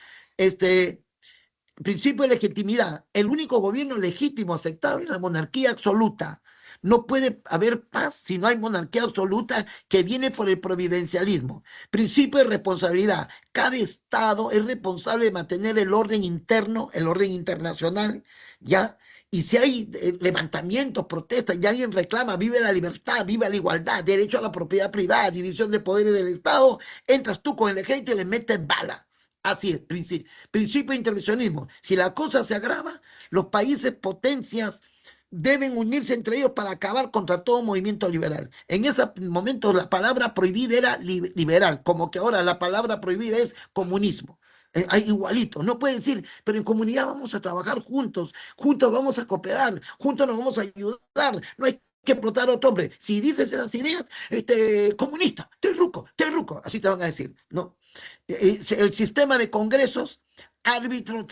principio de legitimidad. El único gobierno legítimo aceptable es la monarquía absoluta. No puede haber paz si no hay monarquía absoluta, que viene por el providencialismo. Principio de responsabilidad. Cada Estado es responsable de mantener el orden interno, el orden internacional, ¿ya? Y si hay levantamientos, protestas, y alguien reclama, vive la libertad, vive la igualdad, derecho a la propiedad privada, división de poderes del Estado, entras tú con el ejército y le metes bala. Así es, principio de intervencionismo. Si la cosa se agrava, los países potencias deben unirse entre ellos para acabar contra todo movimiento liberal. En ese momento la palabra prohibida era liberal, como que ahora la palabra prohibida es comunismo. Igualito, no puede decir, pero en comunidad vamos a trabajar juntos, juntos vamos a cooperar, juntos nos vamos a ayudar, no hay que explotar a otro hombre. Si dices esas ideas, comunista, te ruco, así te van a decir, ¿no? El sistema de congresos, árbitros,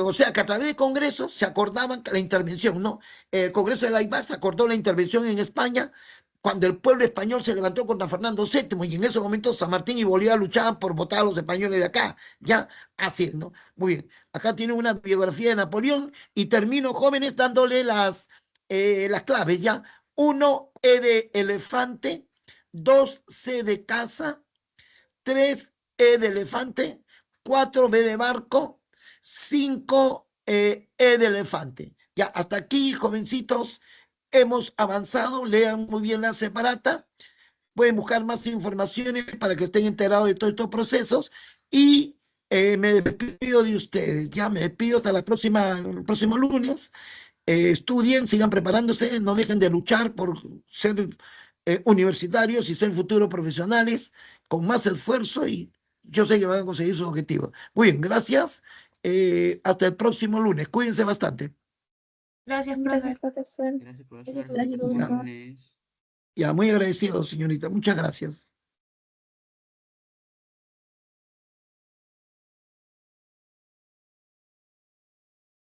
o sea, que a través de congresos se acordaban la intervención, ¿no? El Congreso de la IBA se acordó la intervención en España cuando el pueblo español se levantó contra Fernando VII, y en ese momento San Martín y Bolívar luchaban por votar a los españoles de acá, ya, así es, ¿no? Muy bien, acá tiene una biografía de Napoleón, y termino, jóvenes, dándole las claves, ya. 1, E de elefante, 2, C de casa, 3, E de elefante, 4, B de barco, 5, E de elefante. Ya, hasta aquí, jovencitos, hemos avanzado. Lean muy bien la separata. Pueden buscar más informaciones para que estén enterados de todos estos procesos. Y me despido de ustedes. Ya me despido hasta el próximo lunes. Estudien, sigan preparándose, no dejen de luchar por ser universitarios y ser futuros profesionales con más esfuerzo, y yo sé que van a conseguir sus objetivos. Muy bien, gracias. Hasta el próximo lunes. Cuídense bastante. Gracias, profe. Gracias, profesor. Gracias, profesor. Gracias, profesor. Ya, muy agradecido, señorita. Muchas gracias.